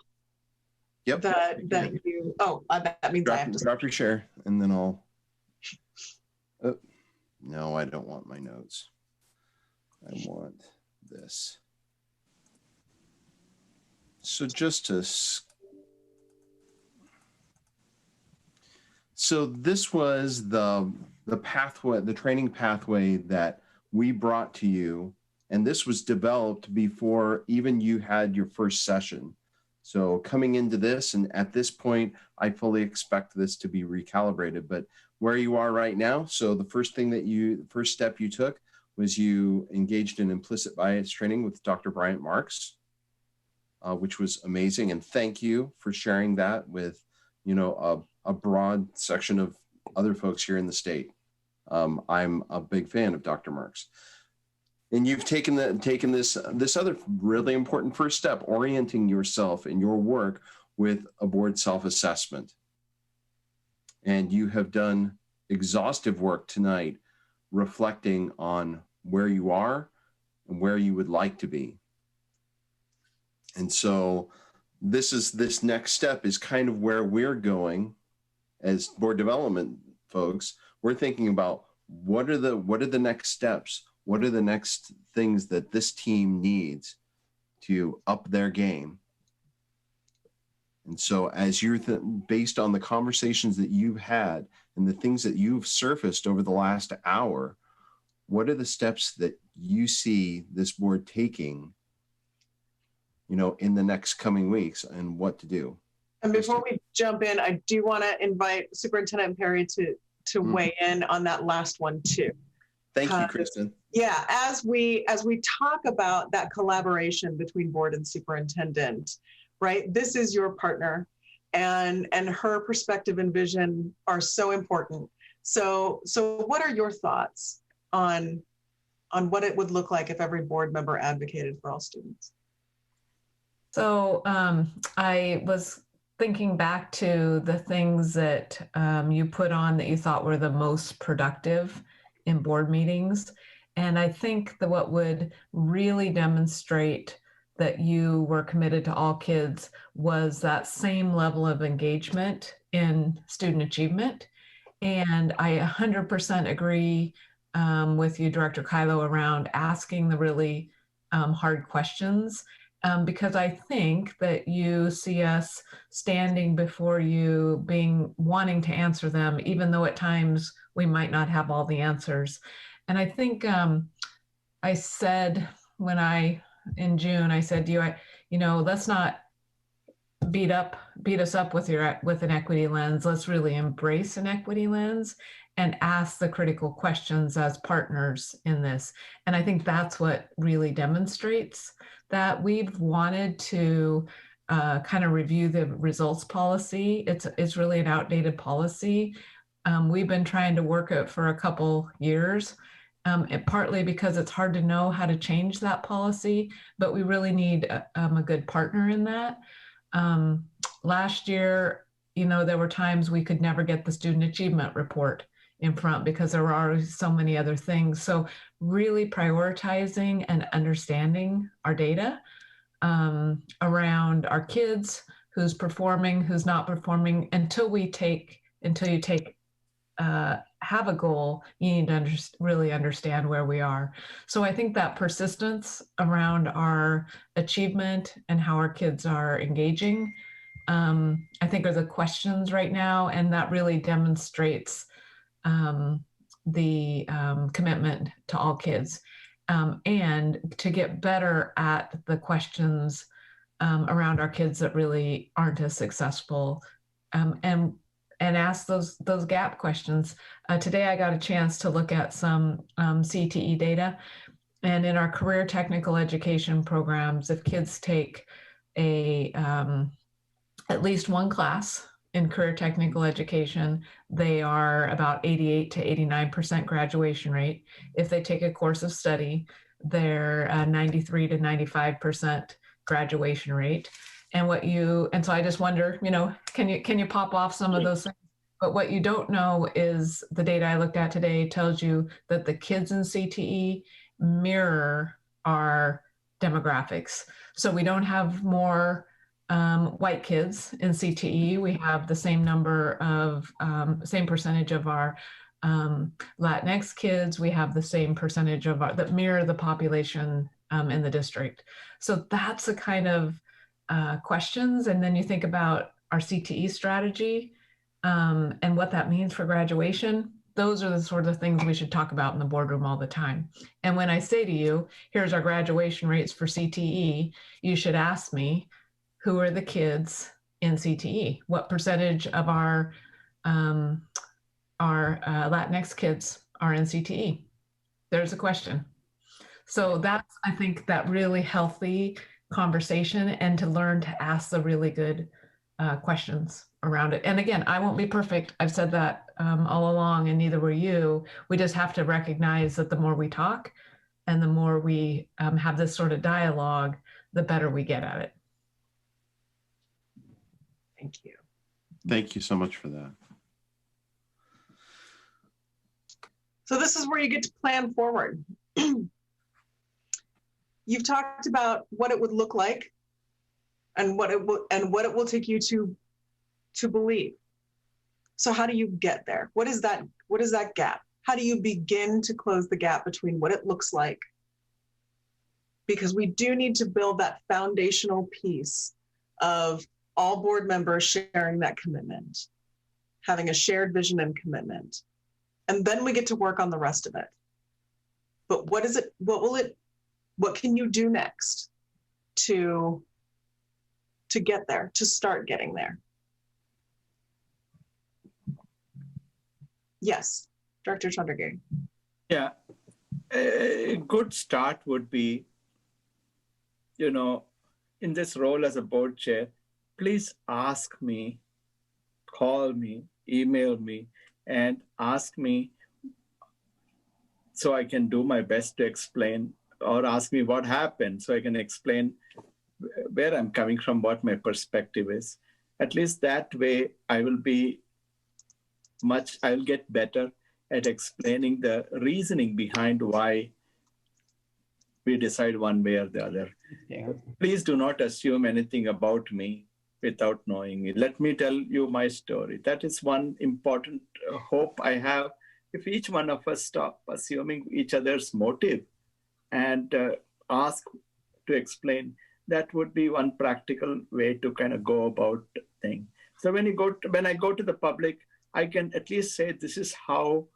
Yep. That you. Oh, that means I have to drop your share, and then I'll. Oh, no, I don't want my notes. I want this. So so this was the pathway, the training pathway that we brought to you, and this was developed before even you had your first session. So coming into this, and at this point, I fully expect this to be recalibrated, but where you are right now. So the first step you took was you engaged in implicit bias training with Dr. Bryant Marks, which was amazing. And thank you for sharing that with, a broad section of other folks here in the state. I'm a big fan of Dr. Marks. And you've taken this other really important first step, orienting yourself in your work with a board self-assessment. And you have done exhaustive work tonight reflecting on where you are and where you would like to be. And so this next step is kind of where we're going as board development folks. We're thinking about what are the next steps? What are the next things that this team needs to up their game? And so as you're based on the conversations that you've had and the things that you've surfaced over the last hour, what are the steps that you see this board taking, in the next coming weeks, and what to do? And before we jump in, I do want to invite Superintendent Perry to weigh in on that last one too. Thank you, Kristen. Yeah, as we talk about that collaboration between board and superintendent, right? This is your partner, and her perspective and vision are so important. So what are your thoughts on what it would look like if every board member advocated for all students? So I was thinking back to the things that you put on that you thought were the most productive in board meetings. And I think that what would really demonstrate that you were committed to all kids was that same level of engagement in student achievement. And I 100% agree with you, Director Kylo, around asking the really hard questions. Because I think that you see us standing before you wanting to answer them, even though at times we might not have all the answers. And I think I said in June, I said to you, let's not beat us up with an equity lens. Let's really embrace an equity lens and ask the critical questions as partners in this. And I think that's what really demonstrates that we've wanted to kind of review the results policy. It's really an outdated policy. We've been trying to work it for a couple years, partly because it's hard to know how to change that policy, but we really need a good partner in that. Last year, there were times we could never get the student achievement report in front because there were already so many other things. So really prioritizing and understanding our data around our kids, who's performing, who's not performing, until you have a goal, you need to really understand where we are. So I think that persistence around our achievement and how our kids are engaging, I think are the questions right now, and that really demonstrates the commitment to all kids, and to get better at the questions around our kids that really aren't as successful, and ask those gap questions. Today I got a chance to look at some CTE data, and in our career technical education programs, if kids take at least one class in career technical education, they are about 88 to 89% graduation rate. If they take a course of study, they're 93 to 95% graduation rate. And so I just wonder, can you pop off some of those things? But what you don't know is the data I looked at today tells you that the kids in CTE mirror our demographics. So we don't have more white kids in CTE. We have the same number of, same percentage of our Latinx kids. We have the same percentage that mirror the population in the district. So that's the kind of questions. And then you think about our CTE strategy and what that means for graduation. Those are the sort of things we should talk about in the boardroom all the time. And when I say to you, here's our graduation rates for CTE, you should ask me, who are the kids in CTE? What percentage of our Latinx kids are in CTE? There's a question. So that's, I think, that really healthy conversation, and to learn to ask the really good questions around it. And again, I won't be perfect. I've said that all along, and neither were you. We just have to recognize that the more we talk and the more we have this sort of dialogue, the better we get at it. Thank you. Thank you so much for that. So this is where you get to plan forward. You've talked about what it would look like and what it will take you to believe. So how do you get there? What is that gap? How do you begin to close the gap between what it looks like? Because we do need to build that foundational piece of all board members sharing that commitment, having a shared vision and commitment. And then we get to work on the rest of it. But what can you do next to get there, to start getting there? Yes, Director Chandragiri. Yeah, a good start would be, in this role as a board chair, please ask me, call me, email me, and ask me so I can do my best to explain, or ask me what happened so I can explain where I'm coming from, what my perspective is. At least that way I'll get better at explaining the reasoning behind why we decide one way or the other. Yeah. Please do not assume anything about me without knowing me. Let me tell you my story. That is one important hope I have. If each one of us stop assuming each other's motive and ask to explain, that would be one practical way to kind of go about things. So when I go to the public, I can at least say this is how,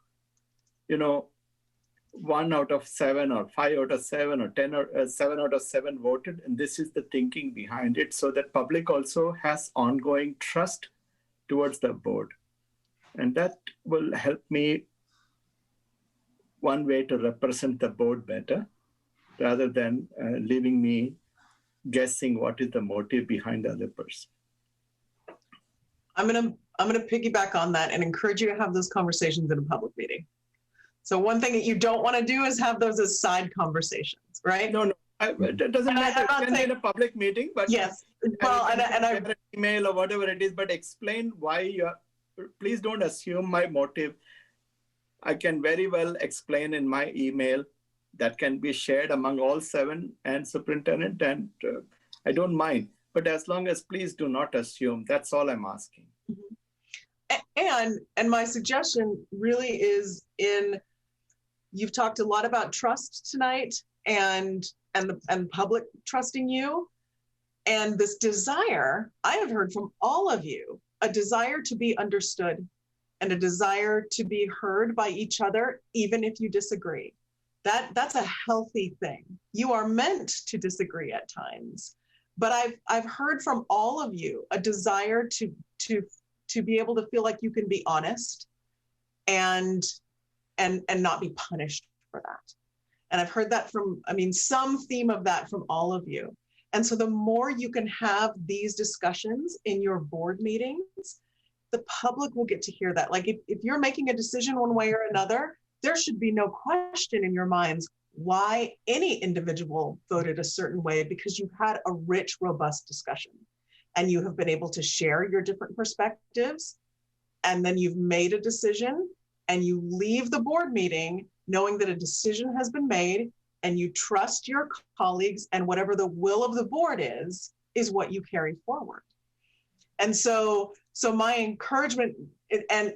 1 out of 7 or 5 out of 7 or 10 or 7 out of 7 voted, and this is the thinking behind it, so that public also has ongoing trust towards the board. And that will help me, one way, to represent the board better, rather than leaving me guessing what is the motive behind the other person. I'm gonna piggyback on that and encourage you to have those conversations in a public meeting. So one thing that you don't want to do is have those as side conversations, right? No, it doesn't matter. It can be in a public meeting, but yes. Well, and I an email or whatever it is, but explain why you're. Please don't assume my motive. I can very well explain in my email that can be shared among all 7 and superintendent, and I don't mind. But as long as, please do not assume. That's all I'm asking. And my suggestion really is you've talked a lot about trust tonight and public trusting you, and this desire I have heard from all of you, a desire to be understood and a desire to be heard by each other, even if you disagree. That's a healthy thing. You are meant to disagree at times, but I've heard from all of you a desire to be able to feel like you can be honest and not be punished for that. And I've heard that some theme of that from all of you. And so the more you can have these discussions in your board meetings, the public will get to hear that. Like if you're making a decision one way or another, there should be no question in your minds why any individual voted a certain way, because you've had a rich, robust discussion and you have been able to share your different perspectives, and then you've made a decision and you leave the board meeting knowing that a decision has been made and you trust your colleagues, and whatever the will of the board is what you carry forward. And so my encouragement, and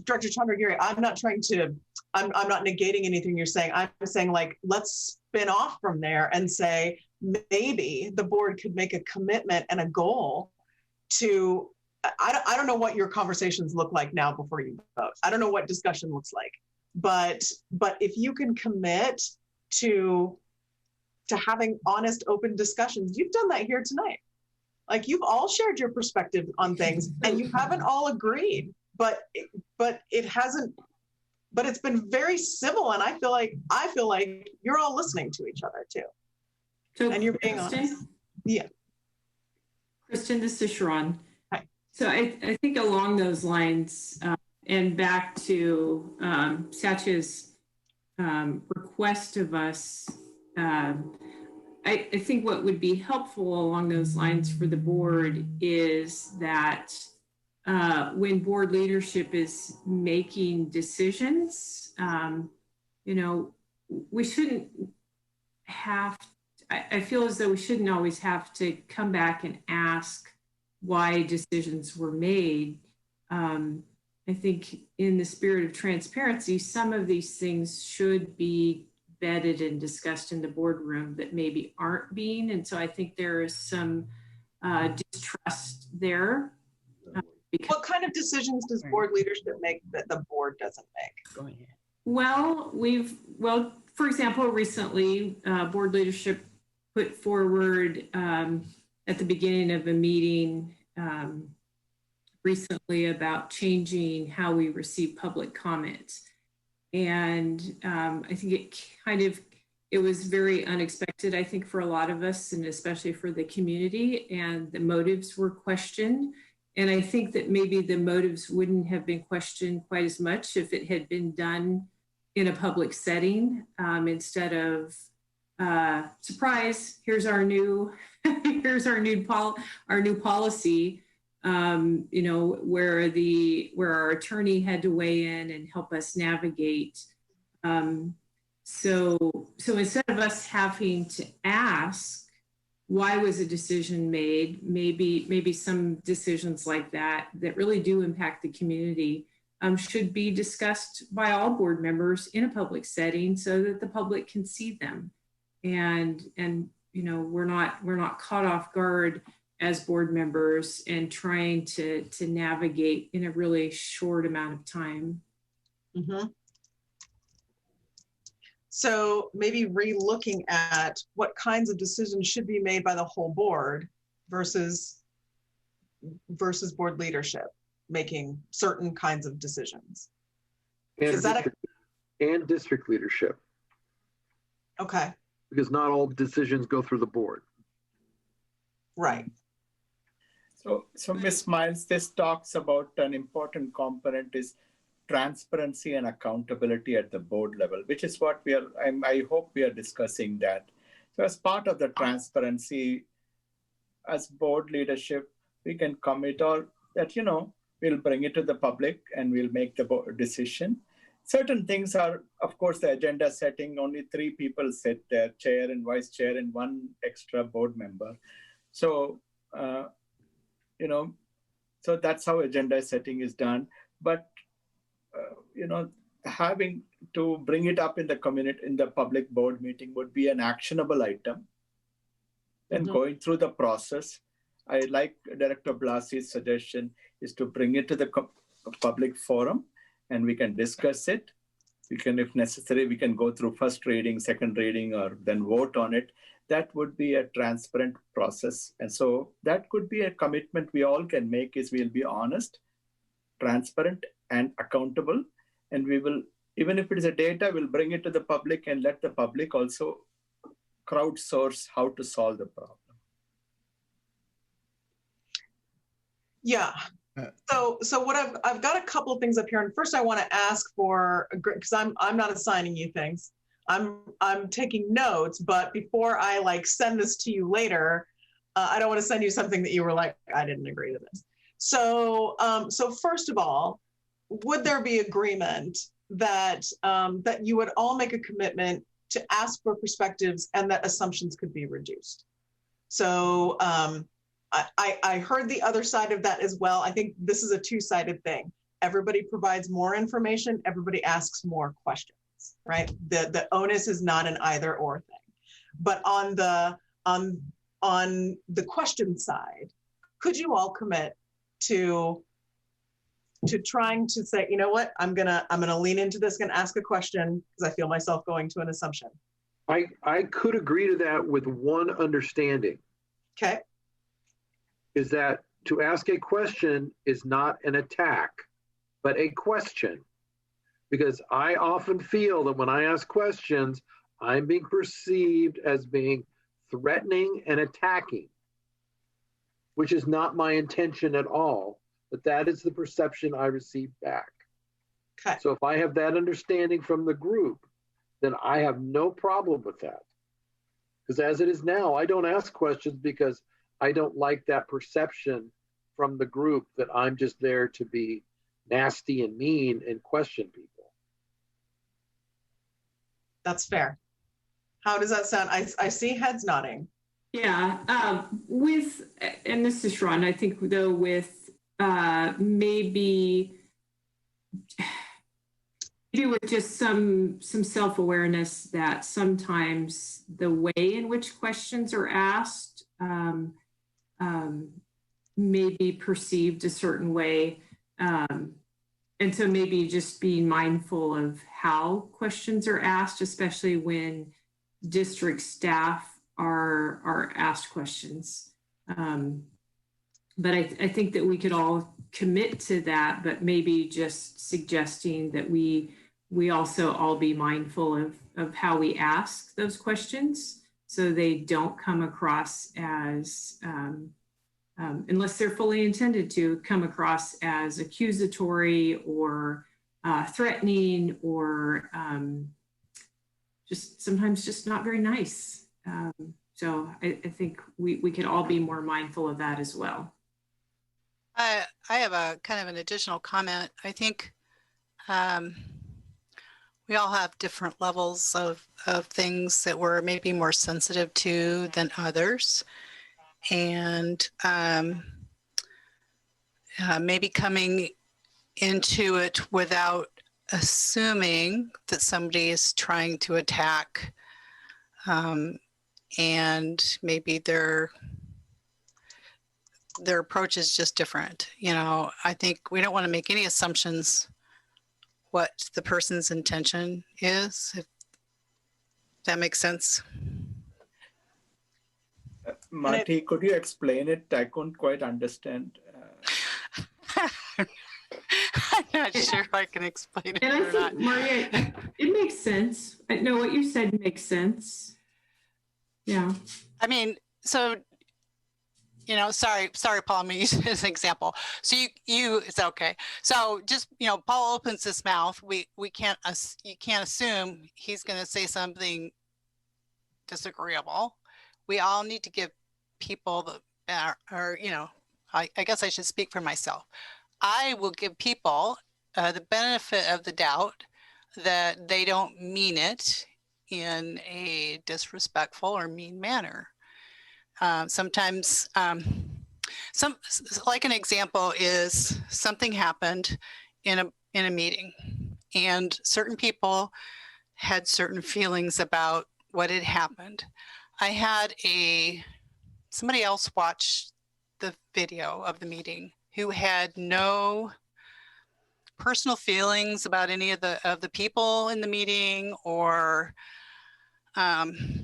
Director Chandragiri, I'm not negating anything you're saying. I'm saying, like, let's spin off from there and say, maybe the board could make a commitment and a goal to, I don't know what your conversations look like now before you vote. I don't know what discussion looks like, but if you can commit to having honest, open discussions, you've done that here tonight. Like, you've all shared your perspective on things and you haven't all agreed, but it's been very civil, and I feel like you're all listening to each other too. So, and you're being Kristen, honest. Yeah. Kristen, this is Sharon. Hi. So I think along those lines, and back to Satya's request of us, I think what would be helpful along those lines for the board is that when board leadership is making decisions, we shouldn't have, I feel as though we shouldn't always have to come back and ask why decisions were made. I think in the spirit of transparency, some of these things should be vetted and discussed in the boardroom that maybe aren't being. And so I think there is some distrust there. What kind of decisions does board leadership make that the board doesn't make? Go ahead. Well, for example, recently, board leadership put forward at the beginning of a meeting recently about changing how we receive public comments. And I think it was very unexpected, I think, for a lot of us, and especially for the community, and the motives were questioned. And I think that maybe the motives wouldn't have been questioned quite as much if it had been done in a public setting instead of surprise, here's our new policy, where our attorney had to weigh in and help us navigate. So instead of us having to ask, why was a decision made? Maybe some decisions like that really do impact the community should be discussed by all board members in a public setting so that the public can see them. And we're not caught off guard as board members and trying to navigate in a really short amount of time. Mm-hmm. So maybe re-looking at what kinds of decisions should be made by the whole board versus board leadership making certain kinds of decisions. And district leadership. Okay. Because not all decisions go through the board. Right. So Ms. Miles, this talks about an important component is transparency and accountability at the board level, which is what I hope we are discussing that. So as part of the transparency, as board leadership, we can commit that, we'll bring it to the public and we'll make the decision. Certain things are, of course, the agenda setting, only 3 people sit there, chair and vice chair and 1 extra board member. So, so that's how agenda setting is done. But having to bring it up in the community, in the public board meeting would be an actionable item. Then going through the process, I like Director Blasi's suggestion is to bring it to the public forum and we can discuss it. We can, if necessary, we can go through first reading, second reading, or then vote on it. That would be a transparent process. And so that could be a commitment we all can make is we'll be honest, transparent, and accountable. And we will, even if it is a data, we'll bring it to the public and let the public also crowdsource how to solve the problem. Yeah. So what I've got a couple of things up here. And first I want to ask for, because I'm not assigning you things. I'm taking notes, but before I send this to you later, I don't want to send you something that you were like, I didn't agree to this. So first of all, would there be agreement that that you would all make a commitment to ask for perspectives and that assumptions could be reduced? So I heard the other side of that as well. I think this is a 2-sided thing. Everybody provides more information, everybody asks more questions, right? The onus is not an either or thing. But on the question side, could you all commit to trying to say, you know what, I'm gonna lean into this, gonna ask a question because I feel myself going to an assumption. I could agree to that with one understanding. Okay. Is that to ask a question is not an attack, but a question. Because I often feel that when I ask questions, I'm being perceived as being threatening and attacking, which is not my intention at all, but that is the perception I receive back. Okay. So if I have that understanding from the group, then I have no problem with that. Because as it is now, I don't ask questions because I don't like that perception from the group that I'm just there to be nasty and mean and question people. That's fair. How does that sound? I see heads nodding. Yeah, and this is Ron, I think though with maybe do with just some self-awareness that sometimes the way in which questions are asked may be perceived a certain way. And so maybe just being mindful of how questions are asked, especially when district staff are asked questions. But I think that we could all commit to that, but maybe just suggesting that we also all be mindful of how we ask those questions so they don't come across as, unless they're fully intended to come across as accusatory or threatening or just sometimes just not very nice. So I think we could all be more mindful of that as well. I have a kind of an additional comment. I think we all have different levels of things that we're maybe more sensitive to than others. And maybe coming into it without assuming that somebody is trying to attack, and maybe their approach is just different. You know, I think we don't want to make any assumptions what the person's intention is, if that makes sense. Marty, could you explain it? I couldn't quite understand. I'm not sure if I can explain it And I or not. think, Maria, it makes sense. I know what you said makes sense. Yeah. I mean, so, you know, sorry, Paul, I'm gonna use it as an example. So you, it's okay. So just, you know, Paul opens his mouth. You can't assume he's going to say something disagreeable. We all need to give people or you know, I guess I should speak for myself. I will give people the benefit of the doubt that they don't mean it in a disrespectful or mean manner. Sometimes, like an example is something happened in a meeting, and certain people had certain feelings about what had happened. I had somebody else watch the video of the meeting who had no personal feelings about any of the people in the meeting, or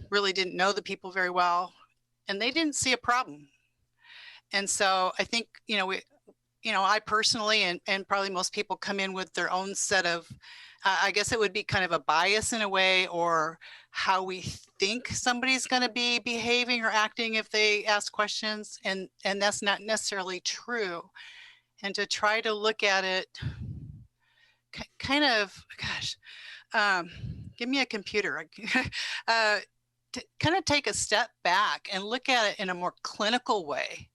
really didn't know the people very well, and they didn't see a problem. And so I think, you know, I personally, and probably most people come in with their own set of, I guess it would be kind of a bias in a way, or how we think somebody's going to be behaving or acting if they ask questions, and that's not necessarily true. And to try to look at it kind of, give me a computer, to kind of take a step back and look at it in a more clinical way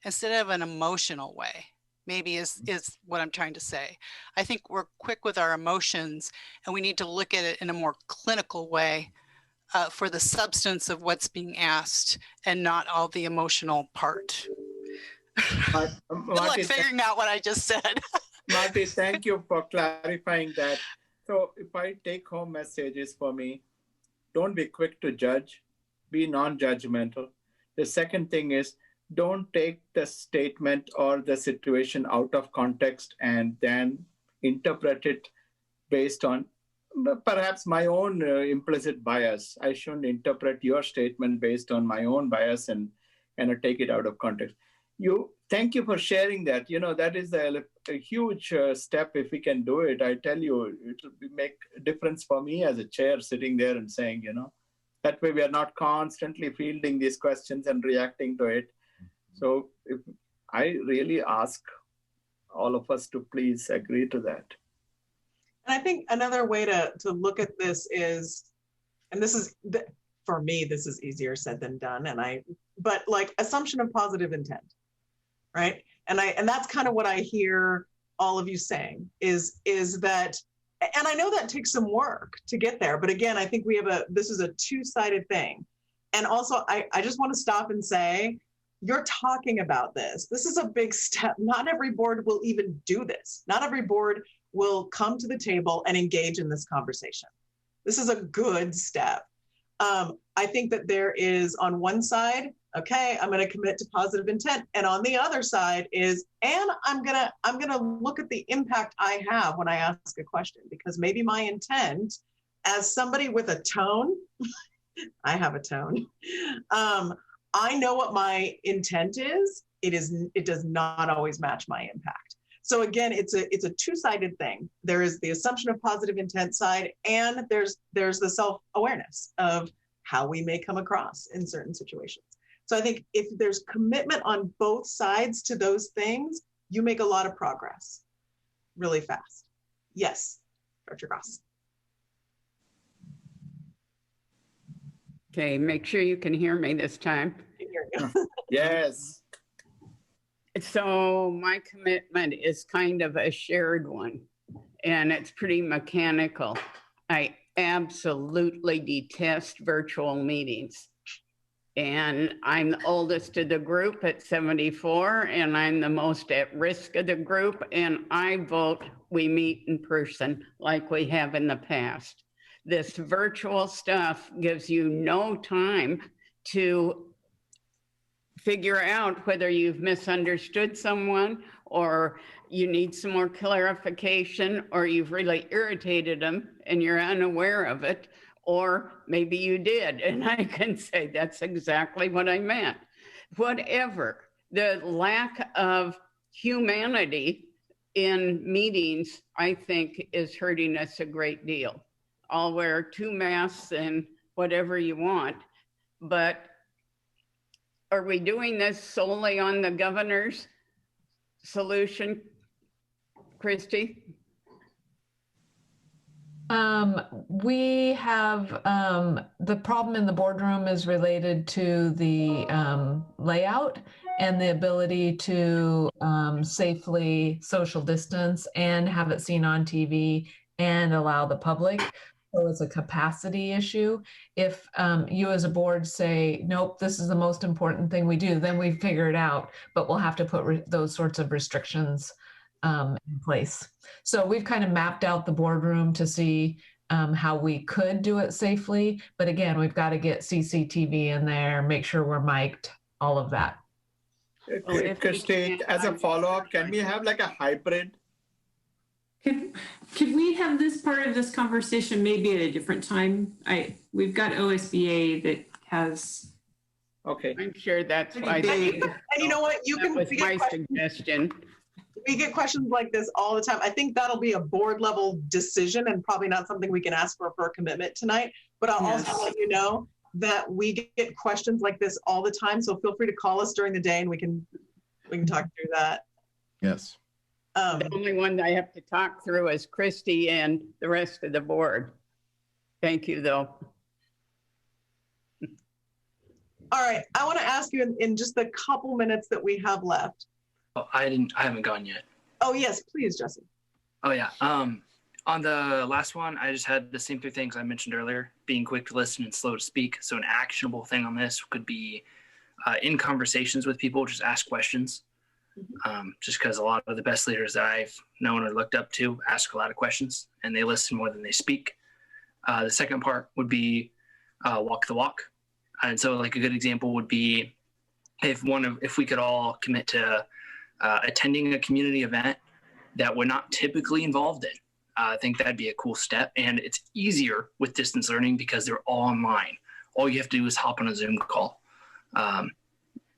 instead of an emotional way, maybe is what I'm trying to say. I think we're quick with our emotions, and we need to look at it in a more clinical way for the substance of what's being asked, and not all the emotional part. Good luck figuring out what I just said. Marty, thank you for clarifying that. So if I take home messages for me, don't be quick to judge, be non-judgmental. The second thing is, don't take the statement or the situation out of context and then interpret it based on perhaps my own implicit bias. I shouldn't interpret your statement based on my own bias and take it out of context. Thank you for sharing that. You know, that is a huge step if we can do it. I tell you, it will make a difference for me as a chair sitting there and saying, you know, that way we are not constantly fielding these questions and reacting to it. So if I really ask all of us to please agree to that. And I think another way to look at this is, and this is, for me, this is easier said than done. But like assumption of positive intent, right? And that's kind of what I hear all of you saying is that, and I know that takes some work to get there, but again, I think this is a two-sided thing. And also I just want to stop and say, you're talking about this. This is a big step. Not every board will even do this. Not every board will come to the table and engage in this conversation. This is a good step. I think that there is on one side, okay, I'm going to commit to positive intent. And on the other side is, and I'm going to look at the impact I have when I ask a question, because maybe my intent as somebody with a tone, I have a tone. I know what my intent is. It does not always match my impact. So again, it's a two-sided thing. There is the assumption of positive intent side, and there's the self-awareness of how we may come across in certain situations. So I think if there's commitment on both sides to those things, you make a lot of progress really fast. Yes, Dr. Goss. Okay, make sure you can hear me this time. I can hear you. Yes. So my commitment is kind of a shared one, and it's pretty mechanical. I absolutely detest virtual meetings. And I'm the oldest of the group at 74, and I'm the most at risk of the group, and I vote we meet in person like we have in the past. This virtual stuff gives you no time to figure out whether you've misunderstood someone, or you need some more clarification, or you've really irritated them and you're unaware of it, or maybe you did. And I can say that's exactly what I meant. Whatever, the lack of humanity in meetings, I think, is hurting us a great deal. I'll wear 2 masks and whatever you want, but are we doing this solely on the governor's solution, Christy? We have, the problem in the boardroom is related to the layout and the ability to safely social distance and have it seen on TV and allow the public. So it's a capacity issue. If you as a board say, nope, this is the most important thing we do, then we figure it out, but we'll have to put those sorts of restrictions in place. So we've kind of mapped out the boardroom to see how we could do it safely. But again, we've got to get CCTV in there, make sure we're mic'd, all of that. Christy, as a follow-up, can we have like a hybrid? Could we have this part of this conversation maybe at a different time? We've got OSBA that has. Okay. I'm sure that's why. And you know what? That was my suggestion. We get questions like this all the time. I think that'll be a board level decision and probably not something we can ask for a commitment tonight. But I'll also let you know that we get questions like this all the time. So feel free to call us during the day and we can talk through that. Yes. The only one I have to talk through is Christy and the rest of the board. Thank you, though. All right, I want to ask you in just the couple minutes that we have left. Oh, I haven't gone yet. Oh yes, please, Jesse. Oh yeah. On the last one, I just had the same 3 things I mentioned earlier: being quick to listen and slow to speak. So an actionable thing on this could be in conversations with people, just ask questions. Just because a lot of the best leaders that I've known or looked up to ask a lot of questions and they listen more than they speak. The second part would be walk the walk. And so like a good example would be if we could all commit to attending a community event that we're not typically involved in. I think that'd be a cool step. And it's easier with distance learning because they're all online. All you have to do is hop on a Zoom call. And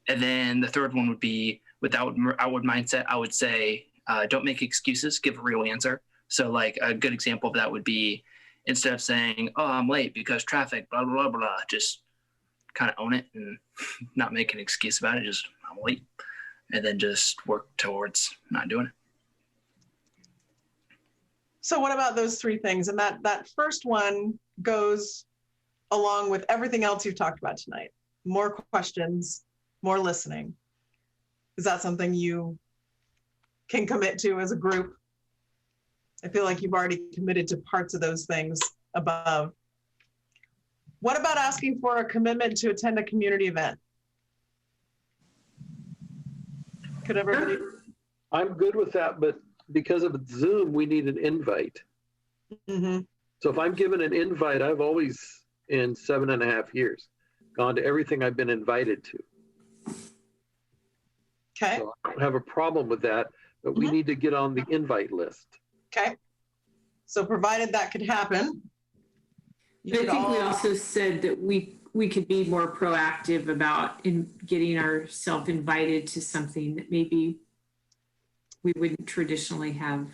then the third one would be, with outward mindset, I would say, don't make excuses, give a real answer. So like a good example of that would be, instead of saying, oh, I'm late because traffic, blah, blah, blah, blah, just kind of own it and not make an excuse about it. Just, I'm late. And then just work towards not doing it. So what about those 3 things? And that first one goes along with everything else you've talked about tonight. More questions, more listening. Is that something you can commit to as a group? I feel like you've already committed to parts of those things above. What about asking for a commitment to attend a community event? Could everybody? I'm good with that, but because of Zoom, we need an invite. Mhm. So if I'm given an invite, I've always, in 7.5 years, gone to everything I've been invited to. Okay. So I don't have a problem with that, but we need to get on the invite list. Okay. So provided that could happen. you I could think we all- also said that we could be more proactive about in getting ourselves invited to something that maybe we wouldn't traditionally have.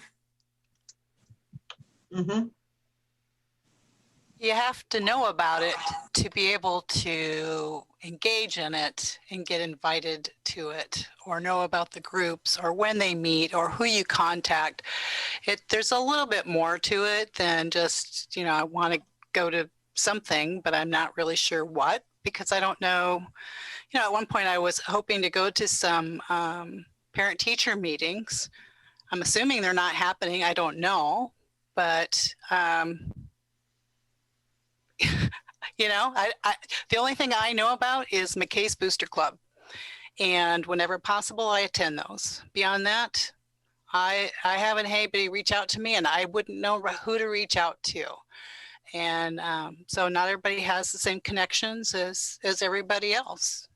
Mhm. You have to know about it to be able to engage in it and get invited to it, or know about the groups or when they meet or who you contact. There's a little bit more to it than just, I want to go to something, but I'm not really sure what, because I don't know. At one point I was hoping to go to some parent-teacher meetings. I'm assuming they're not happening. I don't know, but the only thing I know about is McKay's Booster Club, and whenever possible, I attend those. Beyond that, I haven't had anybody reach out to me, and I wouldn't know who to reach out to. And so not everybody has the same connections as everybody else.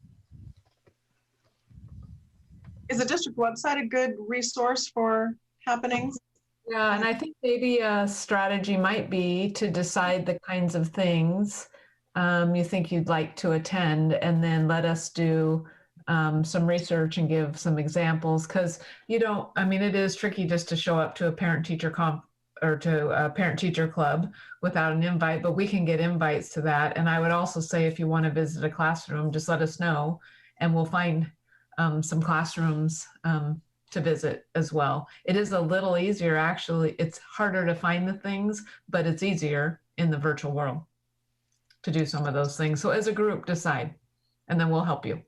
Is the district website a good resource for happenings? Yeah, and I think maybe a strategy might be to decide the kinds of things you think you'd like to attend, and then let us do some research and give some examples, because it is tricky just to show up to a parent-teacher or to a parent-teacher club without an invite, but we can get invites to that. And I would also say, if you want to visit a classroom, just let us know, and we'll find some classrooms to visit as well. It is a little easier, actually. It's harder to find the things, but it's easier in the virtual world to do some of those things. So as a group, decide, and then we'll help you.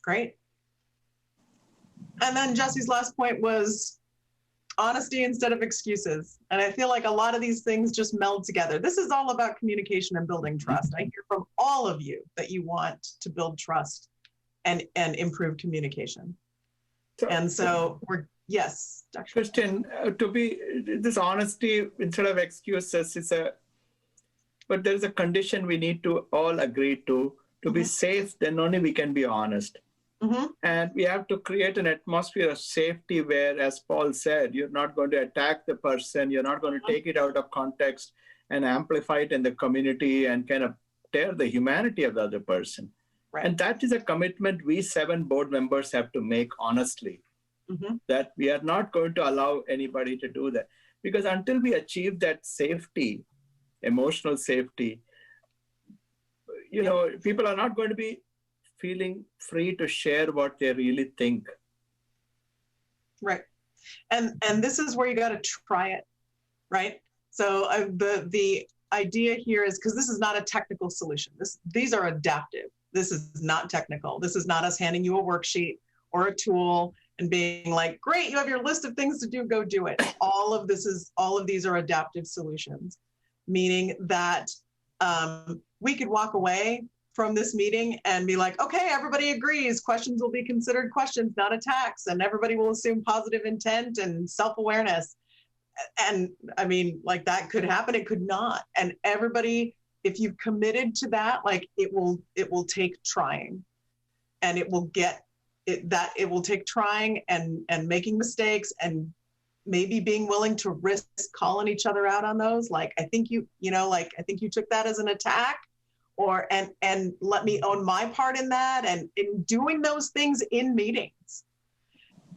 Great. And then Jesse's last point was honesty instead of excuses. And I feel like a lot of these things just meld together. This is all about communication and building trust. I hear from all of you that you want to build trust and improve communication. And so yes, Dr. Kristen, this honesty instead of excuses but there's a condition we need to all agree to be safe, then only we can be honest. And we have to create an atmosphere of safety where, as Paul said, you're not going to attack the person, you're not going to take it out of context and amplify it in the community and kind of tear the humanity of the other person. Right. And that is a commitment we 7 board members have to make honestly, that we are not going to allow anybody to do that. Because until we achieve that safety, emotional safety, people are not going to be feeling free to share what they really think. Right. And this is where you got to try it, right? So the idea here is, because this is not a technical solution. These are adaptive. This is not technical. This is not us handing you a worksheet or a tool and being like, great, you have your list of things to do, go do it. All of these are adaptive solutions, meaning that we could walk away from this meeting and be like, okay, everybody agrees, questions will be considered questions, not attacks, and everybody will assume positive intent and self-awareness. And I mean, like, that could happen, it could not. And everybody, if you've committed to that, like, it will take trying, and it will take trying and making mistakes and maybe being willing to risk calling each other out on those. Like, I think you took that as an attack, and let me own my part in that, and in doing those things in meetings.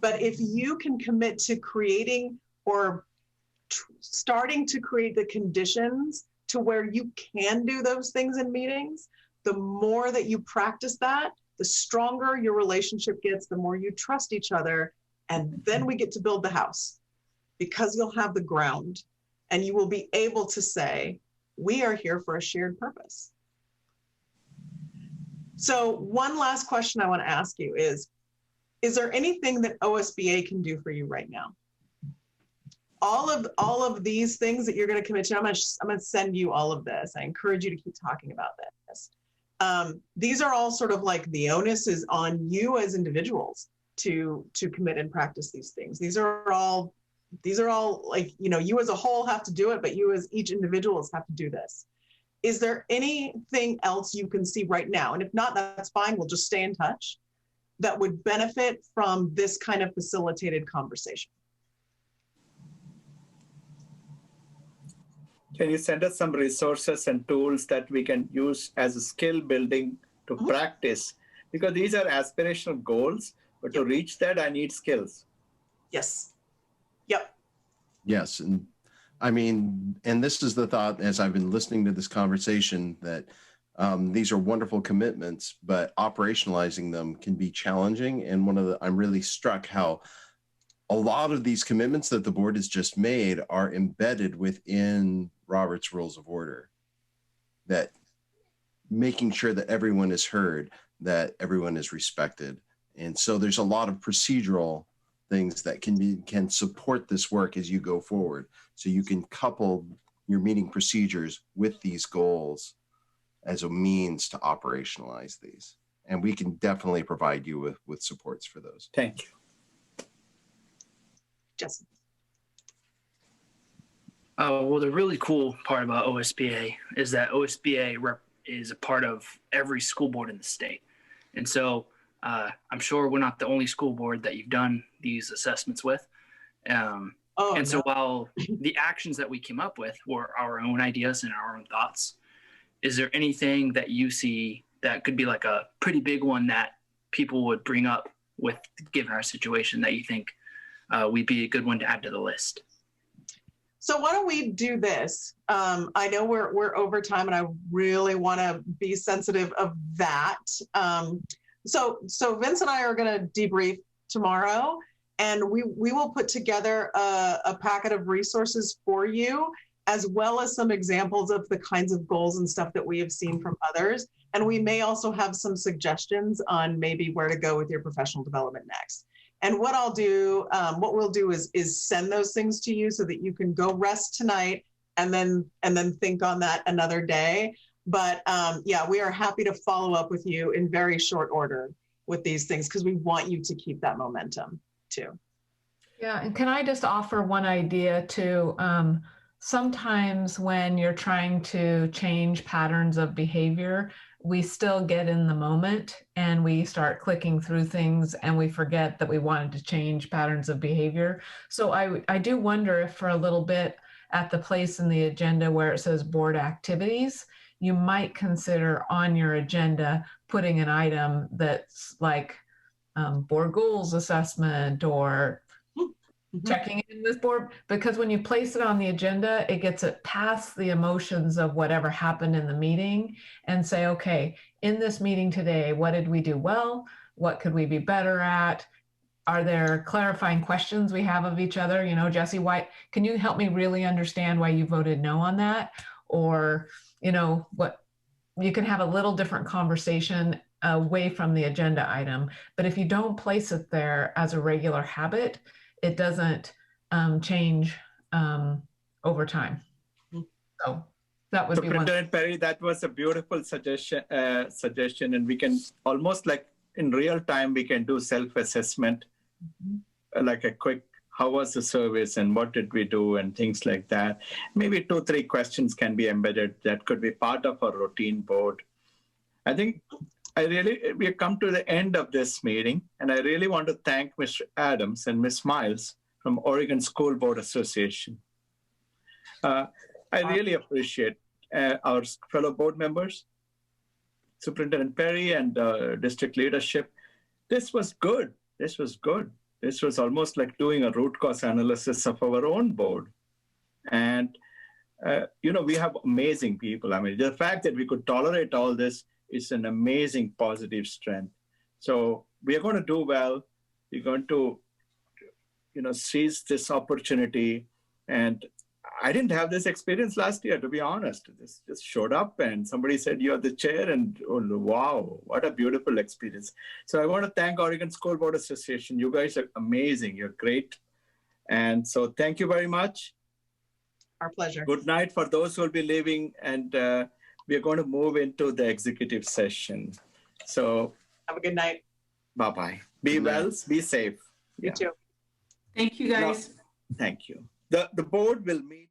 But if you can commit to creating or starting to create the conditions to where you can do those things in meetings, the more that you practice that, the stronger your relationship gets, the more you trust each other. And then we get to build the house, because you'll have the ground and you will be able to say, we are here for a shared purpose. So one last question I want to ask you is there anything that OSBA can do for you right now? All of these things that you're going to commit to, I'm going to send you all of this. I encourage you to keep talking about this. These are all sort of like, the onus is on you as individuals to commit and practice these things. These are all like, you know, you as a whole have to do it, but you as each individuals have to do this. Is there anything else you can see right now? And if not, that's fine. We'll just stay in touch, that would benefit from this kind of facilitated conversation. Can you send us some resources and tools that we can use as a skill building to practice? Because these are aspirational goals, but to reach that, I need skills. Yes. Yep. Yes. And I mean, and this is the thought as I've been listening to this conversation, that these are wonderful commitments, but operationalizing them can be challenging. And I'm really struck how a lot of these commitments that the board has just made are embedded within Robert's Rules of Order, that making sure that everyone is heard, that everyone is respected. And so there's a lot of procedural things that can support this work as you go forward. So you can couple your meeting procedures with these goals as a means to operationalize these. And we can definitely provide you with supports for those. Thank you. Jesse. Well, the really cool part about OSBA is that OSBA is a part of every school board in the state. And so I'm sure we're not the only school board that you've done these assessments with. So while the actions that we came up with were our own ideas and our own thoughts, is there anything that you see that could be like a pretty big one that people would bring up with, given our situation, that you think would be a good one to add to the list? So why don't we do this? I know we're over time, and I really want to be sensitive of that. So Vince and I are going to debrief tomorrow, and we will put together a packet of resources for you, as well as some examples of the kinds of goals and stuff that we have seen from others. And we may also have some suggestions on maybe where to go with your professional development next. And what we'll do is send those things to you so that you can go rest tonight and then think on that another day. But yeah, we are happy to follow up with you in very short order with these things, because we want you to keep that momentum too. Yeah, and can I just offer one idea too? Sometimes when you're trying to change patterns of behavior, we still get in the moment and we start clicking through things and we forget that we wanted to change patterns of behavior. So I do wonder if for a little bit at the place in the agenda where it says board activities, you might consider on your agenda putting an item that's like board goals assessment or checking in this board, because when you place it on the agenda, it gets it past the emotions of whatever happened in the meeting and say, okay, in this meeting today, what did we do well? What could we be better at? Are there clarifying questions we have of each other? You know, Jesse, why can you help me really understand why you voted no on that? Or, you know, what you can have a little different conversation away from the agenda item. But if you don't place it there as a regular habit, it doesn't change over time. So that would be one. Superintendent Perry, that was a beautiful suggestion, and we can almost like in real time, we can do self-assessment, like a quick, how was the service and what did we do and things like that. Maybe 2-3 questions can be embedded that could be part of a routine board. I think we have come to the end of this meeting, and I really want to thank Mr. Adams and Ms. Miles from Oregon School Board Association. I really appreciate our fellow board members, Superintendent Perry and district leadership. This was good. This was good. This was almost like doing a root cause analysis of our own board. And, you know, we have amazing people. I mean, the fact that we could tolerate all this is an amazing positive strength. So we are going to do well. We're going to, you know, seize this opportunity. And I didn't have this experience last year, to be honest. This just showed up and somebody said, you're the chair, and oh, wow, what a beautiful experience. So I want to thank Oregon School Board Association. You guys are amazing. You're great. And so thank you very much. Our pleasure. Good night for those who will be leaving, and we are going to move into the executive session. So have a good night. Bye-bye. Be Good night. well, be safe. You too. Thank you, guys. Thank you. The board will meet.